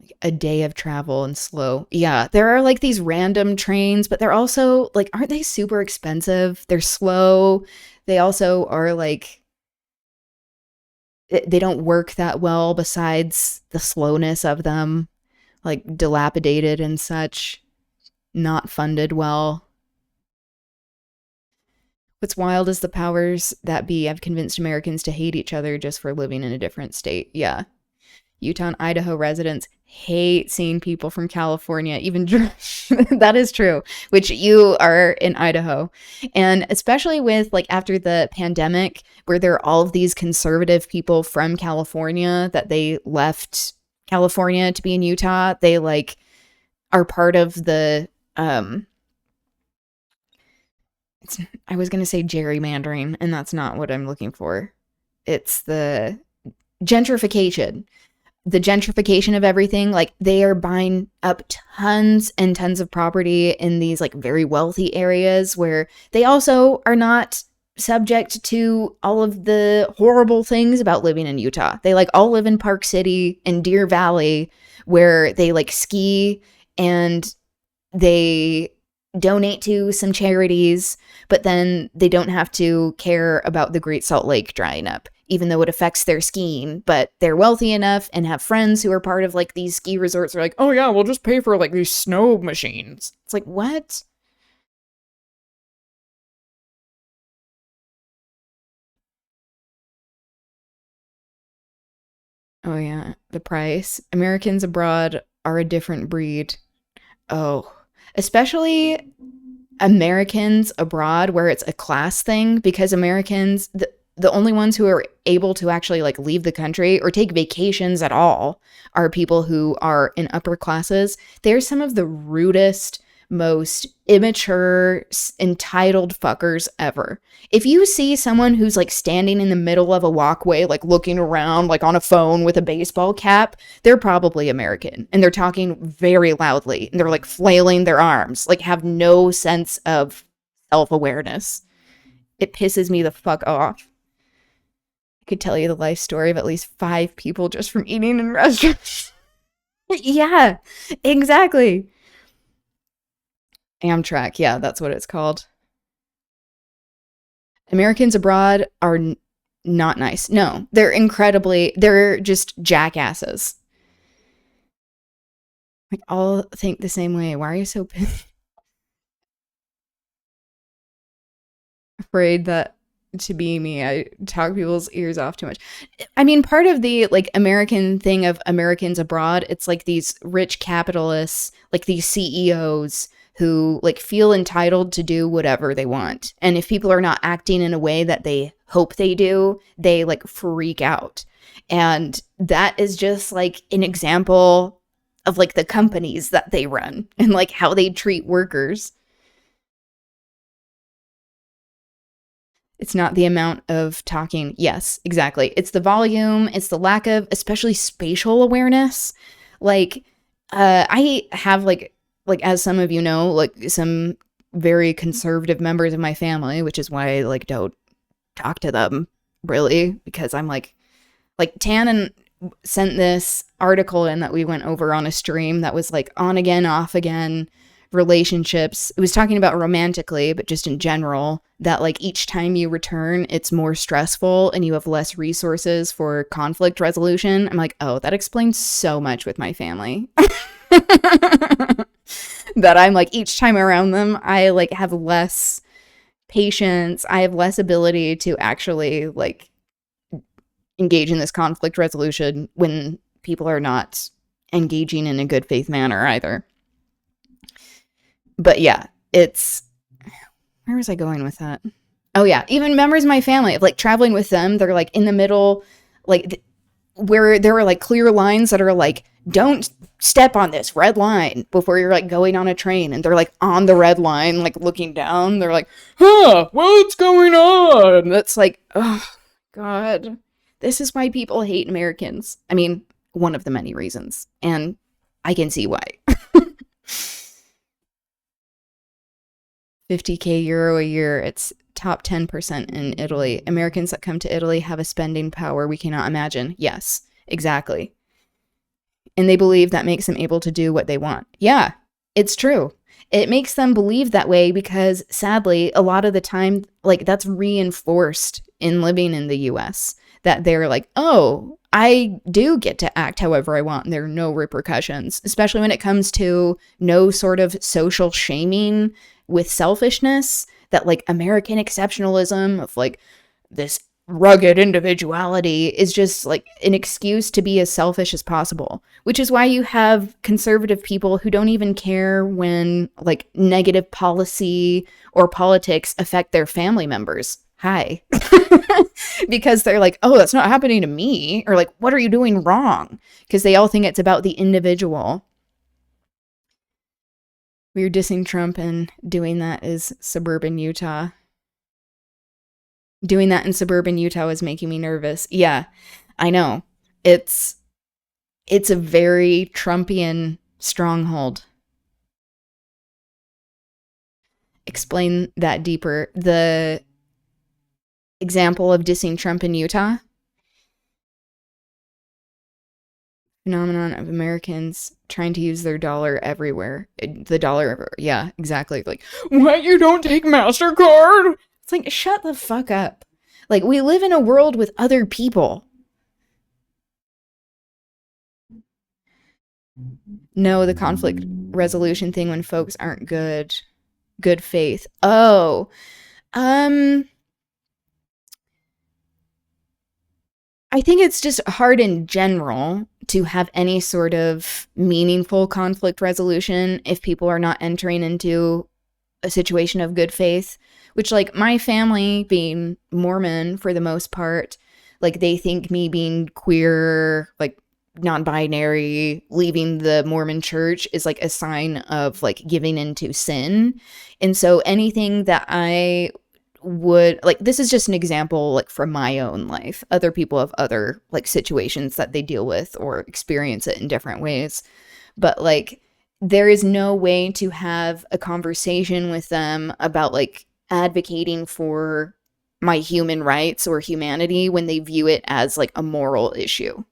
like a day of travel and slow. Yeah, there are like these random trains, but they're also like, aren't they super expensive? They're slow. They also are like, they don't work that well besides the slowness of them, like dilapidated and such, not funded well. What's wild is the powers that be have convinced Americans to hate each other just for living in a different state. Yeah. Utah and Idaho residents hate seeing people from California, even that is true, which you are in Idaho. And especially with like after the pandemic, where there are all of these conservative people from California that they left California to be in Utah, they like are part of the I was going to say gerrymandering, and that's not what I'm looking for. It's the gentrification. The gentrification of everything. Like they are buying up tons and tons of property in these like very wealthy areas where they also are not subject to all of the horrible things about living in Utah. They like all live in Park City and Deer Valley, where they like ski and they donate to some charities, but then they don't have to care about the Great Salt Lake drying up, even though it affects their skiing. But they're wealthy enough and have friends who are part of like these ski resorts. They're like, oh yeah, we'll just pay for like these snow machines. It's like, what? Oh yeah, the price. Americans abroad are a different breed. Oh, especially Americans abroad, where it's a class thing, because Americans, the only ones who are able to actually like leave the country or take vacations at all are people who are in upper classes. They're some of the rudest, most immature, entitled fuckers ever. If you see someone who's like standing in the middle of a walkway, like looking around, like on a phone with a baseball cap, they're probably American, and they're talking very loudly, and they're like flailing their arms, like have no sense of self-awareness. It pisses me the fuck off. I could tell you the life story of at least 5 people just from eating in restaurants. Yeah, exactly. Amtrak, yeah, that's what it's called. Americans abroad are not nice. No, they're just jackasses. Like, all think the same way. Why are you so afraid that to be me, I talk people's ears off too much? I mean, part of the like American thing of Americans abroad, it's like these rich capitalists, like these CEOs who like feel entitled to do whatever they want. And if people are not acting in a way that they hope they do, they like freak out. And that is just like an example of like the companies that they run and like how they treat workers. It's not the amount of talking. Yes, exactly. It's the volume. It's the lack of, especially spatial awareness. Like, I have like as some of you know, like some very conservative members of my family, which is why I like don't talk to them really, because I'm like Tannen sent this article in that we went over on a stream that was like on again, off again relationships. It was talking about romantically, but just in general, that like each time you return, it's more stressful and you have less resources for conflict resolution. I'm like, oh, that explains so much with my family. That I'm like, each time around them, I like have less patience. I have less ability to actually like engage in this conflict resolution when people are not engaging in a good faith manner either. But yeah, it's, where was I going with that? Oh yeah, even members of my family, of like traveling with them, they're like in the middle, like where there are like clear lines that are like, don't step on this red line before you're like going on a train, and they're like on the red line, like looking down, they're like, huh, what's going on? That's like, oh God, this is why people hate Americans. I mean, one of the many reasons, and I can see why. 50k euro a year. It's top 10% in Italy. Americans that come to Italy have a spending power we cannot imagine. Yes, exactly. And they believe that makes them able to do what they want. Yeah, it's true. It makes them believe that way because sadly, a lot of the time, like that's reinforced in living in the US, that they're like, oh, I do get to act however I want and there are no repercussions, especially when it comes to no sort of social shaming with selfishness, that like American exceptionalism of like this rugged individuality is just like an excuse to be as selfish as possible, which is why you have conservative people who don't even care when like negative policy or politics affect their family members. Hi. Because they're like, oh, that's not happening to me, or like, what are you doing wrong? Because they all think it's about the individual. We were dissing Trump, and doing that is suburban Utah. Doing that in suburban Utah was making me nervous. Yeah, I know. It's a very Trumpian stronghold. Explain that deeper. The example of dissing Trump in Utah. Phenomenon of Americans trying to use their dollar everywhere. The dollar, yeah, exactly. Like, what, you don't take MasterCard? It's like, shut the fuck up. Like, we live in a world with other people. No, the conflict resolution thing when folks aren't good faith. Oh, I think it's just hard in general to have any sort of meaningful conflict resolution if people are not entering into a situation of good faith, which like my family being Mormon for the most part, like they think me being queer, like non-binary, leaving the Mormon church is like a sign of like giving into sin. And so anything that I would like, this is just an example like from my own life. Other people have other like situations that they deal with or experience it in different ways, but like there is no way to have a conversation with them about like advocating for my human rights or humanity when they view it as like a moral issue.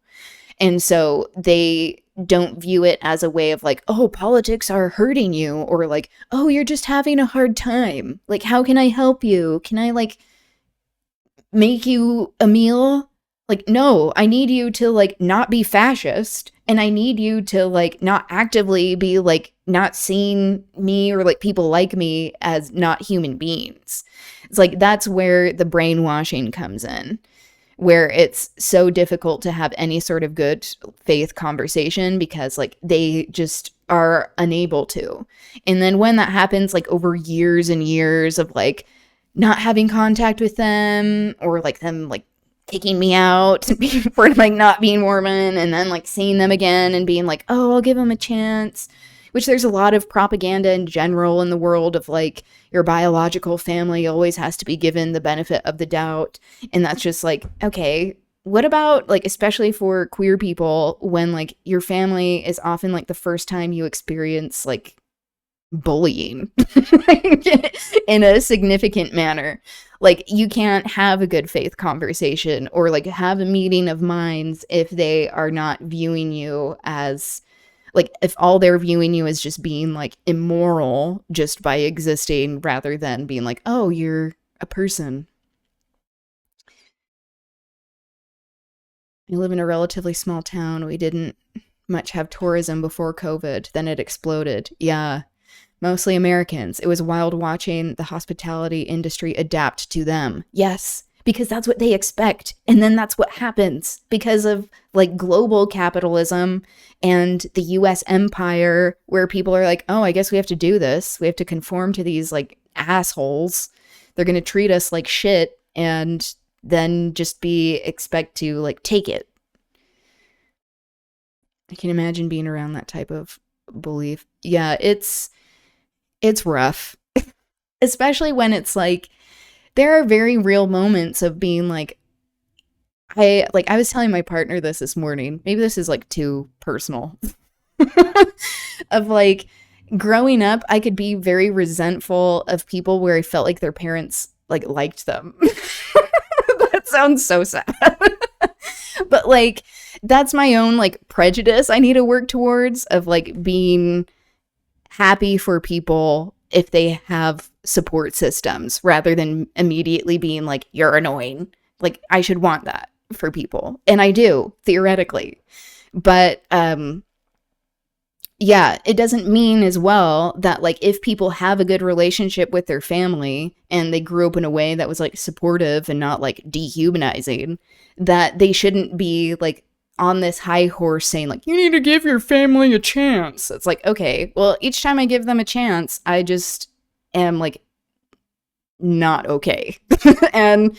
And so they don't view it as a way of like, oh, politics are hurting you, or like, oh, you're just having a hard time. Like, how can I help you? Can I like make you a meal? Like, no, I need you to like not be fascist, and I need you to like not actively be like not seeing me or like people like me as not human beings. It's like that's where the brainwashing comes in. where it's so difficult to have any sort of good faith conversation because like they just are unable to. And then when that happens, like over years and years of like not having contact with them, or like them like taking me out for like not being Mormon, and then like seeing them again and being like, oh, I'll give them a chance, which there's a lot of propaganda in general in the world of like your biological family always has to be given the benefit of the doubt. And that's just like, okay, what about like, especially for queer people, when like your family is often like the first time you experience like bullying in a significant manner. Like you can't have a good faith conversation or like have a meeting of minds if they are not viewing you as like, if all they're viewing you as just being like immoral just by existing, rather than being like, oh, you're a person. I live in a relatively small town. We didn't much have tourism before COVID. Then it exploded. Yeah. Mostly Americans. It was wild watching the hospitality industry adapt to them. Yes, because that's what they expect. And then that's what happens because of like global capitalism and the US empire, where people are like, oh, I guess we have to do this. We have to conform to these like assholes. They're going to treat us like shit and then just expect to like take it. I can imagine being around that type of belief. Yeah, it's rough, especially when it's like, there are very real moments of being like, I was telling my partner this morning, maybe this is like too personal, of like growing up, I could be very resentful of people where I felt like their parents like liked them. That sounds so sad. But like, that's my own like prejudice I need to work towards, of like being happy for people if they have support systems, rather than immediately being like, you're annoying. Like, I should want that for people. And I do, theoretically. But yeah, it doesn't mean as well that like if people have a good relationship with their family and they grew up in a way that was like supportive and not like dehumanizing, that they shouldn't be like on this high horse saying like, you need to give your family a chance. It's like, okay, well, each time I give them a chance, I just am like not okay. And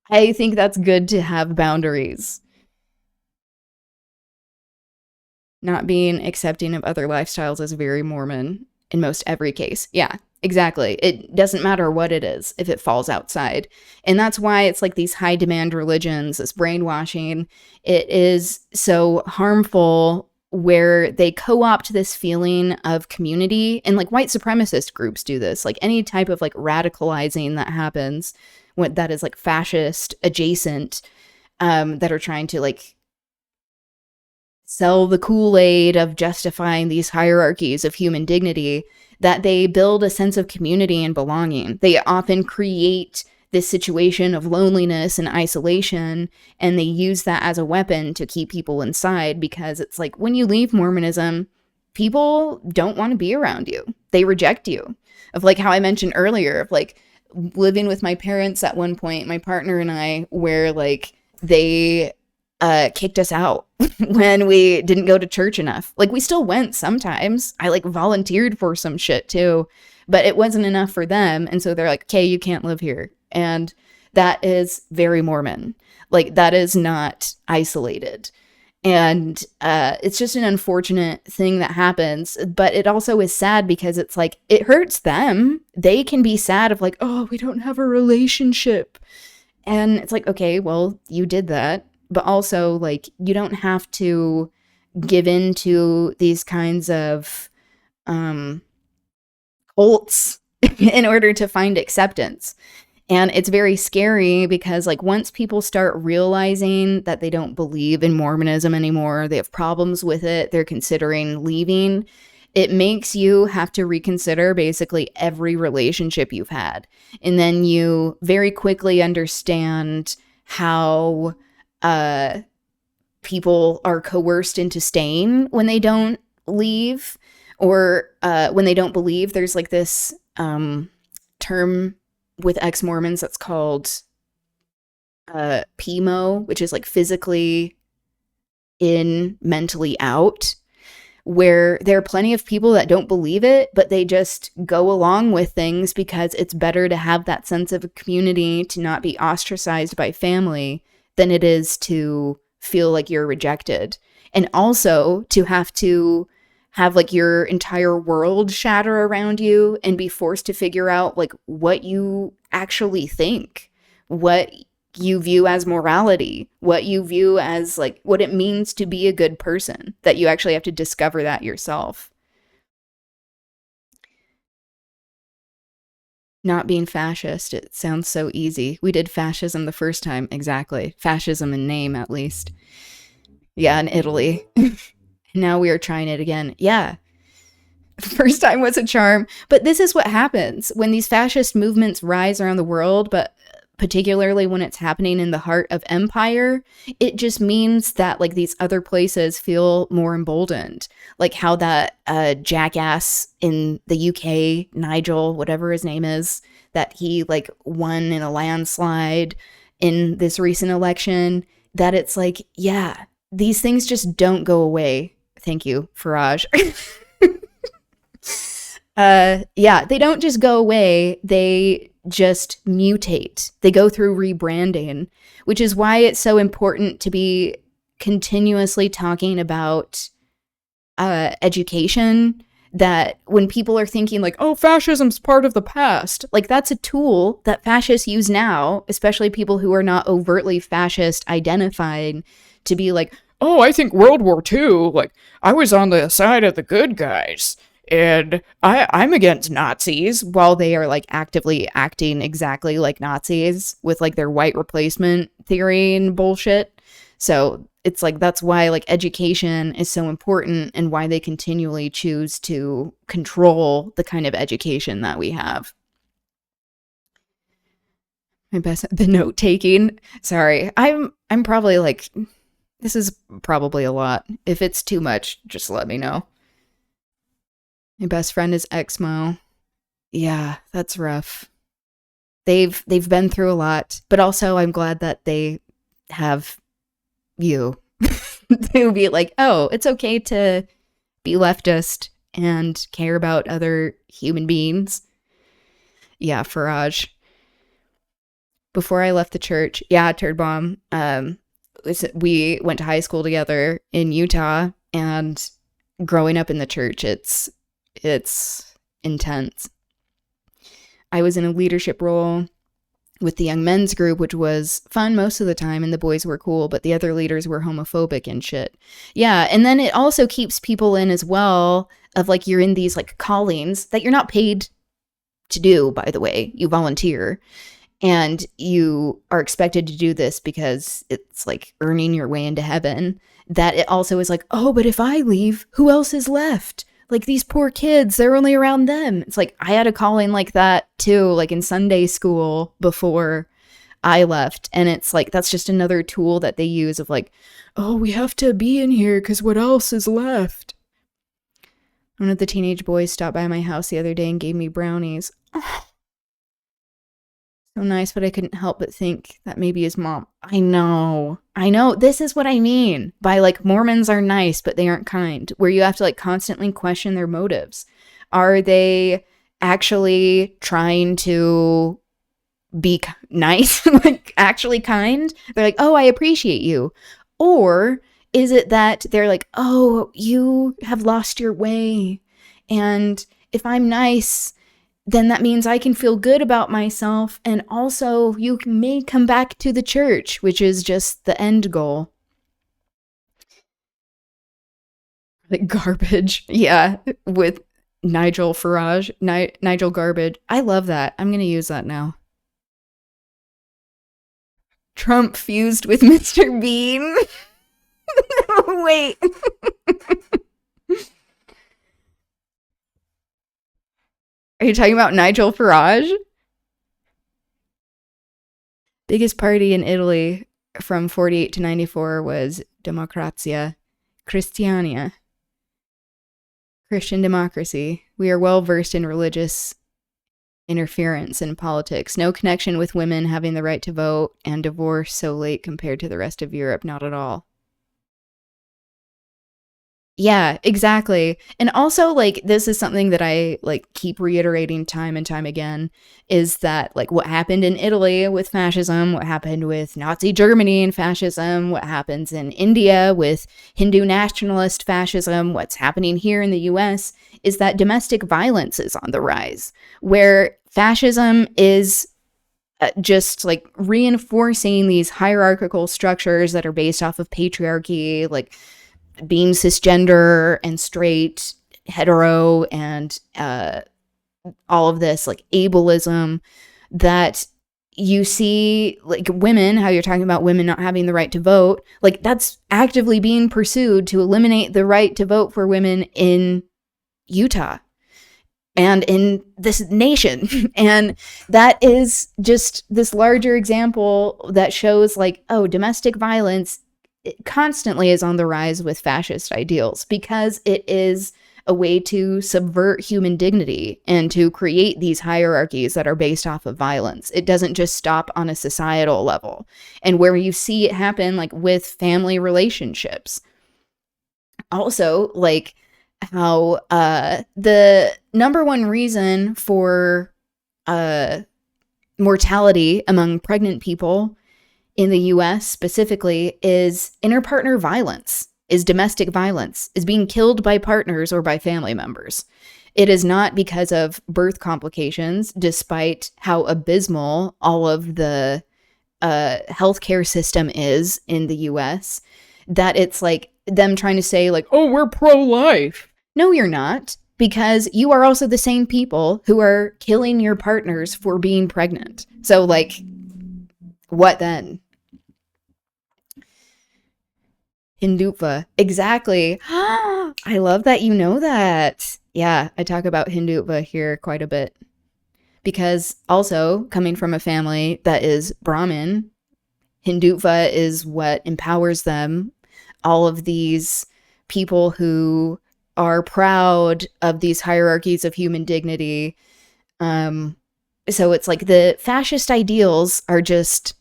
I think that's good to have boundaries. Not being accepting of other lifestyles is very Mormon in most every case. Yeah, exactly. It doesn't matter what it is if it falls outside. And that's why it's like these high demand religions, this brainwashing, it is so harmful, where they co-opt this feeling of community. And like white supremacist groups do this, like any type of like radicalizing that happens that is like fascist adjacent, that are trying to like sell the Kool-Aid of justifying these hierarchies of human dignity, that they build a sense of community and belonging. They often create this situation of loneliness and isolation, and they use that as a weapon to keep people inside, because it's like, when you leave Mormonism, people don't want to be around you. They reject you. Of like how I mentioned earlier, of like living with my parents at one point, my partner and I, where like they kicked us out when we didn't go to church enough. Like, we still went sometimes. I like volunteered for some shit too, but it wasn't enough for them. And so they're like, okay, you can't live here. And that is very Mormon. Like, that is not isolated. And it's just an unfortunate thing that happens. But it also is sad, because it's like, it hurts them. They can be sad of like, oh, we don't have a relationship. And it's like, okay, well, you did that. But also, like, you don't have to give in to these kinds of cults in order to find acceptance. And it's very scary, because like once people start realizing that they don't believe in Mormonism anymore, they have problems with it, they're considering leaving, it makes you have to reconsider basically every relationship you've had. And then you very quickly understand how people are coerced into staying when they don't leave, or when they don't believe. There's like this term with ex-Mormons that's called PMO, which is like physically in, mentally out, where there are plenty of people that don't believe it, but they just go along with things because it's better to have that sense of a community, to not be ostracized by family, than it is to feel like you're rejected. And also to have like your entire world shatter around you and be forced to figure out like what you actually think, what you view as morality, what you view as like what it means to be a good person, that you actually have to discover that yourself. Not being fascist, it sounds so easy. We did fascism the first time, exactly. Fascism in name, at least. Yeah, in Italy. Now we are trying it again. Yeah. First time was a charm. But this is what happens when these fascist movements rise around the world, but particularly when it's happening in the heart of empire, it just means that like these other places feel more emboldened. Like how that jackass in the UK, Nigel, whatever his name is, that he like won in a landslide in this recent election, that it's like, yeah, these things just don't go away. Thank you, Farage. Yeah, they don't just go away. They just mutate. They go through rebranding, which is why it's so important to be continuously talking about education. That when people are thinking like, oh, fascism's part of the past, like that's a tool that fascists use now, especially people who are not overtly fascist identified, to be like, Oh, I think World War II, like, I was on the side of the good guys. And I'm against Nazis. while they are like actively acting exactly like Nazis with like their white replacement theory and bullshit. So it's like, that's why like education is so important and why they continually choose to control the kind of education that we have. My best, the note taking. Sorry, I'm probably like, this is probably a lot. If it's too much, just let me know. My best friend is Exmo. Yeah, that's rough. They've been through a lot, but also I'm glad that they have you to be like, oh, it's okay to be leftist and care about other human beings. Yeah, Faraj. Before I left the church, yeah, Turd Bomb. We went to high school together in Utah, and growing up in the church, it's intense. I was in a leadership role with the young men's group, which was fun most of the time, and the boys were cool, but the other leaders were homophobic and shit. Yeah, and then it also keeps people in as well, of like, you're in these like callings that you're not paid to do, by the way. You volunteer, and you are expected to do this because it's like earning your way into heaven. That it also is like, oh, but if I leave, who else is left? Like, these poor kids, they're only around them. It's like, I had a calling like that too, like in Sunday school before I left. And it's like, that's just another tool that they use of like, oh, we have to be in here because what else is left? One of the teenage boys stopped by my house the other day and gave me brownies. Oh, so nice, but I couldn't help but think that maybe his mom. I know. This is what I mean by like, Mormons are nice, but they aren't kind, where you have to like constantly question their motives. Are they actually trying to be nice, like actually kind? They're like, oh, I appreciate you. Or is it that they're like, oh, you have lost your way, and if I'm nice, then that means I can feel good about myself, and also you may come back to the church, which is just the end goal. Like garbage. Yeah, with Nigel Farage. Nigel Garbage. I love that. I'm going to use that now. Trump fused with Mr. Bean. Wait. Are you talking about Nigel Farage? Biggest party in Italy from 48 to 94 was Democrazia Christiana. Christian democracy. We are well versed in religious interference in politics. No connection with women having the right to vote, and divorce so late compared to the rest of Europe. Not at all. Yeah, exactly. And also, like, this is something that I like keep reiterating time and time again, is that like what happened in Italy with fascism, what happened with Nazi Germany and fascism, what happens in India with Hindu nationalist fascism, what's happening here in the US is that domestic violence is on the rise, where fascism is just like reinforcing these hierarchical structures that are based off of patriarchy, like being cisgender and straight, hetero, and all of this like ableism that you see, like women, how you're talking about women not having the right to vote, like that's actively being pursued to eliminate the right to vote for women in Utah and in this nation. And that is just this larger example that shows like, oh, domestic violence constantly is on the rise with fascist ideals because it is a way to subvert human dignity and to create these hierarchies that are based off of violence. It doesn't just stop on a societal level. And where you see it happen, like with family relationships. Also, like how the number one reason for mortality among pregnant people in the US specifically is interpartner violence, is domestic violence, is being killed by partners or by family members. It is not because of birth complications, despite how abysmal all of the healthcare system is in the US, that it's like them trying to say like, oh, we're pro-life. No, you're not, because you are also the same people who are killing your partners for being pregnant. So like, what then? Hindutva. Exactly. I love that you know that. Yeah, I talk about Hindutva here quite a bit. Because also, coming from a family that is Brahmin, Hindutva is what empowers them. All of these people who are proud of these hierarchies of human dignity. So it's like the fascist ideals are just,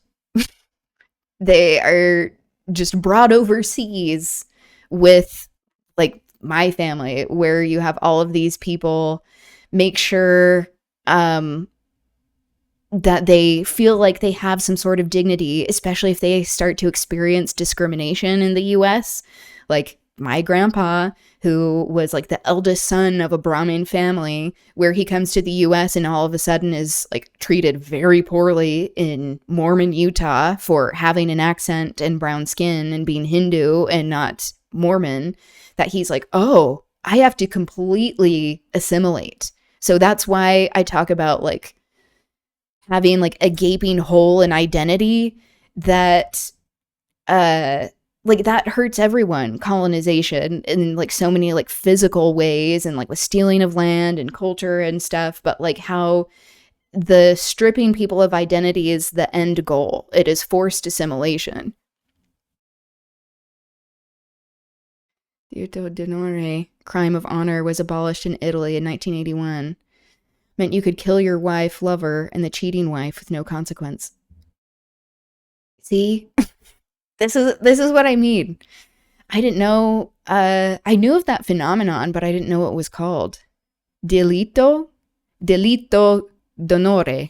they are just brought overseas with like my family, where you have all of these people make sure that they feel like they have some sort of dignity, especially if they start to experience discrimination in the US. Like my grandpa, who was like the eldest son of a Brahmin family, where he comes to the US and all of a sudden is like treated very poorly in Mormon Utah for having an accent and brown skin and being Hindu and not Mormon, that he's like, oh, I have to completely assimilate. So that's why I talk about like having like a gaping hole in identity that like that hurts everyone. Colonization in like so many like physical ways, and like with stealing of land and culture and stuff, but like how the stripping people of identity is the end goal. It is forced assimilation. Diritto d'onore, crime of honor, was abolished in Italy in 1981. Meant you could kill your wife, lover, and the cheating wife with no consequence. See? This is what I mean. I didn't know, I knew of that phenomenon, but I didn't know what it was called. Delitto d'onore.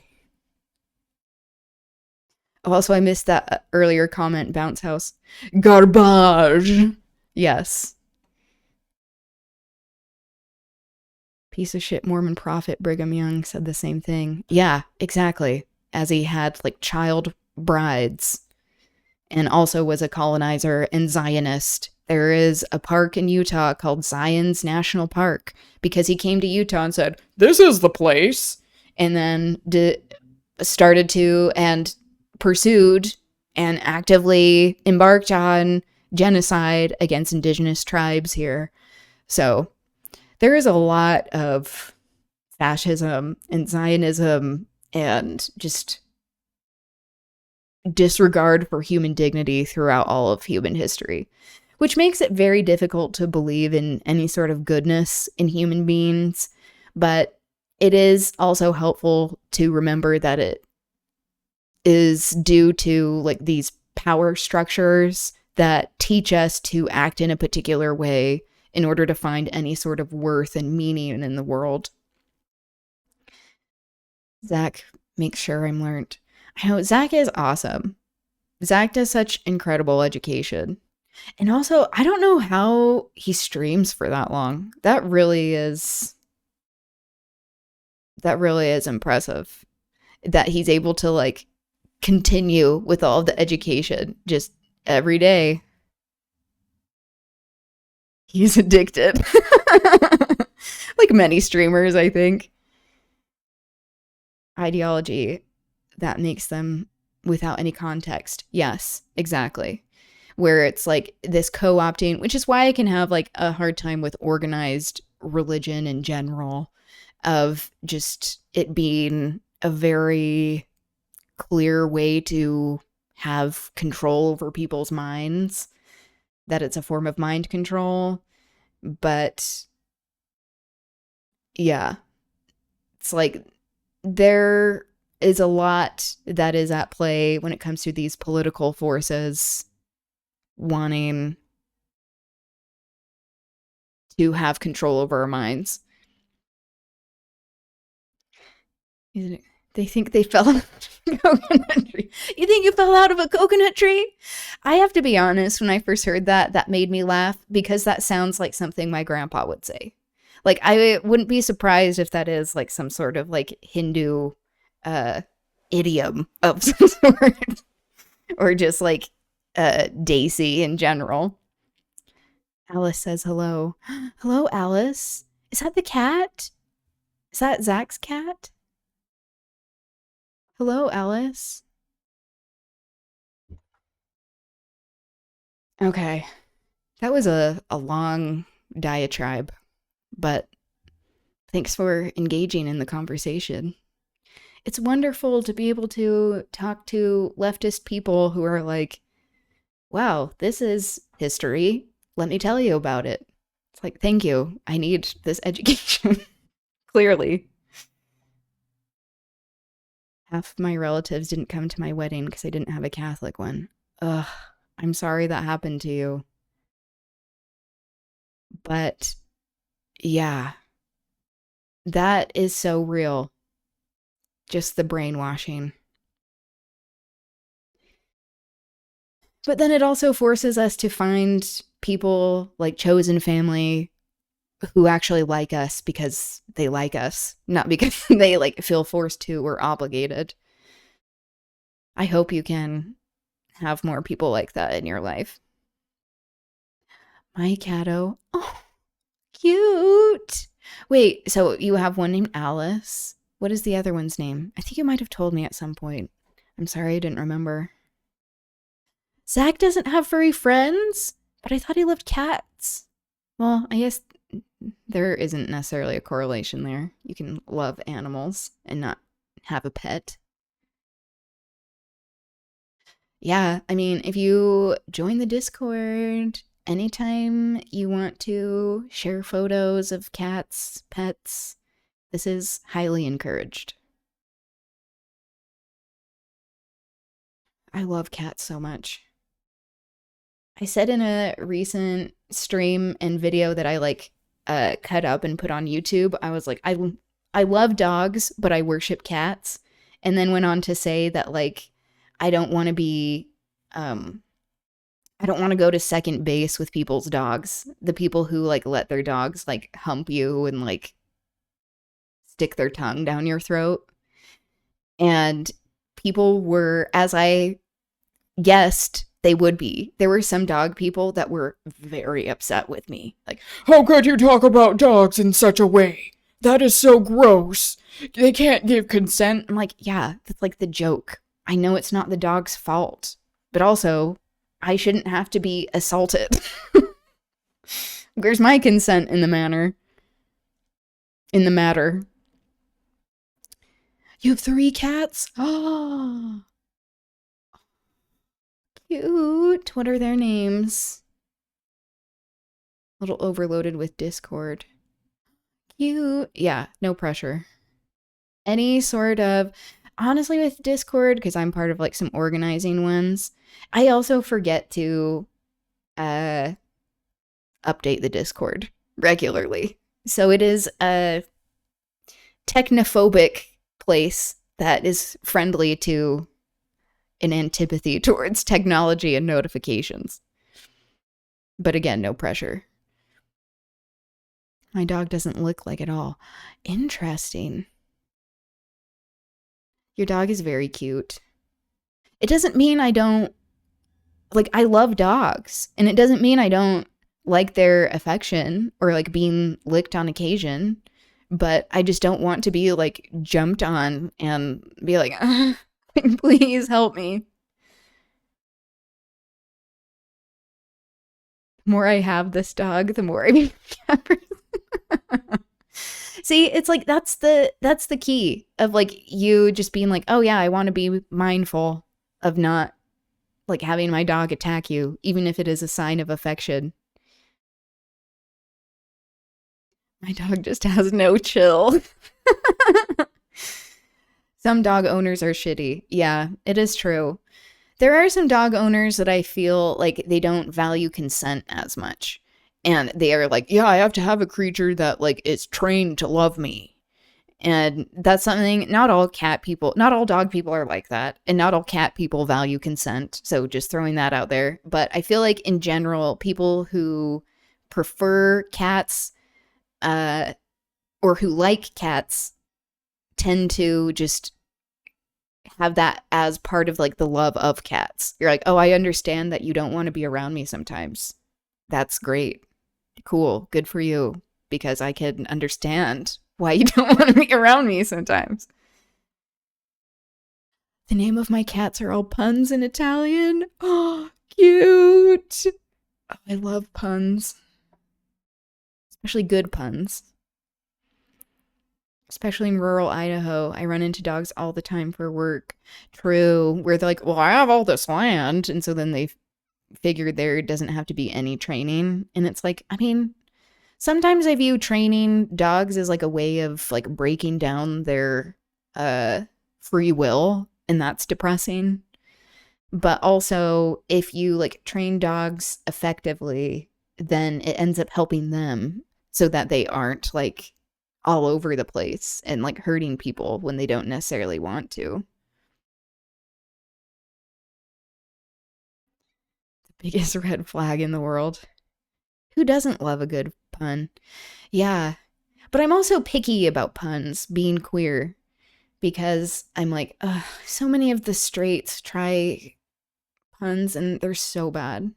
Also, I missed that earlier comment, Bounce House. Garbage. Yes. Piece of shit Mormon prophet Brigham Young said the same thing. Yeah, exactly. As he had like child brides. And also was a colonizer and Zionist. There is a park in Utah called Zion's National Park because he came to Utah and said, this is the place. And then started to and pursued and actively embarked on genocide against indigenous tribes here. So there is a lot of fascism and Zionism and just disregard for human dignity throughout all of human history, which makes it very difficult to believe in any sort of goodness in human beings. But it is also helpful to remember that it is due to like these power structures that teach us to act in a particular way in order to find any sort of worth and meaning in the world. Zach makes sure I'm learned. I know Zach is awesome. Zach does such incredible education. And also, I don't know how he streams for that long. That really is impressive. That he's able to like continue with all of the education just every day. He's addicted. Like many streamers, I think. Ideology that makes them without any context. Yes, exactly. Where it's like this co-opting, which is why I can have like a hard time with organized religion in general, of just it being a very clear way to have control over people's minds, that it's a form of mind control. But yeah, it's like there is a lot that is at play when it comes to these political forces wanting to have control over our minds. They think they fell out of a coconut tree. You think you fell out of a coconut tree? I have to be honest, when I first heard that, that made me laugh because that sounds like something my grandpa would say. Like, I wouldn't be surprised if that is like some sort of like Hindu idiom of some sort. Or just like Daisy in general. Alice says hello. Hello, Alice. Is that the cat? Is that Zach's cat? Hello, Alice. Okay. That was a long diatribe, but thanks for engaging in the conversation. It's wonderful to be able to talk to leftist people who are like, wow, this is history. Let me tell you about it. It's like, thank you. I need this education. Clearly. Half my relatives didn't come to my wedding because I didn't have a Catholic one. Ugh, I'm sorry that happened to you. But yeah, that is so real. Just the brainwashing. But then it also forces us to find people like chosen family who actually like us because they like us, not because they like feel forced to or obligated. I hope you can have more people like that in your life. My catto. Oh, cute. Wait, so you have one named Alice. What is the other one's name? I think you might have told me at some point. I'm sorry I didn't remember. Zach doesn't have furry friends, but I thought he loved cats. Well, I guess there isn't necessarily a correlation there. You can love animals and not have a pet. Yeah, I mean, if you join the Discord, anytime you want to share photos of cats, pets, this is highly encouraged. I love cats so much. I said in a recent stream and video that I like cut up and put on YouTube, I was like, I love dogs, but I worship cats. And then went on to say that like I don't want to be I don't want to go to second base with people's dogs. The people who like let their dogs like hump you and like stick their tongue down your throat. And people were, as I guessed they would be, there were some dog people that were very upset with me. Like, How could you talk about dogs in such a way? That is so gross. They can't give consent. I'm like, yeah, that's like the joke. I know it's not the dog's fault, but also I shouldn't have to be assaulted. Where's my consent in the matter? You have 3 cats? Oh, cute. What are their names? A little overloaded with Discord. Cute. Yeah, no pressure. any sort of, honestly, with Discord, because I'm part of like some organizing ones, I also forget to update the Discord regularly. So it is a technophobic place that is friendly to an antipathy towards technology and notifications. But again, no pressure. My dog doesn't look like it all. Interesting. Your dog is very cute. It doesn't mean I don't, like, I love dogs. And it doesn't mean I don't like their affection or like being licked on occasion. But I just don't want to be like jumped on and be like, please help me. The more I have this dog, the more I become. See, it's like that's the key of like you just being like, oh yeah, I want to be mindful of not like having my dog attack you, even if it is a sign of affection. My dog just has no chill. Some dog owners are shitty. Yeah, it is true. There are some dog owners that I feel like they don't value consent as much. And they are like, yeah, I have to have a creature that like is trained to love me. And that's something not all dog people are like that. And not all cat people value consent. So just throwing that out there. But I feel like in general, people who prefer cats or who like cats tend to just have that as part of like the love of cats. You're like, oh, I understand that you don't want to be around me sometimes. That's great. Cool. Good for you. Because I can understand why you don't want to be around me sometimes. The name of my cats are all puns in Italian. Oh, cute. Oh, I love puns. Especially good puns. Especially in rural Idaho, I run into dogs all the time for work. True. Where they're like, well, I have all this land. And so then they figure there doesn't have to be any training. And it's like, I mean, sometimes I view training dogs as like a way of like breaking down their free will. And that's depressing. But also, if you like train dogs effectively, then it ends up helping them so that they aren't like all over the place and like hurting people when they don't necessarily want to. The biggest red flag in the world. Who doesn't love a good pun? Yeah. But I'm also picky about puns, being queer, because I'm like, ugh, so many of the straights try puns and they're so bad.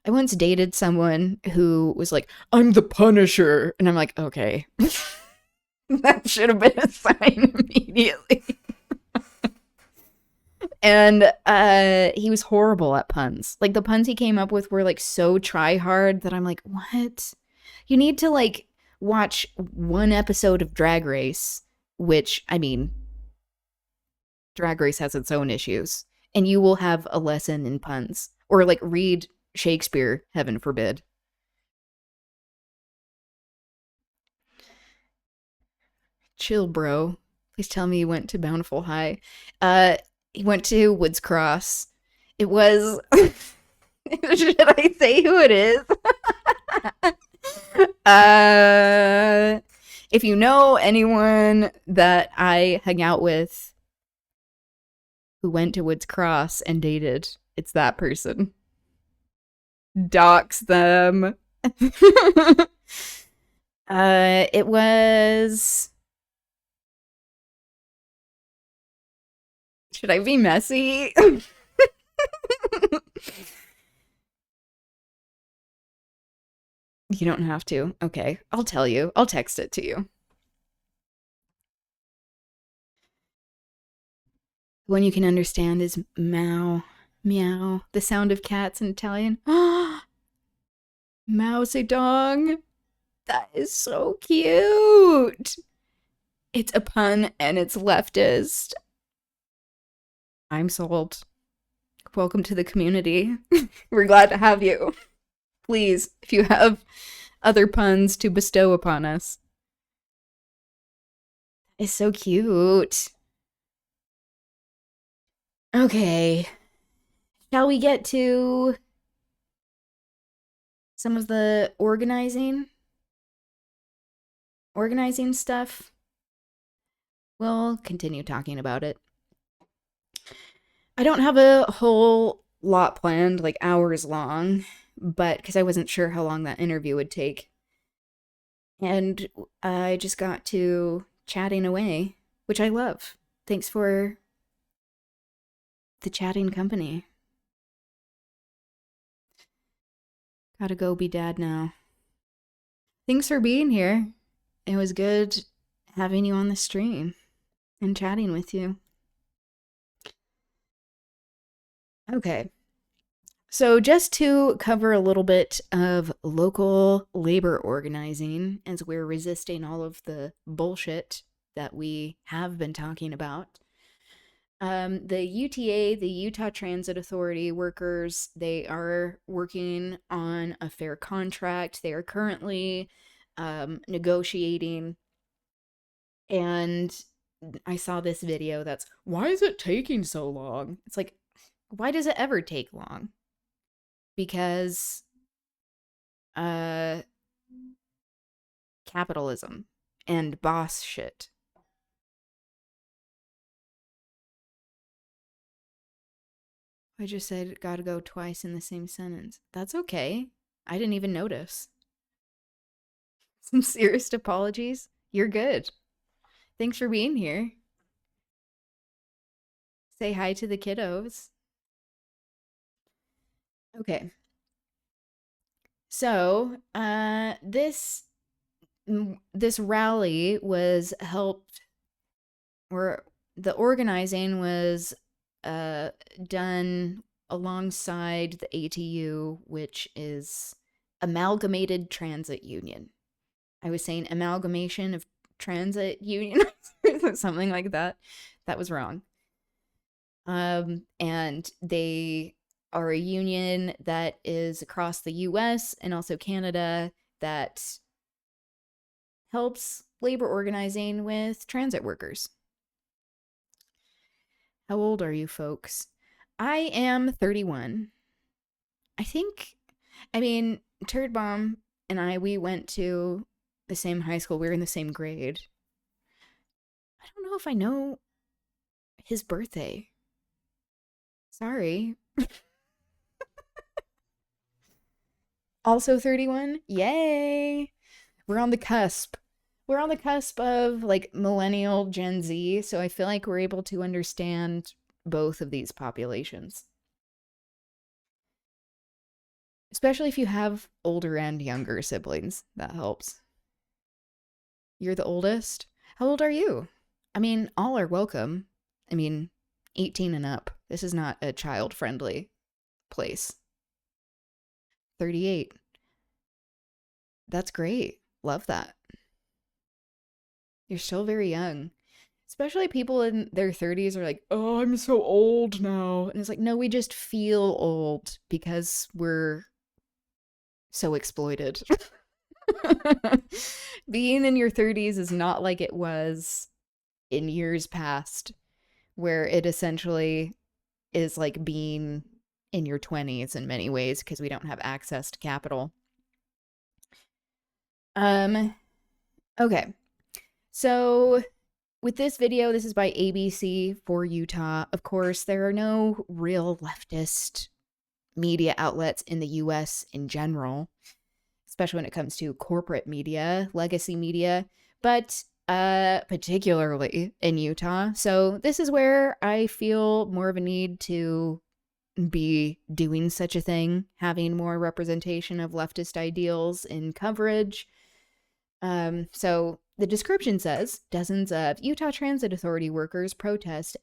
I once dated someone who was like, I'm the Punisher. And I'm like, okay. That should have been a sign immediately. And he was horrible at puns. Like the puns he came up with were like so try hard that I'm like, what? You need to like watch one episode of Drag Race, which, I mean, Drag Race has its own issues, and you will have a lesson in puns. Or like read Shakespeare, heaven forbid. Chill, bro. Please tell me you went to Bountiful High. He went to Woods Cross. It was... Should I say who it is? If you know anyone that I hang out with who went to Woods Cross and dated, it's that person. Dox them. It was... Should I be messy? You don't have to. Okay, I'll tell you. I'll text it to you. One you can understand is meow. Meow. The sound of cats in Italian. Mousy dong. That is so cute. It's a pun and it's leftist. I'm sold. Welcome to the community. We're glad to have you. Please, if you have other puns to bestow upon us. It's so cute. Okay. Shall we get to some of the organizing stuff? We'll continue talking about it. I don't have a whole lot planned, like hours long, but because I wasn't sure how long that interview would take. And I just got to chatting away, which I love. Thanks for the chatting company. Gotta go be dad now. Thanks for being here. It was good having you on the stream and chatting with you. Okay. So, just to cover a little bit of local labor organizing as we're resisting all of the bullshit that we have been talking about. The UTA, the Utah Transit Authority workers, they are working on a fair contract. They are currently negotiating. And I saw this video that's, why is it taking so long? It's like, why does it ever take long? Because capitalism and boss shit. I just said gotta go twice in the same sentence. That's okay. I didn't even notice. Sincerest apologies. You're good. Thanks for being here. Say hi to the kiddos. Okay. So, this rally was helped, or the organizing was done alongside the ATU, which is Amalgamated Transit Union. I was saying amalgamation of transit union, something like that. That was wrong. And they are a union that is across the US and also Canada that helps labor organizing with transit workers. How old are you folks? I am 31. Turd Bomb and we went to the same high school. We were in the same grade. I don't know if I know his birthday. Sorry. Also 31? Yay! We're on the cusp. We're on the cusp of like millennial Gen Z, so I feel like we're able to understand both of these populations. Especially if you have older and younger siblings, that helps. You're the oldest? How old are you? All are welcome. 18 and up. This is not a child-friendly place. 38. That's great. Love that. You're still very young. Especially people in their 30s are like, oh, I'm so old now. And it's like, no, we just feel old because we're so exploited. Being in your 30s is not like it was in years past, where it essentially is like being in your 20s in many ways because we don't have access to capital. Okay. So with this video, this is by ABC for Utah. Of course, there are no real leftist media outlets in the US in general, especially when it comes to corporate media, legacy media, but particularly in Utah. So this is where I feel more of a need to be doing such a thing, having more representation of leftist ideals in coverage. So the description says, dozens of Utah Transit Authority workers protest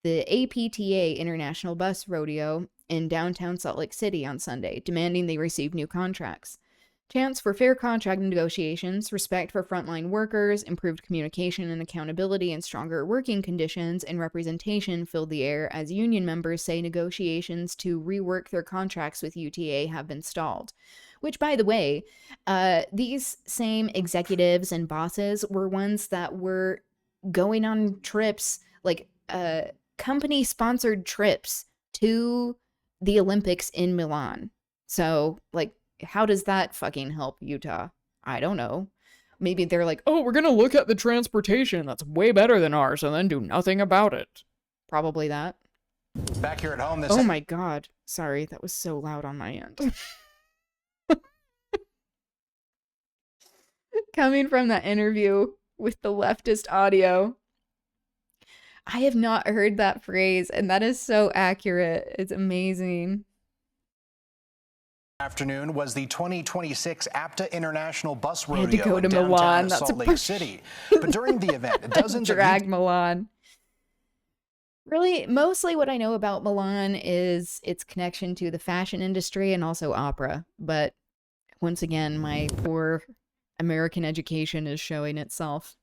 the APTA International Bus Rodeo in downtown Salt Lake City on Sunday, demanding they receive new contracts. Chants for fair contract negotiations, respect for frontline workers, improved communication and accountability, and stronger working conditions and representation filled the air as union members say negotiations to rework their contracts with UTA have been stalled. Which, by the way, these same executives and bosses were ones that were going on trips, like company sponsored trips to the Olympics in Milan. So, like, how does that fucking help Utah? I don't know. Maybe they're like, Oh, we're gonna look at the transportation that's way better than ours and then do nothing about it. probably that. Back here at home, this. Oh my god. Sorry, that was so loud on my end. Coming from that interview with the leftist audio, I have not heard that phrase, and that is so accurate. It's amazing. Afternoon was the 2026 APTA International Bus Rodeo had to go to in downtown Milan. That's Salt a Lake City. But during the event, dozens of drag Milan. Really, mostly what I know about Milan is its connection to the fashion industry and also opera. But once again, my poor American education is showing itself.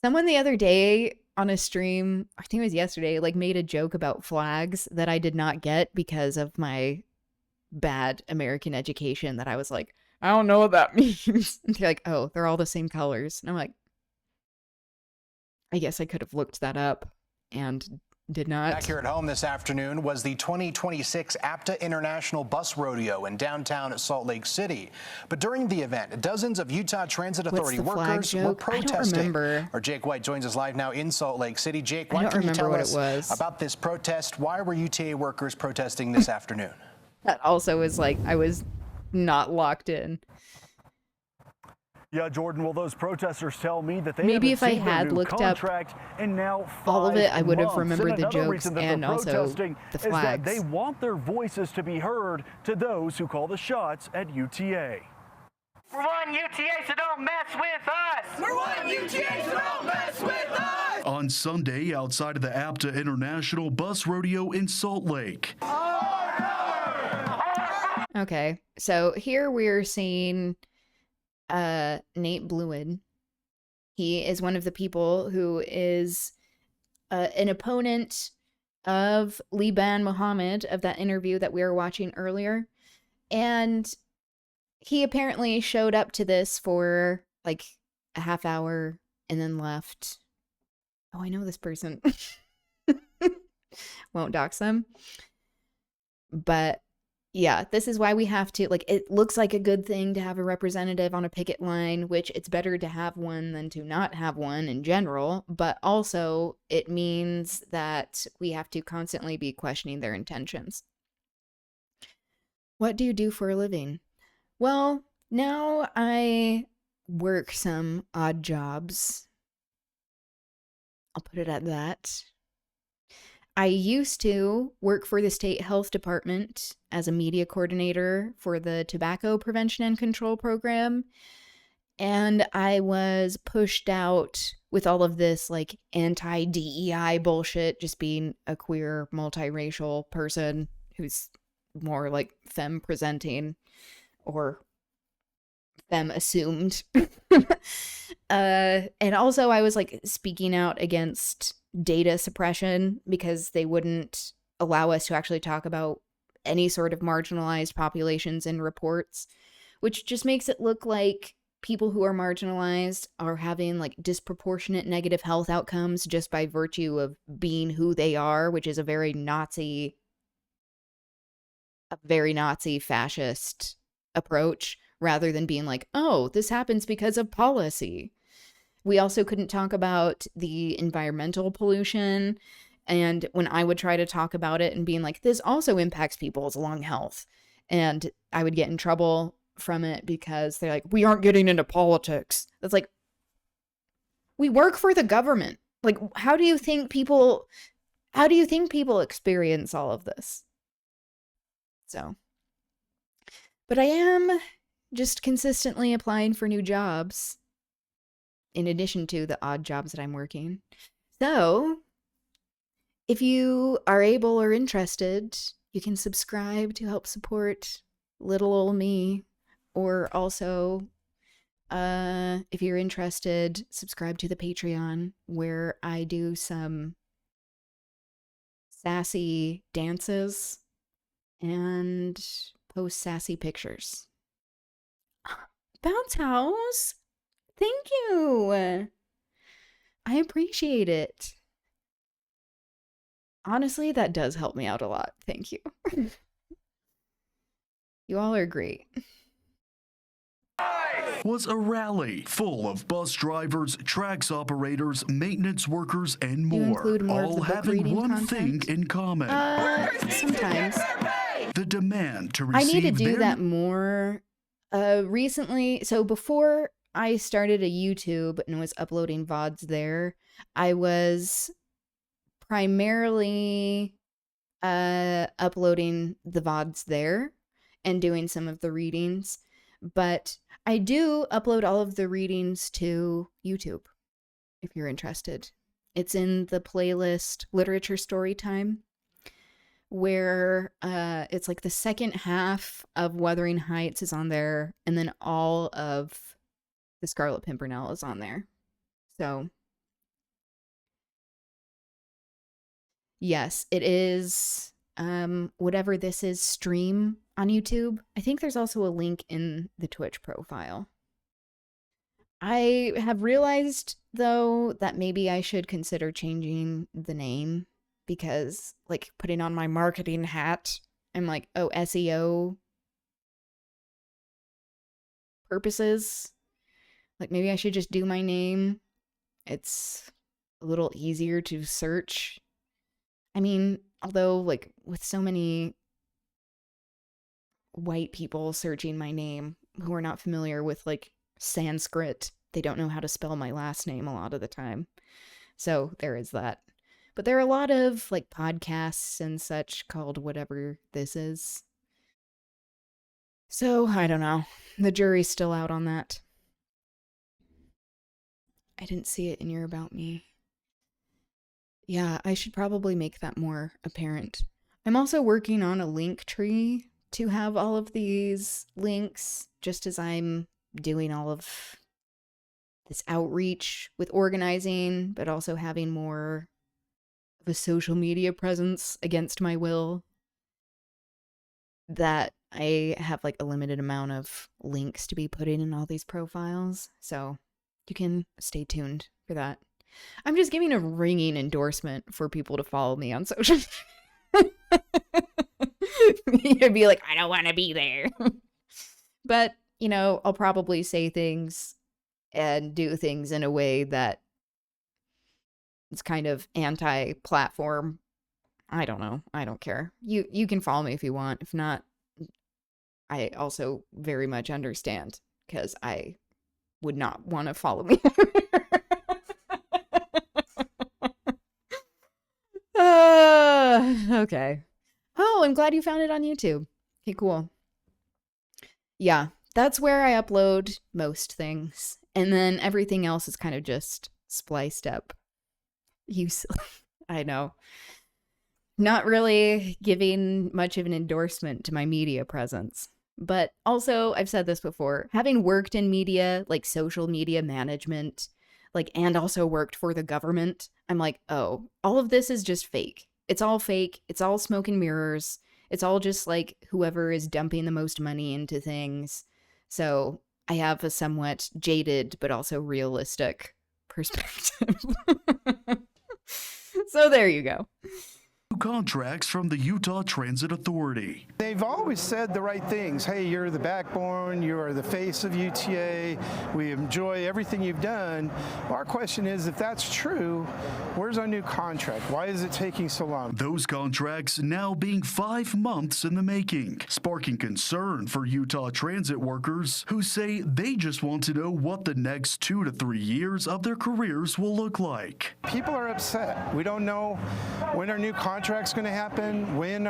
Someone the other day on a stream, I think it was yesterday, like made a joke about flags that I did not get because of my bad American education, that I was like, I don't know what that means. and they're like, oh, they're all the same colors. And I'm like, I guess I could have looked that up and did not. Back here at home this afternoon was the 2026 APTA International Bus Rodeo in downtown Salt Lake City. But during the event, dozens of Utah Transit Authority workers were protesting. I don't remember. Our Jake White joins us live now in Salt Lake City. Jake, why I don't can you remember tell what us it was. about this protest? Why were UTA workers protesting this afternoon? That also was like, I was not locked in. Yeah, Jordan, well, those protesters tell me that they Maybe if I seen their had new looked up contract in now all of it, I would have months. remembered the Another jokes reason that and they're also protesting the is that flags. they want their voices to be heard to those who call the shots at UTA. We're one UTA, so don't mess with us! We're one UTA, so don't mess with us! On Sunday, outside of the APTA International Bus Rodeo in Salt Lake. Okay, so here we're seeing Nate Blewin. He is one of the people who is an opponent of Liban Mohamed, of that interview that we were watching earlier. And he apparently showed up to this for like a half hour and then left. Oh, I know this person. Won't dox them. But yeah, this is why we have to, like, it looks like a good thing to have a representative on a picket line, which it's better to have one than to not have one in general, but also it means that we have to constantly be questioning their intentions. What do you do for a living? Well, now I work some odd jobs. I'll put it at that. I used to work for the state health department as a media coordinator for the tobacco prevention and control program. And I was pushed out with all of this like anti-DEI bullshit, just being a queer, multiracial person who's more like femme presenting or femme assumed. And also I was like speaking out against data suppression because they wouldn't allow us to actually talk about any sort of marginalized populations in reports, which just makes it look like people who are marginalized are having like disproportionate negative health outcomes just by virtue of being who they are, which is a very Nazi fascist approach, rather than being like, oh, this happens because of policy. We also couldn't talk about the environmental pollution. And when I would try to talk about it and being like, this also impacts people's lung health, and I would get in trouble from it because they're like, we aren't getting into politics. That's like, we work for the government. Like, how do you think people experience all of this? So, but I am just consistently applying for new jobs in addition to the odd jobs that I'm working. So, if you are able or interested, you can subscribe to help support little old me. Or also, if you're interested, subscribe to the Patreon, where I do some sassy dances and post sassy pictures. Bounce House, thank you. I appreciate it. Honestly, that does help me out a lot. Thank you. You all are great. Was a rally full of bus drivers, tracks operators, maintenance workers, and Do you more, include more of all the book having reading one content? thing in common. Sometimes. The demand to I receive need to do their that more. Recently, so before I started a YouTube and was uploading VODs there, I was primarily uploading the VODs there and doing some of the readings. But I do upload all of the readings to YouTube if you're interested. It's in the playlist Literature Storytime, where it's like the second half of Wuthering Heights is on there, and then all of The Scarlet Pimpernel is on there. So yes, it is whatever this is stream on YouTube. I think there's also a link in the Twitch profile. I have realized, though, that maybe I should consider changing the name because, like, putting on my marketing hat, I'm like, oh, SEO purposes. Like, maybe I should just do my name. It's a little easier to search. I mean, although, like, with so many white people searching my name who are not familiar with, like, Sanskrit, they don't know how to spell my last name a lot of the time. So there is that. But there are a lot of, like, podcasts and such called whatever this is. So, I don't know. The jury's still out on that. I didn't see it in your About Me. Yeah, I should probably make that more apparent. I'm also working on a link tree to have all of these links, just as I'm doing all of this outreach with organizing, but also having more of a social media presence against my will. That I have like a limited amount of links to be putting in all these profiles, so you can stay tuned for that. I'm just giving a ringing endorsement for people to follow me on social. You'd be like, I don't want to be there. But, you know, I'll probably say things and do things in a way that it's kind of anti-platform. I don't know. I don't care. You can follow me if you want. If not, I also very much understand because I would not want to follow me. Okay. Oh, I'm glad you found it on YouTube. Okay, cool. Yeah, that's where I upload most things. And then everything else is kind of just spliced up. I know. Not really giving much of an endorsement to my media presence. But also, I've said this before, having worked in media, like social media management, like, and also worked for the government, I'm like, oh, all of this is just fake. It's all fake. It's all smoke and mirrors. It's all just like whoever is dumping the most money into things. So I have a somewhat jaded but also realistic perspective. So there you go. Contracts from the Utah Transit Authority. They've always said the right things. Hey, you're the backbone, you are the face of UTA, we enjoy everything you've done. Our question is, if that's true, where's our new contract? Why is it taking so long? Those contracts now being 5 months in the making, sparking concern for Utah transit workers who say they just want to know what the next 2 to 3 years of their careers will look like. People are upset. We don't know when our new contract's going to happen, when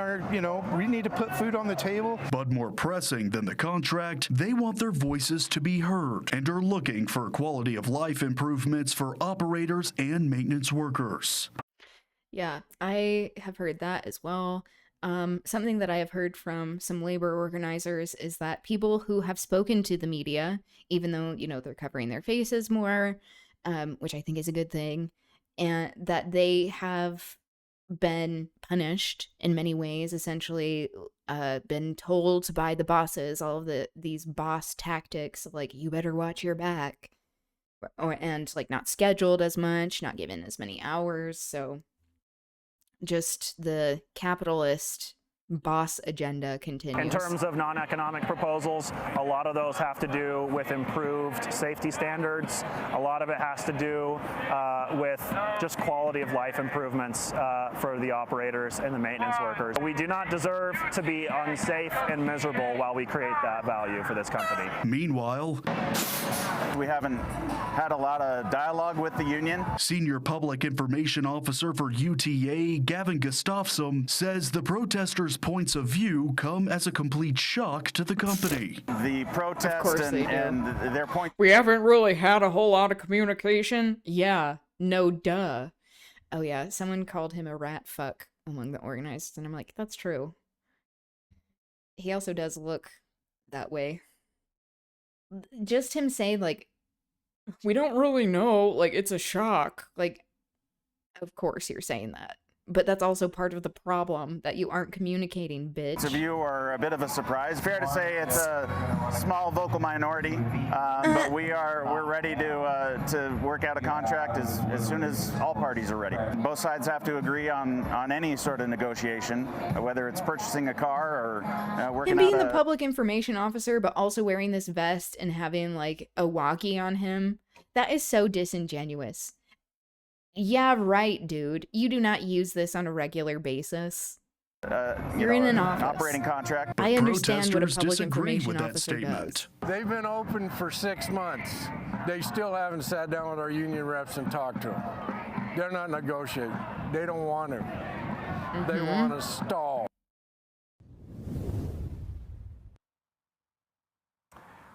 we need to put food on the table. But more pressing than the contract, they want their voices to be heard and are looking for quality of life improvements for operators and maintenance workers. Yeah, I have heard that as well. Something that I have heard from some labor organizers is that people who have spoken to the media, even though, they're covering their faces more, which I think is a good thing, and that they have been punished in many ways, essentially been told by the bosses all of these boss tactics of like, you better watch your back, and like not scheduled as much, not given as many hours. So just the capitalist boss agenda continues. In terms of non-economic proposals, a lot of those have to do with improved safety standards. A lot of it has to do with just quality of life improvements for the operators and the maintenance workers. We do not deserve to be unsafe and miserable while we create that value for this company. Meanwhile, we haven't had a lot of dialogue with the union. Senior Public Information Officer for UTA, Gavin Gustafsson, says the protesters' points of view come as a complete shock to the company. The protest and their point. We haven't really had a whole lot of communication. Yeah, no duh. Oh yeah, someone called him a rat fuck among the organizers, and I'm like, that's true. He also does look that way. Just him saying, like, we don't really know, like, it's a shock. Like, of course you're saying that. But that's also part of the problem, that you aren't communicating, bitch. Of you are a bit of a surprise. Fair to say it's a small vocal minority, but we're ready to work out a contract as soon as all parties are ready. Both sides have to agree on any sort of negotiation, whether it's purchasing a car or working him being out the public information officer, but also wearing this vest and having like a walkie on him. That is so disingenuous. Yeah, right, dude. You do not use this on a regular basis. You're in an office. Operating contract. I understand what a public information officer does. They've been open for 6 months. They still haven't sat down with our union reps and talked to them. They're not negotiating. They don't want to. They want to stall.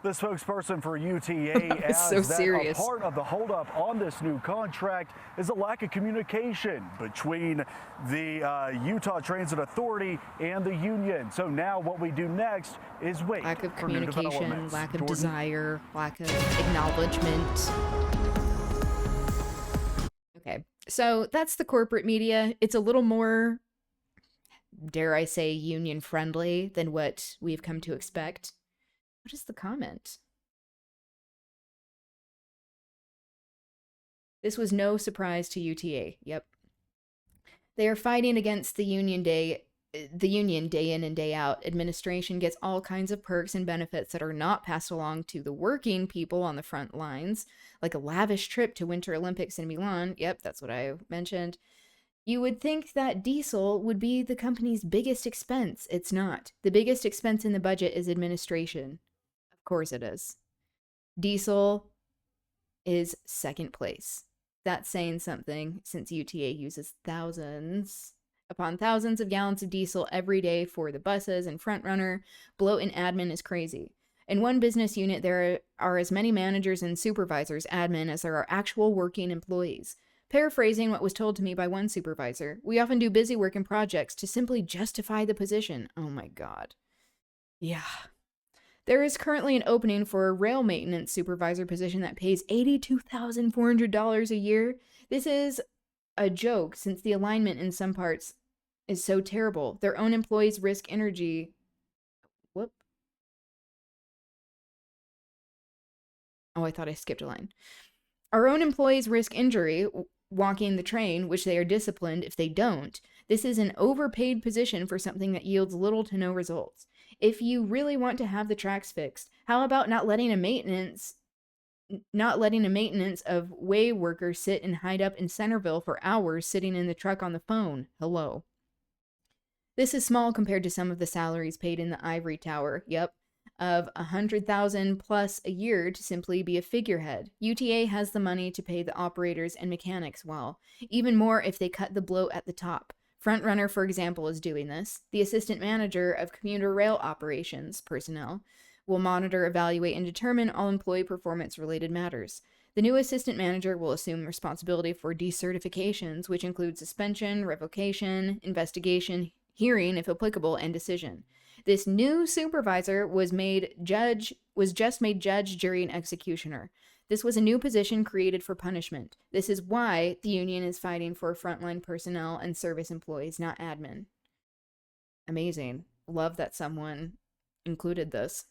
The spokesperson for UTA adds so that serious. a part of the holdup on this new contract is a lack of communication between the Utah Transit Authority and the union. So now what we do next is wait lack of for new communication, developments. lack of Jordan? desire, lack of acknowledgement. Okay, so that's the corporate media. It's a little more, dare I say, union friendly than what we've come to expect. What is the comment? This was no surprise to UTA. Yep. They are fighting against the union day in and day out. Administration gets all kinds of perks and benefits that are not passed along to the working people on the front lines, like a lavish trip to Winter Olympics in Milan. Yep, that's what I mentioned. You would think that diesel would be the company's biggest expense. It's not. The biggest expense in the budget is administration. Of course it is. Diesel is second place. That's saying something, since UTA uses thousands upon thousands of gallons of diesel every day for the buses and frontrunner. Bloat in admin is crazy. In one business unit, there are as many managers and supervisors, admin, as there are actual working employees. Paraphrasing what was told to me by one supervisor, we often do busy work and projects to simply justify the position. Oh my God. Yeah. There is currently an opening for a rail maintenance supervisor position that pays $82,400 a year. This is a joke, since the alignment in some parts is so terrible. Their own employees risk energy. Whoop. Oh, I thought I skipped a line. Our own employees risk injury walking the train, which they are disciplined if they don't. This is an overpaid position for something that yields little to no results. If you really want to have the tracks fixed, how about not letting a maintenance of way workers sit and hide up in Centerville for hours sitting in the truck on the phone? Hello. This is small compared to some of the salaries paid in the ivory tower. Yep. Of $100,000 plus a year to simply be a figurehead. UTA has the money to pay the operators and mechanics well. Even more if they cut the bloat at the top. Frontrunner, for example, is doing this. The assistant manager of commuter rail operations personnel will monitor, evaluate, and determine all employee performance-related matters. The new assistant manager will assume responsibility for decertifications, which include suspension, revocation, investigation, hearing, if applicable, and decision. This new supervisor was just made judge, jury, and executioner. This was a new position created for punishment. This is why the union is fighting for frontline personnel and service employees, not admin. Amazing. Love that someone included this.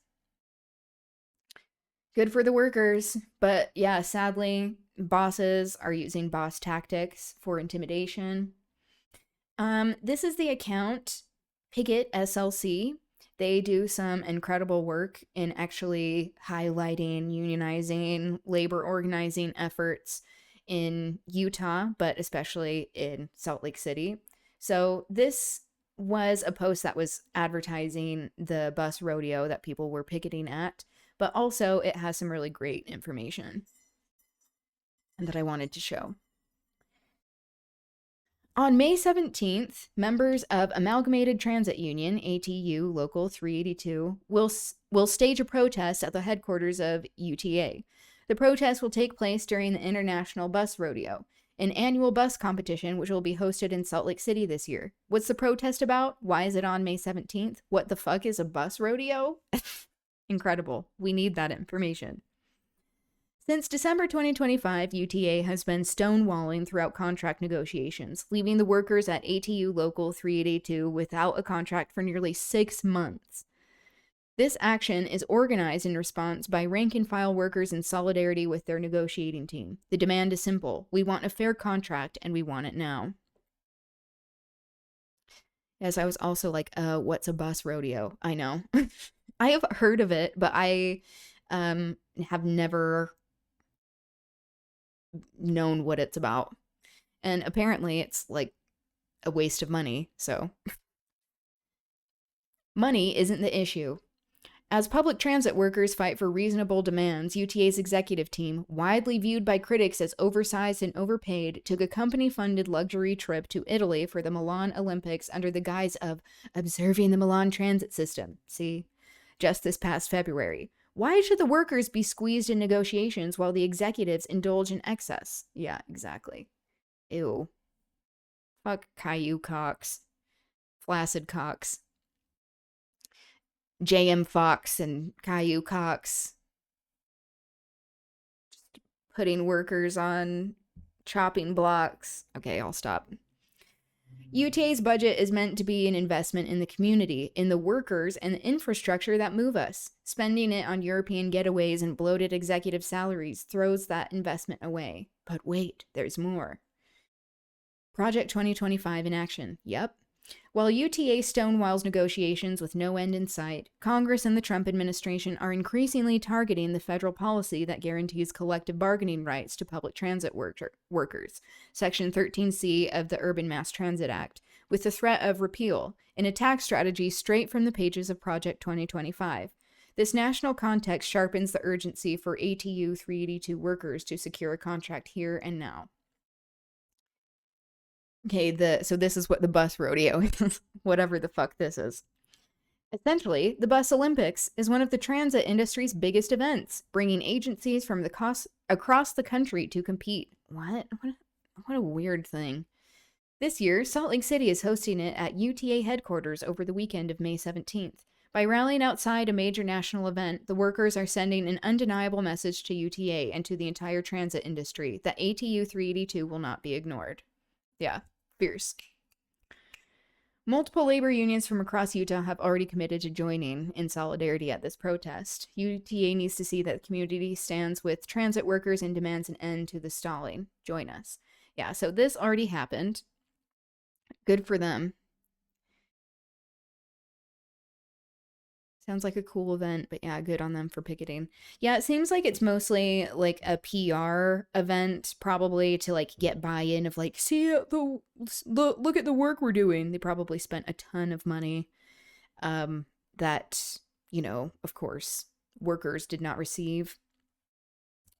Good for the workers. But yeah, sadly, bosses are using boss tactics for intimidation. This is the account, Picket SLC. They do some incredible work in actually highlighting unionizing, labor organizing efforts in Utah, but especially in Salt Lake City. So this was a post that was advertising the bus rodeo that people were picketing at, but also it has some really great information that I wanted to show. On May 17th, members of Amalgamated Transit Union, ATU Local 382, will stage a protest at the headquarters of UTA. The protest will take place during the International Bus Rodeo, an annual bus competition which will be hosted in Salt Lake City this year. What's the protest about? Why is it on May 17th? What the fuck is a bus rodeo? Incredible. We need that information. Since December 2025, UTA has been stonewalling throughout contract negotiations, leaving the workers at ATU Local 382 without a contract for nearly 6 months. This action is organized in response by rank-and-file workers in solidarity with their negotiating team. The demand is simple. We want a fair contract, and we want it now. Yes, I was also like, what's a bus rodeo? I know. I have heard of it, but I have never known what it's about. And apparently it's like a waste of money, so. Money isn't the issue. As public transit workers fight for reasonable demands, UTA's executive team, widely viewed by critics as oversized and overpaid, took a company-funded luxury trip to Italy for the Milan Olympics under the guise of observing the Milan transit system. See? Just this past February. Why should the workers be squeezed in negotiations while the executives indulge in excess? Yeah, exactly. Ew. Fuck Caillou Cox. Flaccid Cox. J.M. Fox and Caillou Cox. Just putting workers on chopping blocks. Okay, I'll stop. UTA's budget is meant to be an investment in the community, in the workers, and the infrastructure that move us. Spending it on European getaways and bloated executive salaries throws that investment away. But wait, there's more. Project 2025 in action. Yep. While UTA stonewalls negotiations with no end in sight, Congress and the Trump administration are increasingly targeting the federal policy that guarantees collective bargaining rights to public transit workers, Section 13C of the Urban Mass Transit Act, with the threat of repeal, an attack strategy straight from the pages of Project 2025. This national context sharpens the urgency for ATU 382 workers to secure a contract here and now. Okay, so this is what the bus rodeo is, whatever the fuck this is. Essentially, the Bus Olympics is one of the transit industry's biggest events, bringing agencies from across the country to compete. What a weird thing. This year, Salt Lake City is hosting it at UTA headquarters over the weekend of May 17th. By rallying outside a major national event, the workers are sending an undeniable message to UTA and to the entire transit industry that ATU 382 will not be ignored. Yeah. Fierce. Multiple labor unions from across Utah have already committed to joining in solidarity at this protest. UTA needs to see that the community stands with transit workers and demands an end to the stalling. Join us. Yeah, so this already happened. Good for them. Sounds like a cool event, but yeah, good on them for picketing. Yeah, it seems like it's mostly like a PR event, probably to like get buy-in of like, see look at the work we're doing. They probably spent a ton of money that, of course, workers did not receive.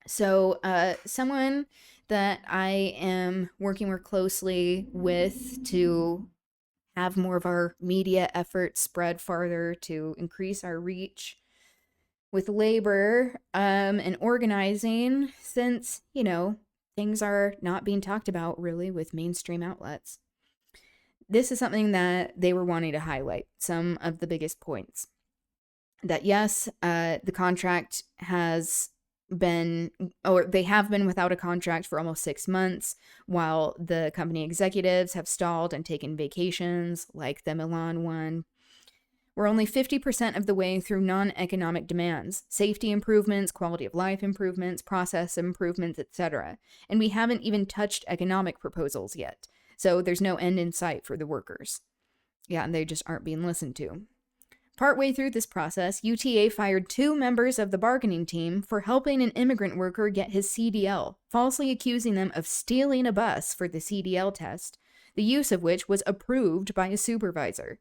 So someone that I am working more closely with to have more of our media efforts spread farther to increase our reach with labor and organizing, since, things are not being talked about really with mainstream outlets. This is something that they were wanting to highlight, some of the biggest points. That yes, the contract has been, or they have been without a contract for almost 6 months, while the company executives have stalled and taken vacations, like the Milan one. We're only 50% of the way through non-economic demands, safety improvements, quality of life improvements, process improvements, etc. And we haven't even touched economic proposals yet. So there's no end in sight for the workers. Yeah, and they just aren't being listened to. Partway through this process, UTA fired 2 members of the bargaining team for helping an immigrant worker get his CDL, falsely accusing them of stealing a bus for the CDL test, the use of which was approved by a supervisor.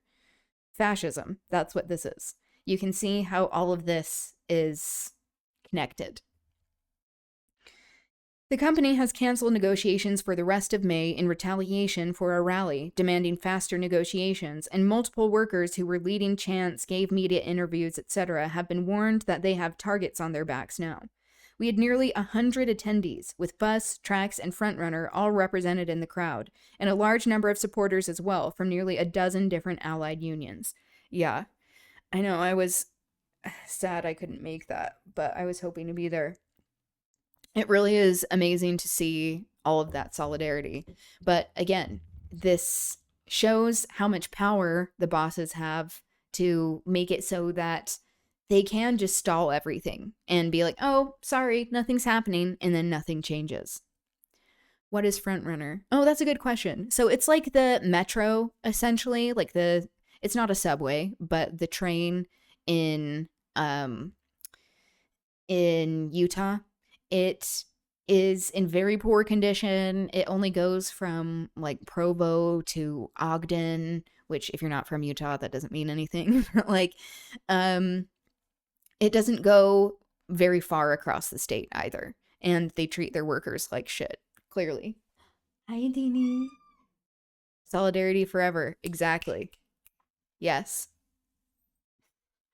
Fascism, that's what this is. You can see how all of this is connected. The company has canceled negotiations for the rest of May in retaliation for a rally demanding faster negotiations, and multiple workers who were leading chants, gave media interviews, etc. have been warned that they have targets on their backs now. We had nearly 100 attendees, with bus, tracks, and frontrunner all represented in the crowd, and a large number of supporters as well from nearly a dozen different allied unions. Yeah, I know, I was sad I couldn't make that, but I was hoping to be there. It really is amazing to see all of that solidarity. But again, this shows how much power the bosses have to make it so that they can just stall everything and be like, oh, sorry, nothing's happening, and then nothing changes. What is frontrunner? Oh, that's a good question. So it's like the metro, essentially, like it's not a subway, but the train in Utah. It is in very poor condition. It only goes from like Provo to Ogden, which if you're not from Utah, that doesn't mean anything. Like, it doesn't go very far across the state either. And they treat their workers like shit, clearly. Hi, Dini. Solidarity forever. Exactly. Yes.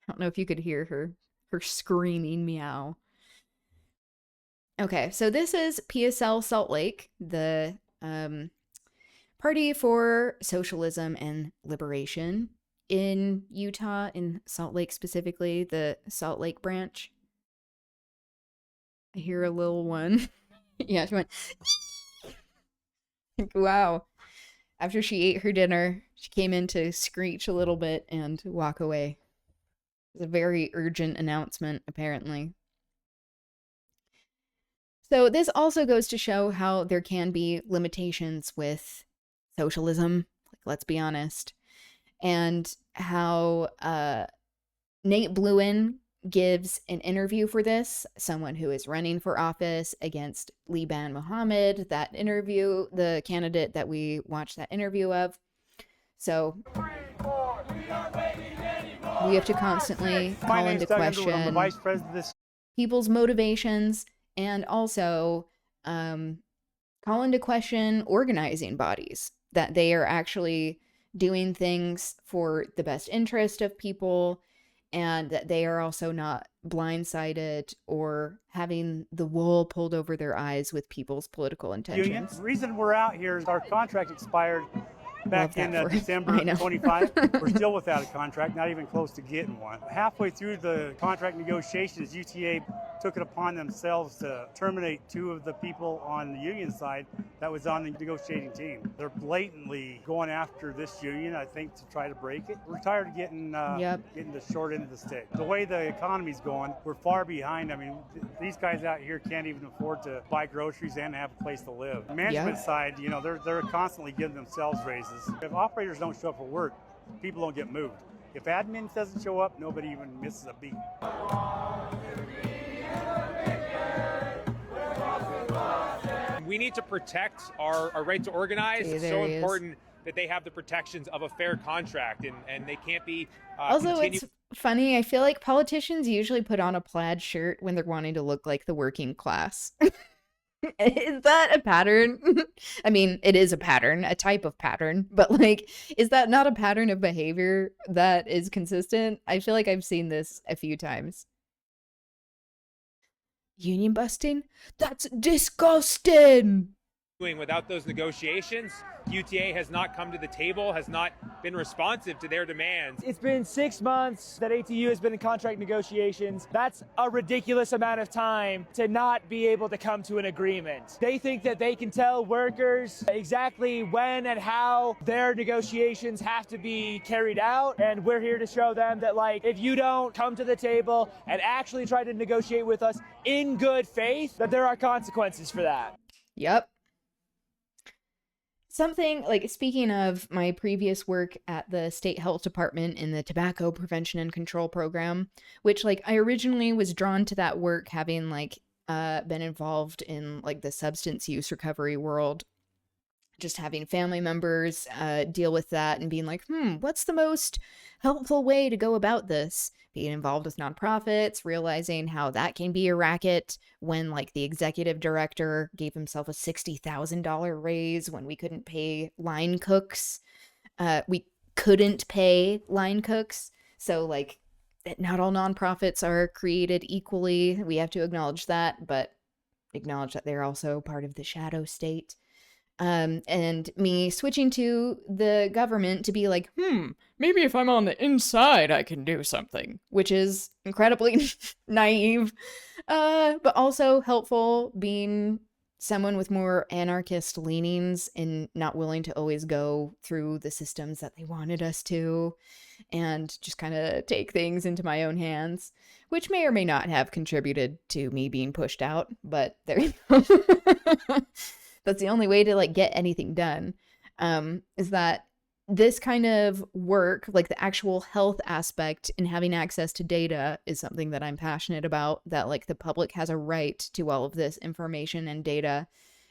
I don't know if you could hear her screaming meow. Okay, so this is PSL Salt Lake, the Party for Socialism and Liberation in Utah, in Salt Lake specifically, the Salt Lake branch. I hear a little one. Yeah, she went, wow. After she ate her dinner, she came in to screech a little bit and walk away. It was a very urgent announcement, apparently. So this also goes to show how there can be limitations with socialism, like, let's be honest, and how Nate Bluin gives an interview for this, someone who is running for office against Liban Mohamed, that interview, the candidate that we watched that interview of. So we have to constantly call into question people's motivations, and also call into question organizing bodies, that they are actually doing things for the best interest of people, and that they are also not blindsided or having the wool pulled over their eyes with people's political intentions. Union. The reason we're out here is our contract expired back in December 25. We're still without a contract, not even close to getting one. Halfway through the contract negotiations, UTA took it upon themselves to terminate 2 of the people on the union side that was on the negotiating team. They're blatantly going after this union, I think, to try to break it. We're tired of getting the short end of the stick. The way the economy's going, we're far behind. I mean, these guys out here can't even afford to buy groceries and have a place to live. The management side, you know, they're constantly giving themselves raises. If operators don't show up for work, people don't get moved. If admin doesn't show up, nobody even misses a beat. We need to protect our right to organize. Okay, it's so important that they have the protections of a fair contract, and they can't be also, it's funny, I feel like politicians usually put on a plaid shirt when they're wanting to look like the working class. Is that a pattern? I mean, it is a pattern, a type of pattern, but like, is that not a pattern of behavior that is consistent? I feel like I've seen this a few times. Union busting? That's disgusting! Without those negotiations, UTA has not come to the table, has not been responsive to their demands. It's been 6 months that ATU has been in contract negotiations. That's a ridiculous amount of time to not be able to come to an agreement. They think that they can tell workers exactly when and how their negotiations have to be carried out, and we're here to show them that, like, if you don't come to the table and actually try to negotiate with us in good faith, that there are consequences for that. Yep. Something like, speaking of my previous work at the state health department in the tobacco prevention and control program, which, like, I originally was drawn to that work having, like, been involved in, like, the substance use recovery world, just having family members deal with that and being like, what's the most helpful way to go about this? Being involved with nonprofits, realizing how that can be a racket when, like, the executive director gave himself a $60,000 raise when we couldn't pay line cooks. We couldn't pay line cooks. So, like, not all nonprofits are created equally. We have to acknowledge that, but acknowledge that they're also part of the shadow state. And me switching to the government to be like, maybe if I'm on the inside, I can do something. Which is incredibly naive, but also helpful, being someone with more anarchist leanings and not willing to always go through the systems that they wanted us to, and just kind of take things into my own hands, which may or may not have contributed to me being pushed out, but there you go. That's the only way to, like, get anything done, is that this kind of work, like the actual health aspect and having access to data, is something that I'm passionate about, that, like, the public has a right to all of this information and data,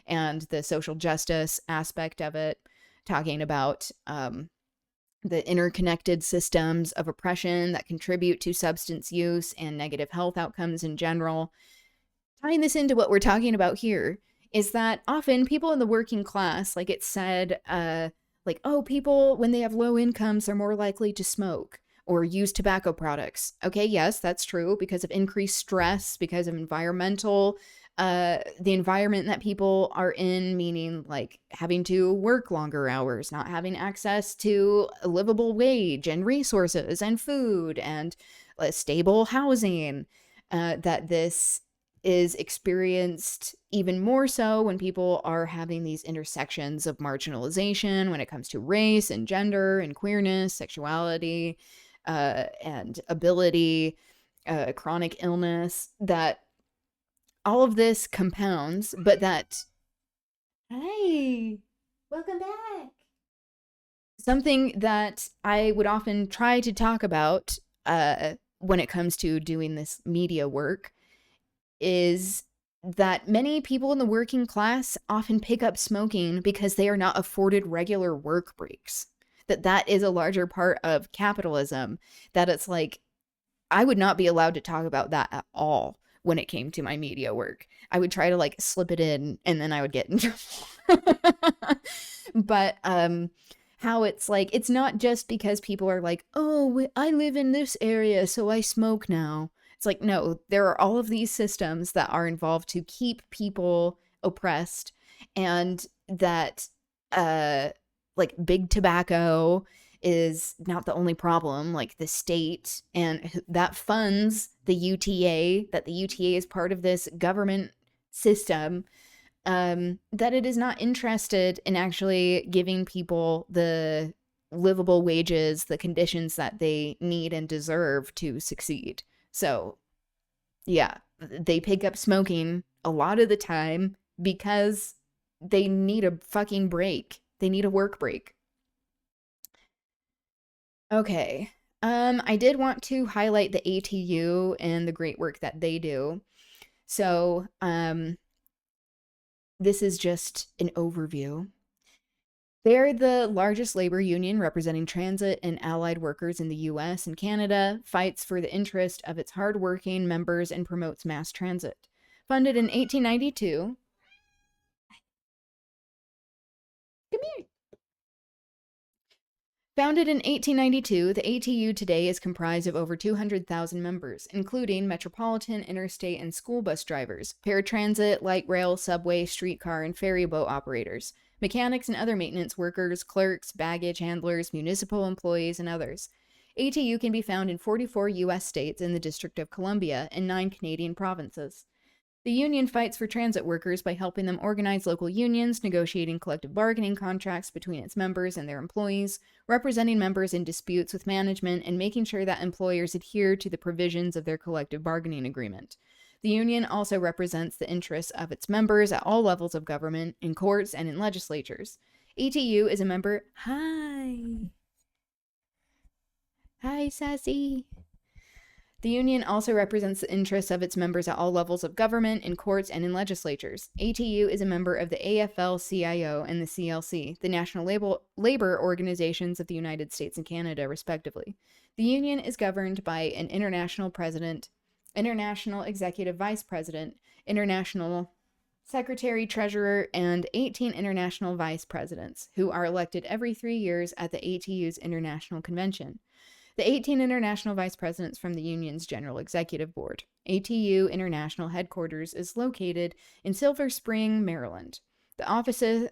and the social justice aspect of it, talking about the interconnected systems of oppression that contribute to substance use and negative health outcomes in general. Tying this into what we're talking about here is that often people in the working class, like, it's said, like, oh, people, when they have low incomes, are more likely to smoke or use tobacco products. Okay, yes, that's true, because of increased stress, because of the environment that people are in, meaning, like, having to work longer hours, not having access to a livable wage and resources and food and stable housing, that this is experienced even more so when people are having these intersections of marginalization when it comes to race and gender and queerness, sexuality, and ability, chronic illness, that all of this compounds, but that, hey, welcome back. Something that I would often try to talk about when it comes to doing this media work is that many people in the working class often pick up smoking because they are not afforded regular work breaks. That is a larger part of capitalism, that it's like, I would not be allowed to talk about that at all when it came to my media work. I would try to, like, slip it in and then I would get in trouble. But how it's like, it's not just because people are like, oh, I live in this area, so I smoke now. It's like, no, there are all of these systems that are involved to keep people oppressed, and that, like, big tobacco is not the only problem. Like, the state and that funds the UTA, that the UTA is part of this government system, that it is not interested in actually giving people the livable wages, the conditions that they need and deserve to succeed. So, yeah, they pick up smoking a lot of the time because they need a fucking break. They need a work break. Okay. I did want to highlight the ATU and the great work that they do. So, this is just an overview. They're the largest labor union representing transit and allied workers in the US and Canada, fights for the interest of its hardworking members, and promotes mass transit. Funded in 1892. Come here. Founded in 1892, the ATU today is comprised of over 200,000 members, including metropolitan, interstate, and school bus drivers, paratransit, light rail, subway, streetcar, and ferry boat operators, mechanics and other maintenance workers, clerks, baggage handlers, municipal employees, and others. ATU can be found in 44 U.S. states and the District of Columbia and 9 Canadian provinces. The union fights for transit workers by helping them organize local unions, negotiating collective bargaining contracts between its members and their employees, representing members in disputes with management, and making sure that employers adhere to the provisions of their collective bargaining agreement. The union also represents the interests of its members at all levels of government, in courts, and in legislatures. ATU is a member... Hi, Sassy. The union also represents the interests of its members at all levels of government, in courts, and in legislatures. ATU is a member of the AFL-CIO and the CLC, the National Labor Organizations of the United States and Canada, respectively. The union is governed by an international president, international executive vice president, international secretary, treasurer, and 18 international vice presidents, who are elected every 3 years at the ATU's International Convention. The 18 international vice presidents from the union's General Executive Board. ATU International Headquarters is located in Silver Spring, Maryland. The offices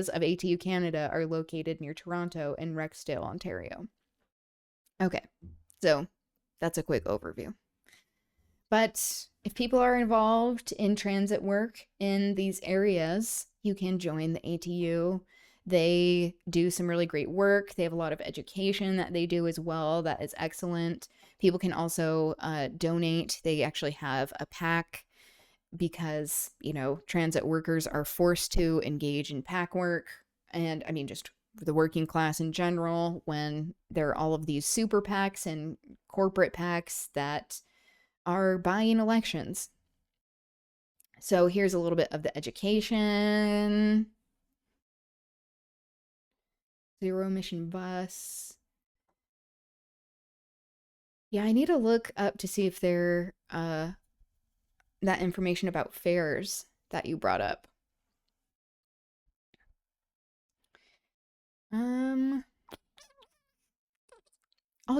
of ATU Canada are located near Toronto and Rexdale, Ontario. Okay, so that's a quick overview. But if people are involved in transit work in these areas, you can join the ATU. They do some really great work. They have a lot of education that they do as well. That is excellent. People can also donate. They actually have a PAC because, you know, transit workers are forced to engage in PAC work. And I mean, just the working class in general, when there are all of these super PACs and corporate PACs that are buying elections. So here's a little bit of the education. Zero emission bus. Yeah, I need to look up to see if there that information about fares that you brought up. I'll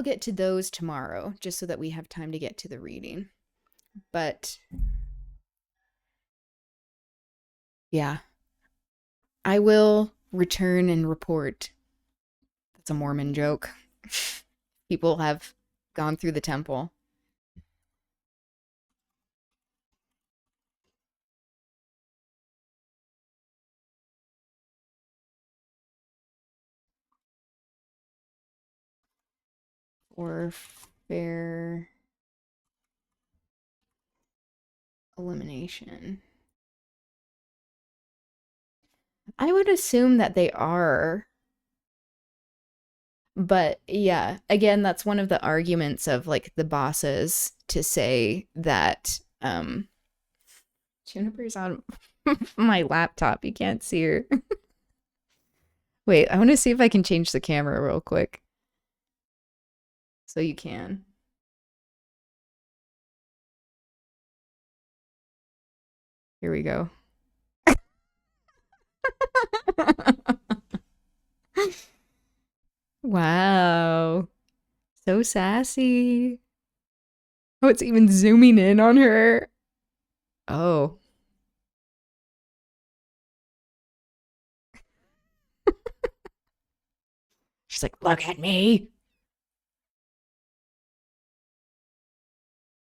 get to those tomorrow, just so that we have time to get to the reading. But yeah, I will return and report. That's a Mormon joke. People have gone through the temple. Or fare elimination. I would assume that they are. But yeah, again, that's one of the arguments of like the bosses to say that Juniper's on my laptop. You can't see her. Wait, I want to see if I can change the camera real quick. So you can. Here we go. Wow. So sassy. Oh, it's even zooming in on her. Oh. She's like, look at me.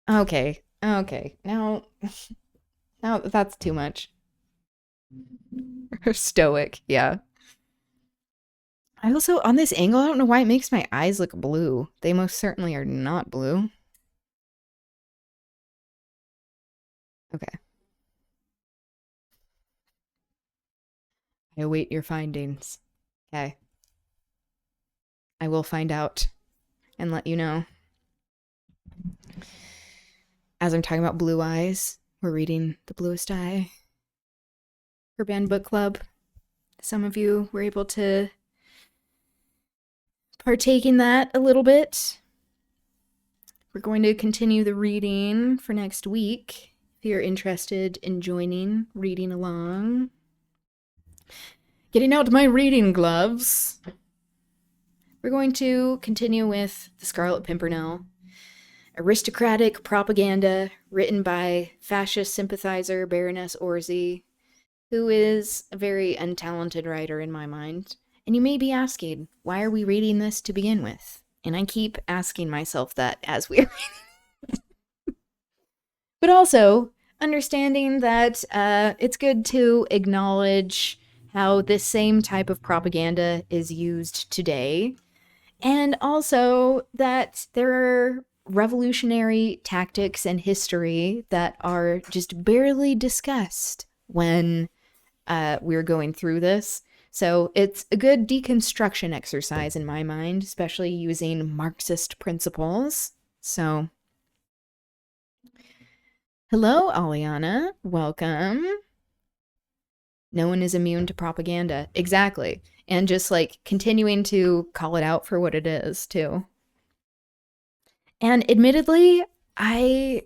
Okay. Okay. Now that's too much. Stoic. Yeah. I also, on this angle, I don't know why it makes my eyes look blue. They most certainly are not blue. Okay. I await your findings. Okay. I will find out and let you know. As I'm talking about blue eyes, we're reading The Bluest Eye, her band book club. Some of you were able to partake in that a little bit. We're going to continue the reading for next week. If you're interested in joining, reading along. Getting out my reading gloves. we're going to continue with The Scarlet Pimpernel. Aristocratic propaganda written by fascist sympathizer Baroness Orczy, who is a very untalented writer in my mind. And you may be asking, why are we reading this to begin with? And I keep asking myself that as we're reading. But also, understanding that it's good to acknowledge how this same type of propaganda is used today. And also that there are revolutionary tactics and history that are just barely discussed when we're going through this. So it's a good deconstruction exercise in my mind, especially using Marxist principles. So, hello, Aliana. Welcome. No one is immune to propaganda. Exactly. And just like continuing to call it out for what it is, too. And admittedly, the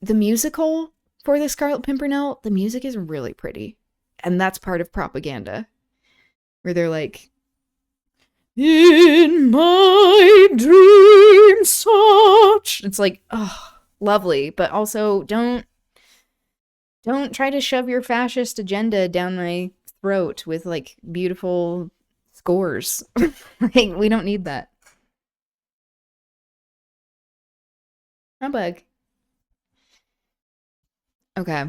musical for The Scarlet Pimpernel, the music is really pretty. And that's part of propaganda. Where they're like, in my dreams such. It's like, oh, lovely. But also, don't try to shove your fascist agenda down my throat with, like, beautiful scores. Like, we don't need that. A bug. Okay.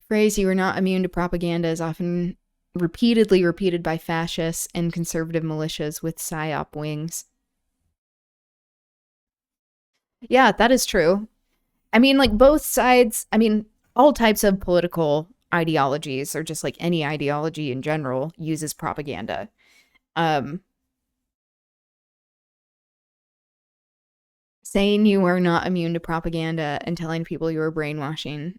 Phrase, you are not immune to propaganda, is often repeatedly repeated by fascists and conservative militias with psyop wings. Yeah, that is true. I mean, like, both sides, I mean, all types of political ideologies, or just like any ideology in general, uses propaganda. Saying you are not immune to propaganda and telling people you are brainwashing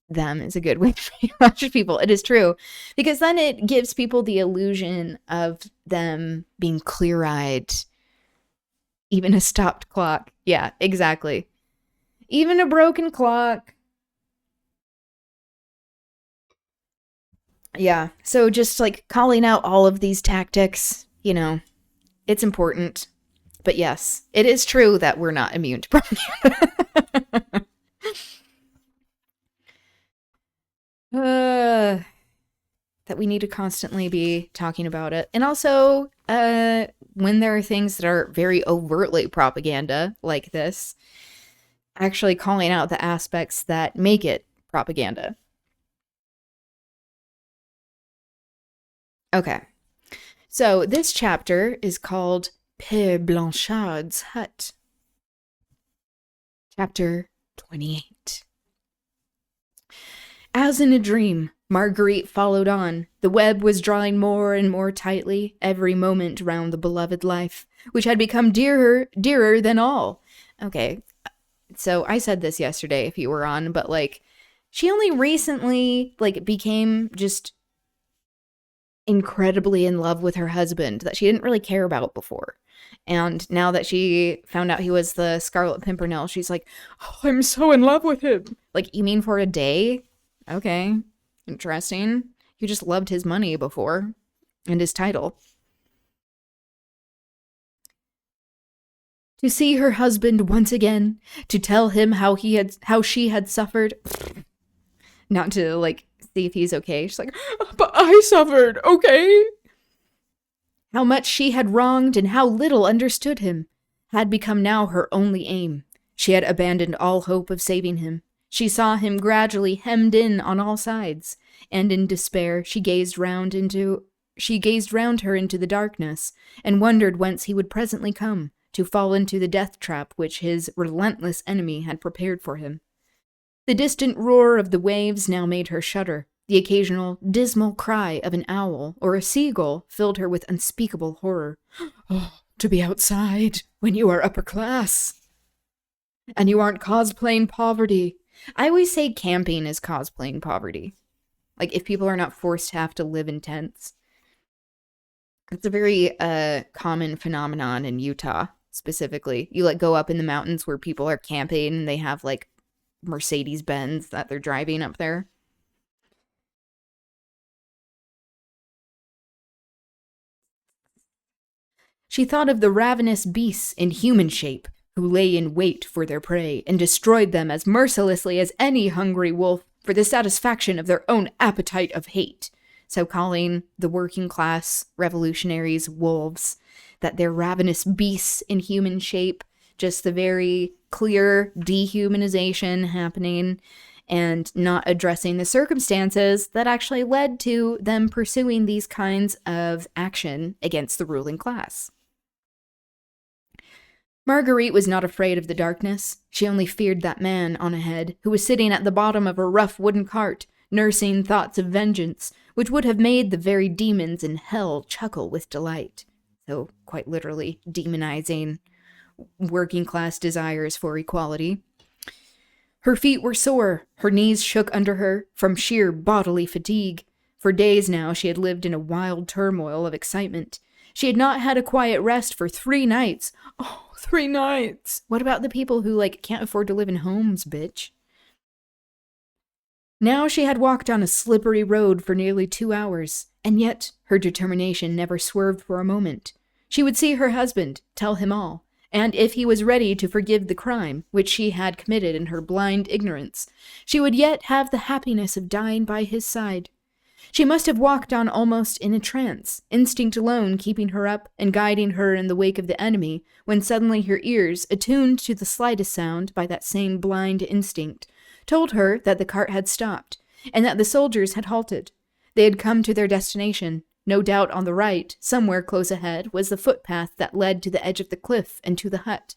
them is a good way to brainwash people. It is true. Because then it gives people the illusion of them being clear-eyed. Even a stopped clock. Yeah, exactly. Even a broken clock. Yeah, so just like calling out all of these tactics, you know, it's important. But yes, it is true that we're not immune to propaganda. That we need to constantly be talking about it. And also, when there are things that are very overtly propaganda, like this, actually calling out the aspects that make it propaganda. Okay. So, this chapter is called Père Blanchard's Hut. Chapter 28. As in a dream, Marguerite followed on. The web was drawing more and more tightly every moment round the beloved life, which had become dearer than all. Okay, so I said this yesterday if you were on, but like, she only recently like became just incredibly in love with her husband that she didn't really care about before. And now that she found out he was the Scarlet Pimpernel, she's like, oh, I'm so in love with him. Like, you mean for a day? Okay, interesting. You just loved his money before, and his title. To see her husband once again, to tell him how she had suffered. Not to, like, see if he's okay. She's like, oh, but I suffered, okay? How much she had wronged and how little understood him had become now her only aim. She had abandoned all hope of saving him. She saw him gradually hemmed in on all sides, and in despair she gazed round her into the darkness, and wondered whence he would presently come, to fall into the death trap which his relentless enemy had prepared for him. The distant roar of the waves now made her shudder. The occasional dismal cry of an owl or a seagull filled her with unspeakable horror. Oh, to be outside when you are upper class. And you aren't cosplaying poverty. I always say camping is cosplaying poverty. Like, if people are not forced to have to live in tents. It's a very common phenomenon in Utah, specifically. You, like, go up in the mountains where people are camping and they have, like, Mercedes-Benz that they're driving up there. She thought of the ravenous beasts in human shape who lay in wait for their prey and destroyed them as mercilessly as any hungry wolf for the satisfaction of their own appetite of hate. So calling the working class revolutionaries wolves, that they're ravenous beasts in human shape, just the very clear dehumanization happening and not addressing the circumstances that actually led to them pursuing these kinds of action against the ruling class. Marguerite was not afraid of the darkness. She only feared that man on ahead, who was sitting at the bottom of a rough wooden cart, nursing thoughts of vengeance, which would have made the very demons in hell chuckle with delight. So, quite literally, demonizing working class desires for equality. Her feet were sore, her knees shook under her from sheer bodily fatigue. For days now she had lived in a wild turmoil of excitement. She had not had a quiet rest for 3 nights. Oh, 3 nights! What about the people who, can't afford to live in homes, bitch? Now she had walked on a slippery road for nearly 2 hours, and yet her determination never swerved for a moment. She would see her husband, tell him all, and if he was ready to forgive the crime which she had committed in her blind ignorance, she would yet have the happiness of dying by his side. She must have walked on almost in a trance, instinct alone keeping her up and guiding her in the wake of the enemy, when suddenly her ears, attuned to the slightest sound by that same blind instinct, told her that the cart had stopped, and that the soldiers had halted. They had come to their destination. No doubt on the right, somewhere close ahead, was the footpath that led to the edge of the cliff and to the hut.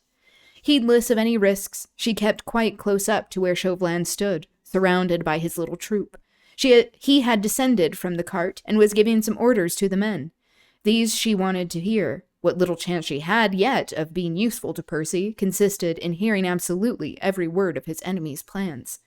Heedless of any risks, she kept quite close up to where Chauvelin stood, surrounded by his little troop. He had descended from the cart and was giving some orders to the men. These she wanted to hear. What little chance she had yet of being useful to Percy consisted in hearing absolutely every word of his enemy's plans.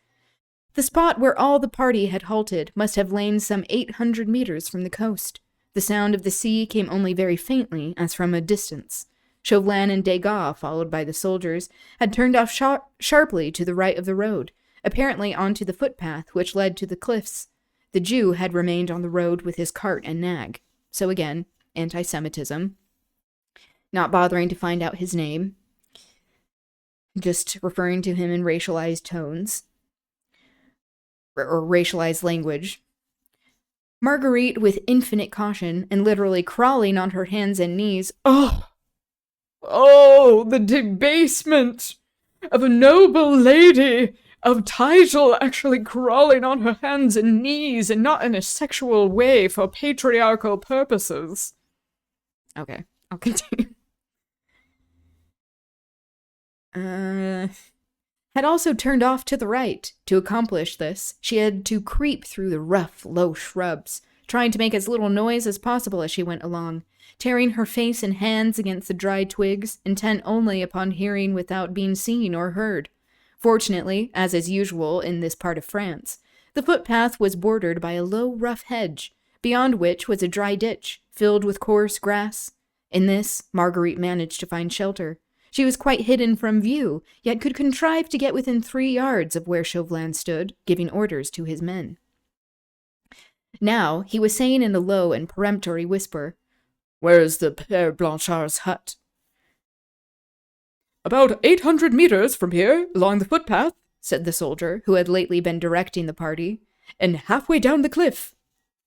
The spot where all the party had halted must have lain some 800 meters from the coast. The sound of the sea came only very faintly, as from a distance. Chauvelin and Degas, followed by the soldiers, had turned off sharply to the right of the road, apparently onto the footpath which led to the cliffs. The Jew had remained on the road with his cart and nag. So again, anti-Semitism. Not bothering to find out his name. Just referring to him in racialized tones. Or racialized language. Marguerite, with infinite caution, and literally crawling on her hands and knees, Oh, the debasement of a noble lady of title actually crawling on her hands and knees, and not in a sexual way for patriarchal purposes. Okay, I'll continue. Had also turned off to the right. To accomplish this, she had to creep through the rough, low shrubs, trying to make as little noise as possible as she went along, tearing her face and hands against the dry twigs, intent only upon hearing without being seen or heard. Fortunately, as is usual in this part of France, the footpath was bordered by a low, rough hedge, beyond which was a dry ditch, filled with coarse grass. In this, Marguerite managed to find shelter. She was quite hidden from view, yet could contrive to get within 3 yards of where Chauvelin stood, giving orders to his men. Now, he was saying in a low and peremptory whisper, "Where is the Père Blanchard's hut?" "About 800 meters from here, along the footpath," said the soldier, who had lately been directing the party, "and halfway down the cliff."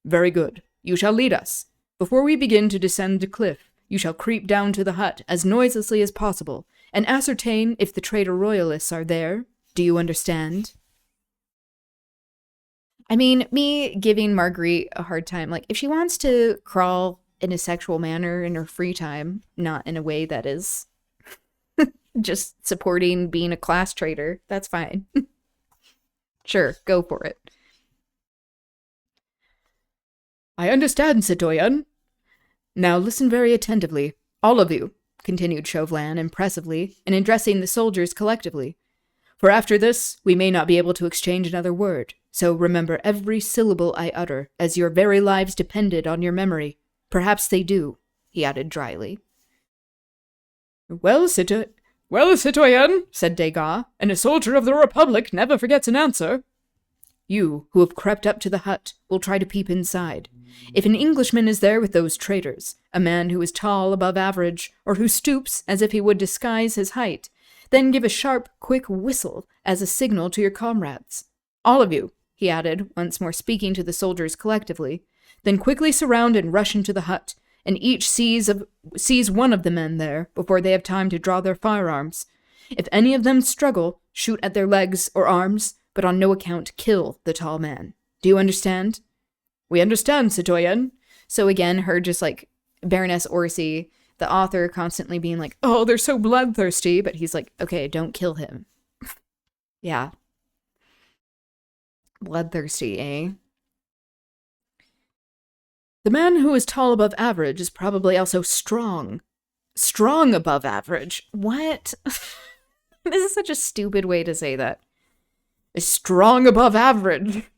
"Very good. You shall lead us. Before we begin to descend the cliff, you shall creep down to the hut as noiselessly as possible, and ascertain if the traitor royalists are there. Do you understand?" I mean, me giving Marguerite a hard time, if she wants to crawl in a sexual manner in her free time, not in a way that is just supporting being a class traitor, that's fine. Sure, go for it. "I understand, citoyen. Now listen very attentively, all of you," continued Chauvelin impressively, and addressing the soldiers collectively. "For after this, we may not be able to exchange another word, so remember every syllable I utter, as your very lives depended on your memory. Perhaps they do," he added dryly. Well, citoyen," said Degas, "and a soldier of the Republic never forgets an answer." You, who have crept up to the hut, will try to peep inside. If an Englishman is there with those traitors, a man who is tall above average, or who stoops as if he would disguise his height, then give a sharp, quick whistle as a signal to your comrades. All of you, he added, once more speaking to the soldiers collectively, then quickly surround and rush into the hut, and each seize one of the men there before they have time to draw their firearms. If any of them struggle, shoot at their legs or arms, but on no account kill the tall man. Do you understand? We understand, citoyen. So again, her just like Baroness Orsi, the author constantly being like, oh, they're so bloodthirsty, but he's like, okay, don't kill him. Yeah. Bloodthirsty, eh? The man who is tall above average is probably also strong. Strong above average. What? This is such a stupid way to say that. Strong above average.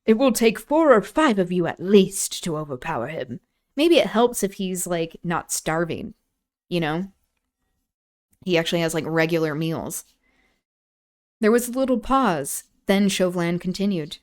It will take 4 or 5 of you at least to overpower him. Maybe it helps if he's, like, not starving, you know? He actually has, like, regular meals. There was a little pause. Then Chauvelin continued.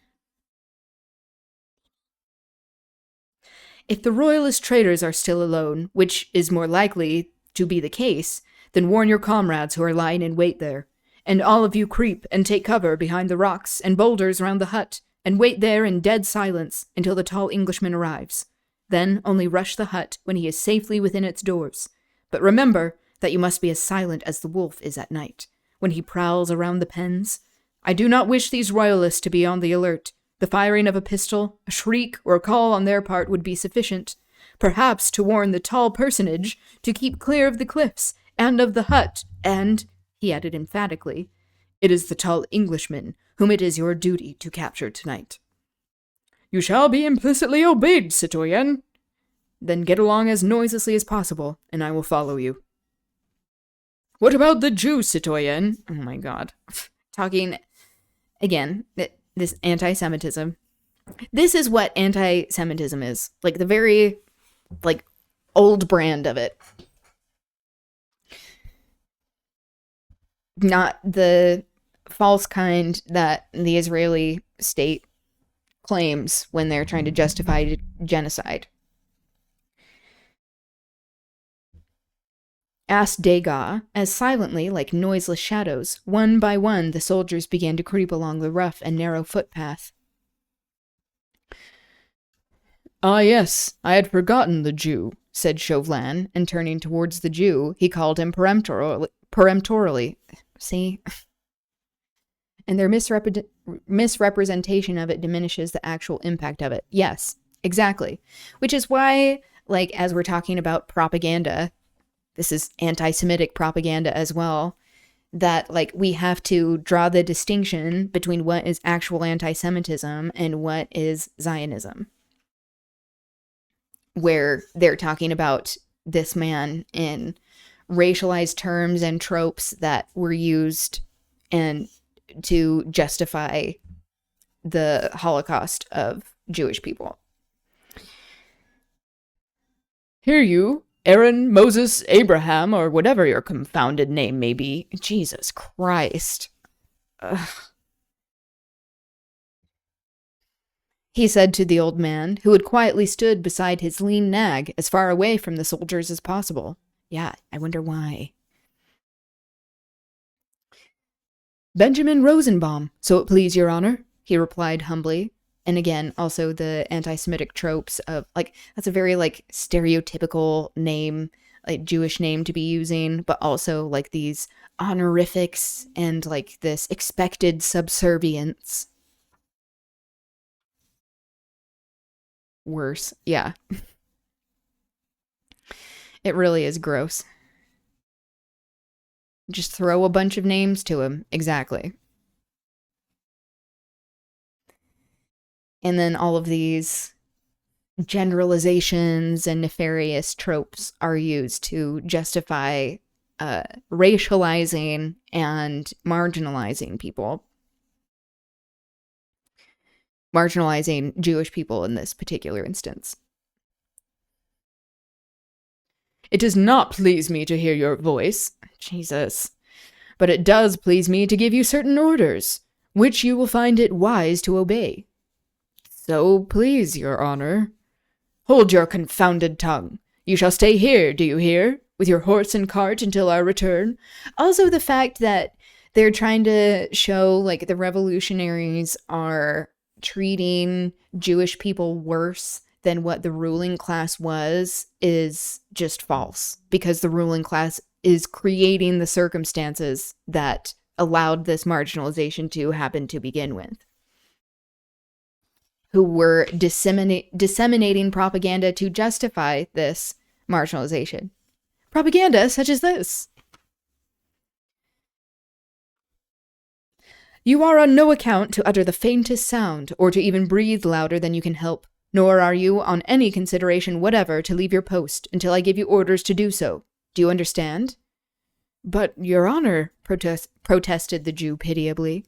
If the royalist traitors are still alone, which is more likely to be the case, then warn your comrades who are lying in wait there. And all of you creep and take cover behind the rocks and boulders round the hut, and wait there in dead silence until the tall Englishman arrives. Then only rush the hut when he is safely within its doors. But remember that you must be as silent as the wolf is at night, when he prowls around the pens. I do not wish these royalists to be on the alert. The firing of a pistol, a shriek, or a call on their part would be sufficient, perhaps to warn the tall personage to keep clear of the cliffs and of the hut, and, he added emphatically, it is the tall Englishman whom it is your duty to capture tonight. You shall be implicitly obeyed, citoyen. Then get along as noiselessly as possible, and I will follow you. What about the Jew, citoyen? Oh my god. Talking, again, this anti-Semitism. This is what anti-Semitism is. Like, the very, like, old brand of it. Not the false kind that the Israeli state claims when they're trying to justify genocide. Asked Degas, as silently, like noiseless shadows, one by one the soldiers began to creep along the rough and narrow footpath. Ah yes, I had forgotten the Jew, said Chauvelin, and turning towards the Jew, he called him peremptorily. See? And their misrepresentation of it diminishes the actual impact of it. Yes, exactly. Which is why, like, as we're talking about propaganda, this is anti-Semitic propaganda as well, that, like, we have to draw the distinction between what is actual anti-Semitism and what is Zionism. Where they're talking about this man in racialized terms and tropes that were used and to justify the Holocaust of Jewish people. Hear you, Aaron, Moses, Abraham, or whatever your confounded name may be. Jesus Christ. Ugh. He said to the old man, who had quietly stood beside his lean nag as far away from the soldiers as possible. Yeah, I wonder why. Benjamin Rosenbaum, so it please your honor, he replied humbly. And again, also the anti-Semitic tropes of, like, that's a very, like, stereotypical name, like, Jewish name to be using, but also, like, these honorifics and, like, this expected subservience. Worse, yeah. It really is gross. Just throw a bunch of names to him. Exactly. And then all of these generalizations and nefarious tropes are used to justify racializing and marginalizing people. Marginalizing Jewish people in this particular instance. It does not please me to hear your voice, Jesus, but it does please me to give you certain orders. which you will find it wise to obey. So please, your honor. Hold your confounded tongue. You shall stay here, do you hear? With your horse and cart until our return. Also, the fact that they're trying to show, like, the revolutionaries are treating Jewish people worse than what the ruling class was is just false, because the ruling class is creating the circumstances that allowed this marginalization to happen to begin with, who were disseminating propaganda to justify this marginalization. Propaganda such as this. You are on no account to utter the faintest sound, or to even breathe louder than you can help, nor are you on any consideration whatever to leave your post until I give you orders to do so. Do you understand? But, your honor, protested the Jew pitiably.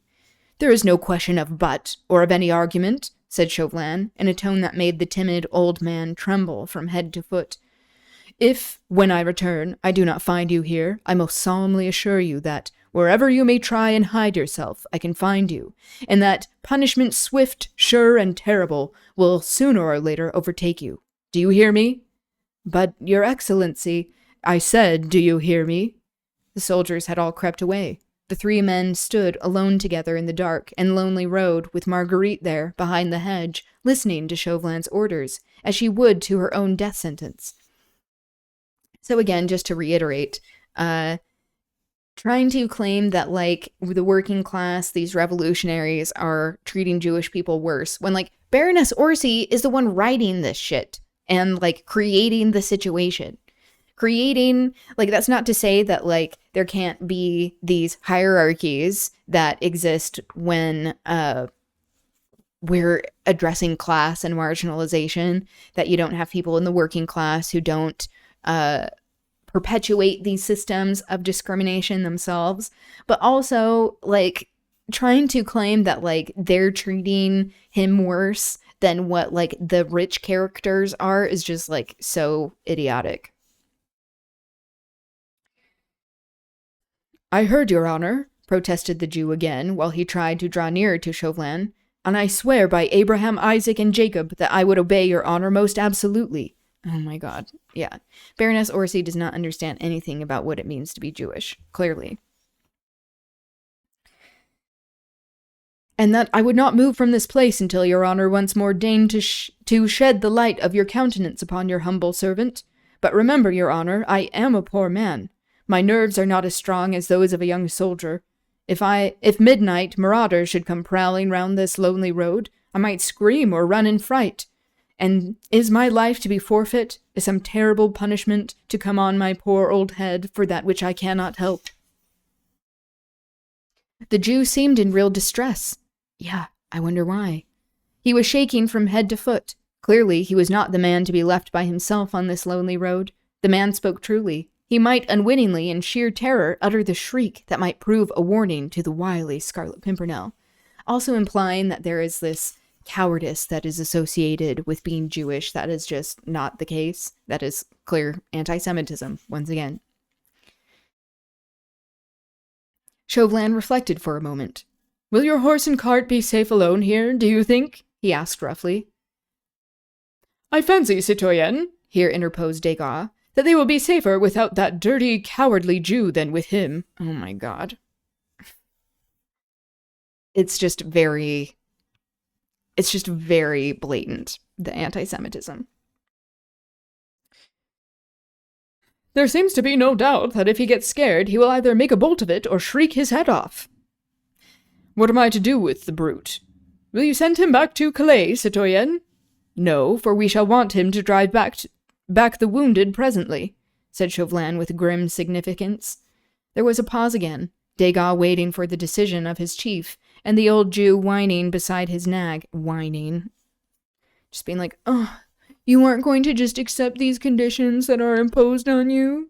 There is no question of but, or of any argument, said Chauvelin, in a tone that made the timid old man tremble from head to foot. If, when I return, I do not find you here, I most solemnly assure you that, wherever you may try and hide yourself, I can find you, and that punishment swift, sure, and terrible will sooner or later overtake you. Do you hear me? But, your excellency, I said, do you hear me? The soldiers had all crept away. The three men stood alone together in the dark and lonely road, with Marguerite there, behind the hedge, listening to Chauvelin's orders, as she would to her own death sentence. So again, just to reiterate, trying to claim that, like, the working class, these revolutionaries are treating Jewish people worse, when, like, Baroness Orsi is the one writing this shit and, like, creating the situation. Creating, like, that's not to say that, like, there can't be these hierarchies that exist when we're addressing class and marginalization, that you don't have people in the working class who don't perpetuate these systems of discrimination themselves, but also, like, trying to claim that, like, they're treating him worse than what, like, the rich characters are is just, like, so idiotic. I heard, your honor, protested the Jew again, while he tried to draw nearer to Chauvelin, and I swear by Abraham, Isaac, and Jacob that I would obey your honor most absolutely. Oh my god. Yeah. Baroness Orsi does not understand anything about what it means to be Jewish, clearly. And that I would not move from this place until your honor once more deigned to shed the light of your countenance upon your humble servant. But remember, your honor, I am a poor man. My nerves are not as strong as those of a young soldier. If midnight marauders should come prowling round this lonely road, I might scream or run in fright. And is my life to be forfeit? Is some terrible punishment to come on my poor old head for that which I cannot help? The Jew seemed in real distress. Yeah, I wonder why. He was shaking from head to foot. Clearly, he was not the man to be left by himself on this lonely road. The man spoke truly. He might unwittingly, in sheer terror, utter the shriek that might prove a warning to the wily Scarlet Pimpernel, also implying that there is this cowardice that is associated with being Jewish. That is just not the case. That is clear anti-Semitism, once again. Chauvelin reflected for a moment. Will your horse and cart be safe alone here, do you think? He asked roughly. I fancy, citoyen, here interposed Degas, that they will be safer without that dirty, cowardly Jew than with him. Oh my god. It's just very blatant, the anti-Semitism. There seems to be no doubt that if he gets scared, he will either make a bolt of it or shriek his head off. What am I to do with the brute? Will you send him back to Calais, citoyen? No, for we shall want him to drive back the wounded presently, said Chauvelin with grim significance. There was a pause again, Degas waiting for the decision of his chief, and the old Jew whining beside his nag. Whining. Just being like, oh, you aren't going to just accept these conditions that are imposed on you?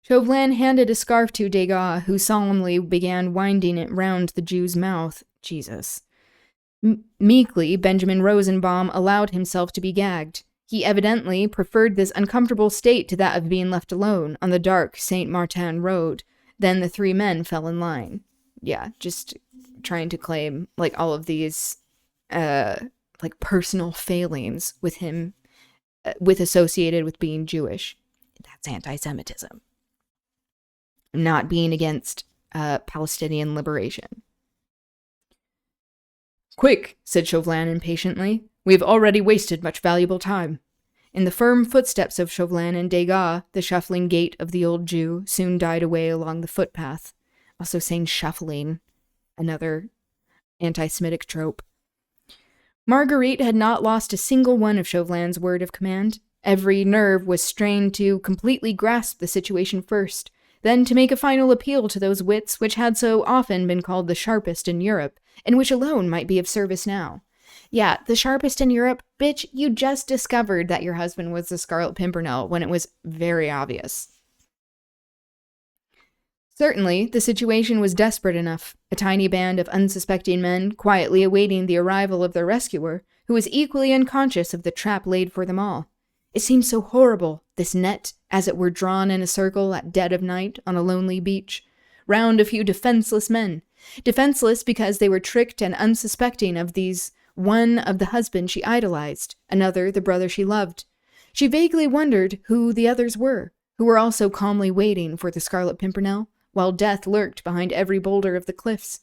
Chauvelin handed a scarf to Degas, who solemnly began winding it round the Jew's mouth. Jesus. Meekly, Benjamin Rosenbaum allowed himself to be gagged. He evidently preferred this uncomfortable state to that of being left alone on the dark Saint Martin road. Then the three men fell in line. just trying to claim like all of these like personal failings with him associated with being Jewish. That's anti-Semitism. Not being against Palestinian liberation. Quick, said Chauvelin impatiently. We have already wasted much valuable time. In the firm footsteps of Chauvelin and Degas, the shuffling gait of the old Jew soon died away along the footpath. Also saying shuffling, another anti-Semitic trope. Marguerite had not lost a single one of Chauvelin's word of command. Every nerve was strained to completely grasp the situation first, then to make a final appeal to those wits which had so often been called the sharpest in Europe, and which alone might be of service now. Yeah, the sharpest in Europe? Bitch, you just discovered that your husband was the Scarlet Pimpernel when it was very obvious. Certainly, the situation was desperate enough. A tiny band of unsuspecting men quietly awaiting the arrival of their rescuer, who was equally unconscious of the trap laid for them all. It seemed so horrible, this net, as it were drawn in a circle at dead of night on a lonely beach, round a few defenseless men. Defenseless because they were tricked and unsuspecting of these, one of the husband she idolized, another the brother she loved. She vaguely wondered who the others were, who were also calmly waiting for the Scarlet Pimpernel, while death lurked behind every boulder of the cliffs.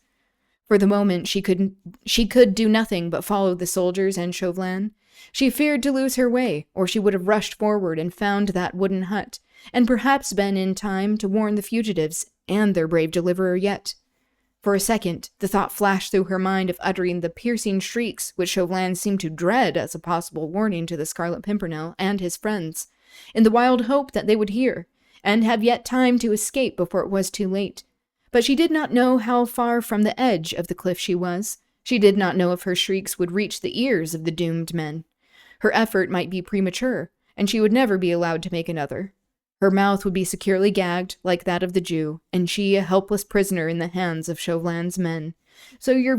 For the moment she could do nothing but follow the soldiers and Chauvelin. She feared to lose her way, or she would have rushed forward and found that wooden hut, and perhaps been in time to warn the fugitives and their brave deliverer yet. For a second, the thought flashed through her mind of uttering the piercing shrieks which Chauvelin seemed to dread as a possible warning to the Scarlet Pimpernel and his friends, in the wild hope that they would hear, and have yet time to escape before it was too late. But she did not know how far from the edge of the cliff she was. She did not know if her shrieks would reach the ears of the doomed men. Her effort might be premature, and she would never be allowed to make another. Her mouth would be securely gagged, like that of the Jew, and she a helpless prisoner in the hands of Chauvelin's men. So you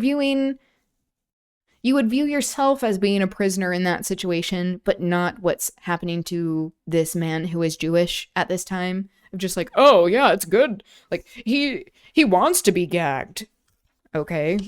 would view yourself as being a prisoner in that situation, but not what's happening to this man who is Jewish at this time. I'm just like, oh yeah, it's good. Like, he wants to be gagged. Okay.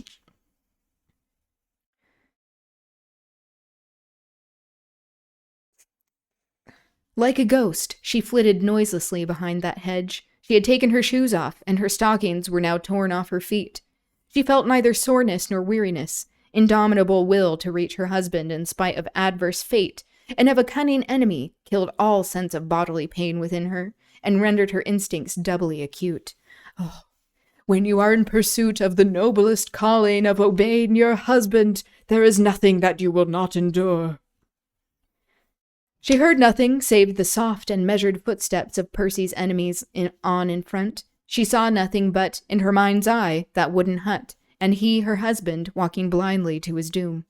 Like a ghost, she flitted noiselessly behind that hedge. She had taken her shoes off, and her stockings were now torn off her feet. She felt neither soreness nor weariness, indomitable will to reach her husband in spite of adverse fate, and of a cunning enemy killed all sense of bodily pain within her, and rendered her instincts doubly acute. Oh, when you are in pursuit of the noblest calling of obeying your husband, there is nothing that you will not endure. She heard nothing save the soft and measured footsteps of Percy's enemies in front. She saw nothing but, in her mind's eye, that wooden hut, and he, her husband, walking blindly to his doom.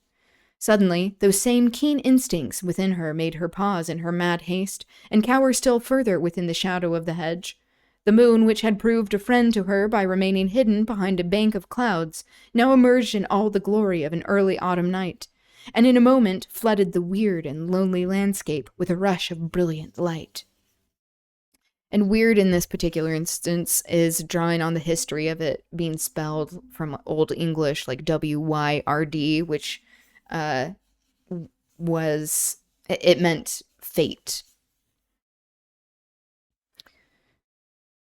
Suddenly, those same keen instincts within her made her pause in her mad haste, and cower still further within the shadow of the hedge. The moon, which had proved a friend to her by remaining hidden behind a bank of clouds, now emerged in all the glory of an early autumn night, and in a moment flooded the weird and lonely landscape with a rush of brilliant light. And weird in this particular instance is drawing on the history of it being spelled from Old English, like W-Y-R-D, which it meant fate.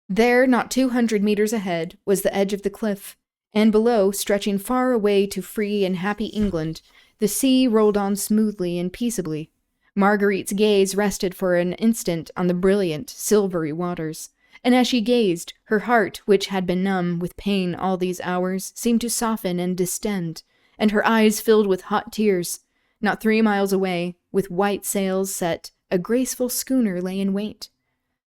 There, not 200 meters ahead, was the edge of the cliff, and below, stretching far away to free and happy England, the sea rolled on smoothly and peaceably. Marguerite's gaze rested for an instant on the brilliant, silvery waters, and as she gazed, her heart, which had been numb with pain all these hours, seemed to soften and distend, and her eyes filled with hot tears. Not 3 miles away, with white sails set, a graceful schooner lay in wait.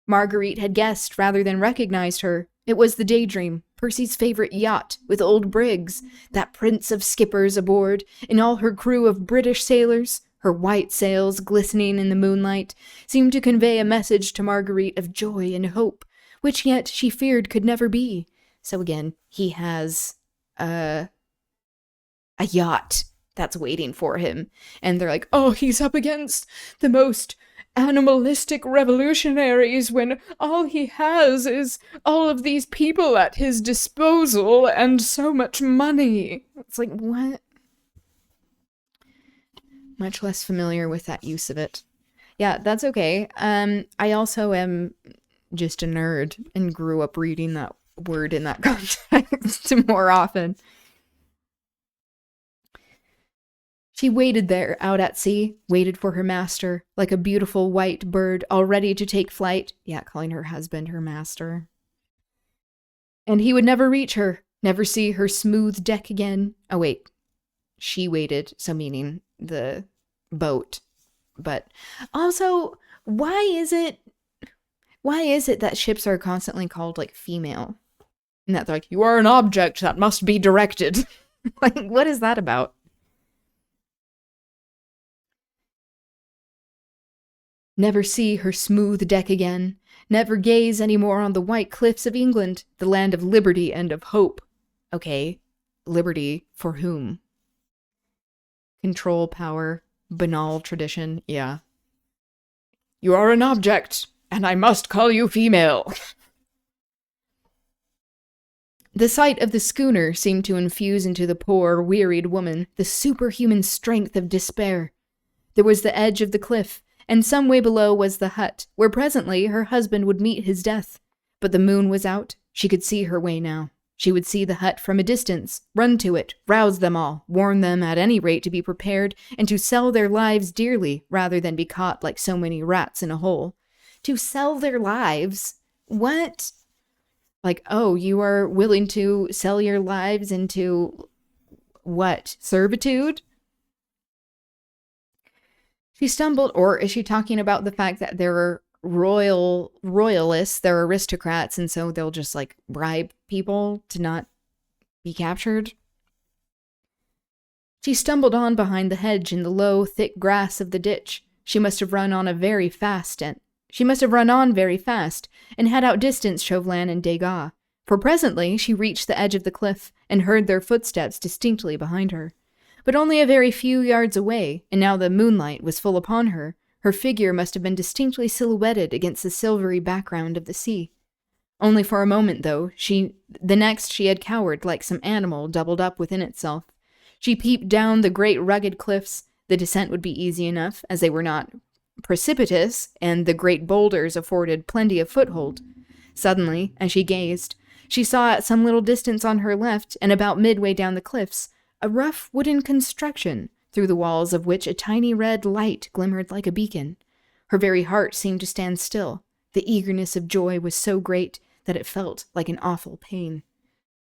Marguerite had guessed rather than recognized her. It was the Daydream, Percy's favorite yacht, with old Briggs, that prince of skippers aboard, and all her crew of British sailors. Her white sails, glistening in the moonlight, seemed to convey a message to Marguerite of joy and hope, which yet she feared could never be. So again, he has a yacht that's waiting for him, and they're like, oh, he's up against the most animalistic revolutionaries when all he has is all of these people at his disposal and so much money. It's like, what? Much less familiar with that use of it. Yeah, that's okay. I also am just a nerd and grew up reading that word in that context more often. She waited there, out at sea, waited for her master, like a beautiful white bird, all ready to take flight. Yeah, calling her husband her master. And he would never reach her, never see her smooth deck again. Oh, wait. She waited, so meaning the boat. But also, why is it that ships are constantly called, like, female? And that's like, you are an object that must be directed. Like, what is that about? Never see her smooth deck again. Never gaze any more on the white cliffs of England, the land of liberty and of hope. Okay, liberty for whom? Control, power, banal tradition, yeah. You are an object, and I must call you female. The sight of the schooner seemed to infuse into the poor, wearied woman the superhuman strength of despair. There was the edge of the cliff, and some way below was the hut, where presently her husband would meet his death. But the moon was out. She could see her way now. She would see the hut from a distance, run to it, rouse them all, warn them at any rate to be prepared, and to sell their lives dearly, rather than be caught like so many rats in a hole. To sell their lives? What? Like, oh, you are willing to sell your lives into, what, servitude? She stumbled, or is she talking about the fact that there are royalists, they're aristocrats, and so they'll just, like, bribe people to not be captured? She stumbled on behind the hedge in the low, thick grass of the ditch. She must have run on very fast, and had outdistanced Chauvelin and Degas, for presently she reached the edge of the cliff and heard their footsteps distinctly behind her. But only a very few yards away, and now the moonlight was full upon her. Her figure must have been distinctly silhouetted against the silvery background of the sea. Only for a moment, though. The next she had cowered like some animal doubled up within itself. She peeped down the great rugged cliffs. The descent would be easy enough, as they were not precipitous, and the great boulders afforded plenty of foothold. Suddenly, as she gazed, she saw at some little distance on her left, and about midway down the cliffs, a rough wooden construction, through the walls of which a tiny red light glimmered like a beacon. Her very heart seemed to stand still. The eagerness of joy was so great that it felt like an awful pain.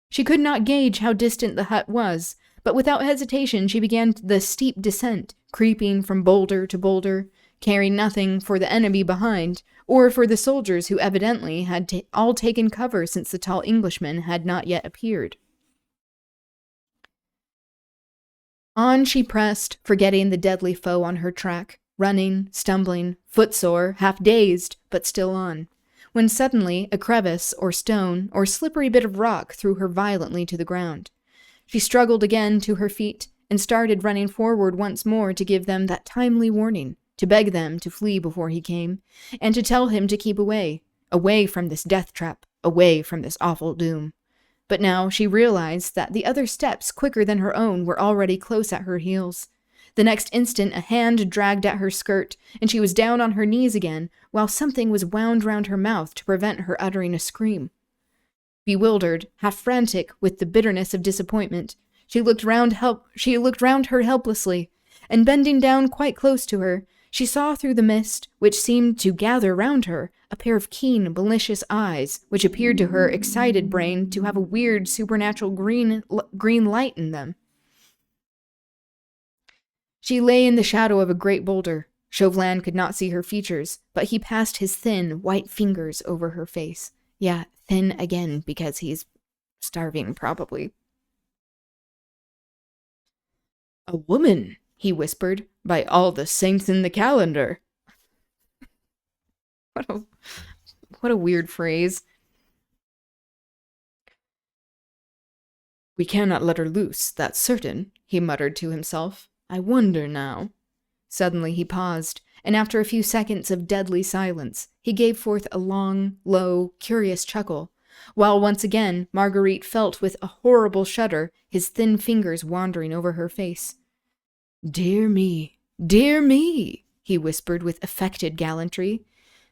She could not gauge how distant the hut was, but without hesitation she began the steep descent, creeping from boulder to boulder, caring nothing for the enemy behind, or for the soldiers who evidently had all taken cover since the tall Englishman had not yet appeared. On she pressed, forgetting the deadly foe on her track, running, stumbling, footsore, half dazed, but still on, when suddenly a crevice or stone or slippery bit of rock threw her violently to the ground. She struggled again to her feet and started running forward once more to give them that timely warning, to beg them to flee before he came, and to tell him to keep away from this death trap, away from this awful doom. But now she realized that the other steps, quicker than her own, were already close at her heels. The next instant a hand dragged at her skirt, and she was down on her knees again, while something was wound round her mouth to prevent her uttering a scream. Bewildered, half frantic with the bitterness of disappointment, she looked round her helplessly, and bending down quite close to her, she saw through the mist, which seemed to gather round her, a pair of keen, malicious eyes, which appeared to her excited brain to have a weird, supernatural green light in them. She lay in the shadow of a great boulder. Chauvelin could not see her features, but he passed his thin, white fingers over her face. Yeah, thin again, because he's starving, probably. "A woman," he whispered, "by all the saints in the calendar." What a weird phrase. "We cannot let her loose, that's certain," he muttered to himself. "I wonder now." Suddenly he paused, and after a few seconds of deadly silence, he gave forth a long, low, curious chuckle, while once again Marguerite felt with a horrible shudder his thin fingers wandering over her face. Dear me, he whispered with affected gallantry.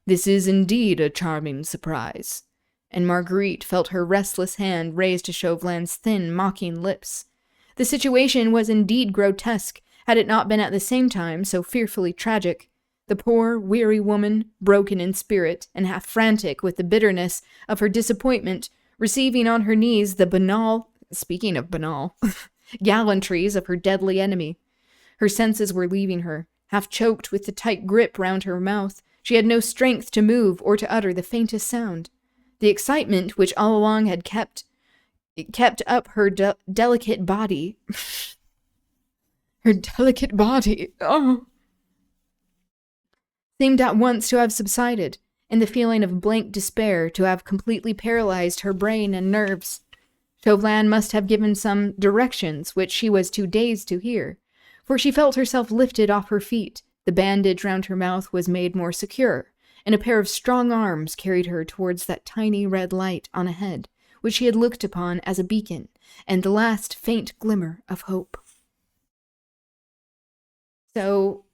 This is indeed a charming surprise. And Marguerite felt her restless hand raised to Chauvelin's thin, mocking lips. The situation was indeed grotesque, had it not been at the same time so fearfully tragic. The poor, weary woman, broken in spirit and half frantic with the bitterness of her disappointment, receiving on her knees the banal, gallantries of her deadly enemy. Her senses were leaving her, half choked with the tight grip round her mouth. She had no strength to move or to utter the faintest sound. The excitement which all along had kept up her delicate body. Her delicate body, seemed at once to have subsided, and the feeling of blank despair to have completely paralyzed her brain and nerves. Chauvelin must have given some directions which she was too dazed to hear, for she felt herself lifted off her feet, the bandage round her mouth was made more secure, and a pair of strong arms carried her towards that tiny red light on ahead, which she had looked upon as a beacon, and the last faint glimmer of hope. So,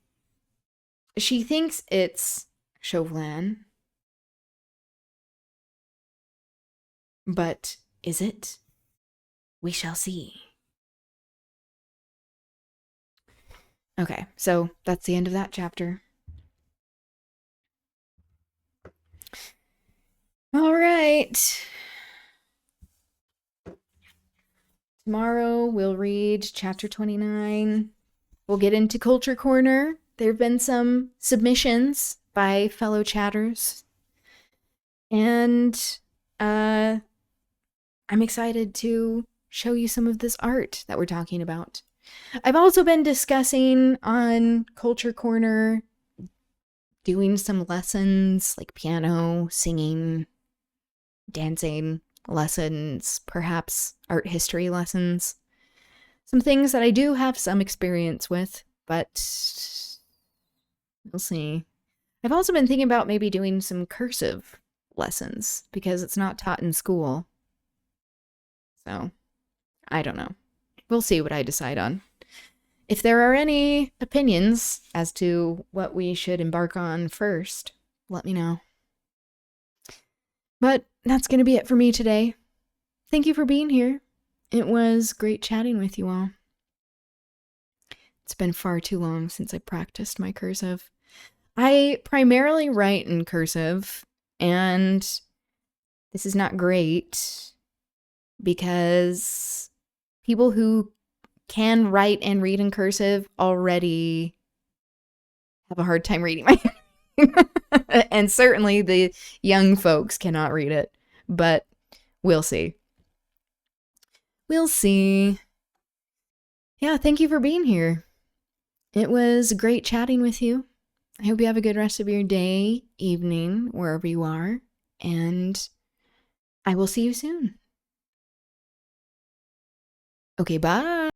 she thinks it's Chauvelin. But is it? We shall see. Okay, so that's the end of that chapter. All right. Tomorrow we'll read chapter 29. We'll get into Culture Corner. There have been some submissions by fellow chatters. And I'm excited to show you some of this art that we're talking about. I've also been discussing on Culture Corner doing some lessons like piano, singing, dancing lessons, perhaps art history lessons. Some things that I do have some experience with, but we'll see. I've also been thinking about maybe doing some cursive lessons because it's not taught in school. So, I don't know. We'll see what I decide on. If there are any opinions as to what we should embark on first, let me know. But that's going to be it for me today. Thank you for being here. It was great chatting with you all. It's been far too long since I practiced my cursive. I primarily write in cursive, and this is not great because people who can write and read in cursive already have a hard time reading my and certainly the young folks cannot read it, but we'll see. We'll see. Yeah, thank you for being here. It was great chatting with you. I hope you have a good rest of your day, evening, wherever you are, and I will see you soon. Okay, bye.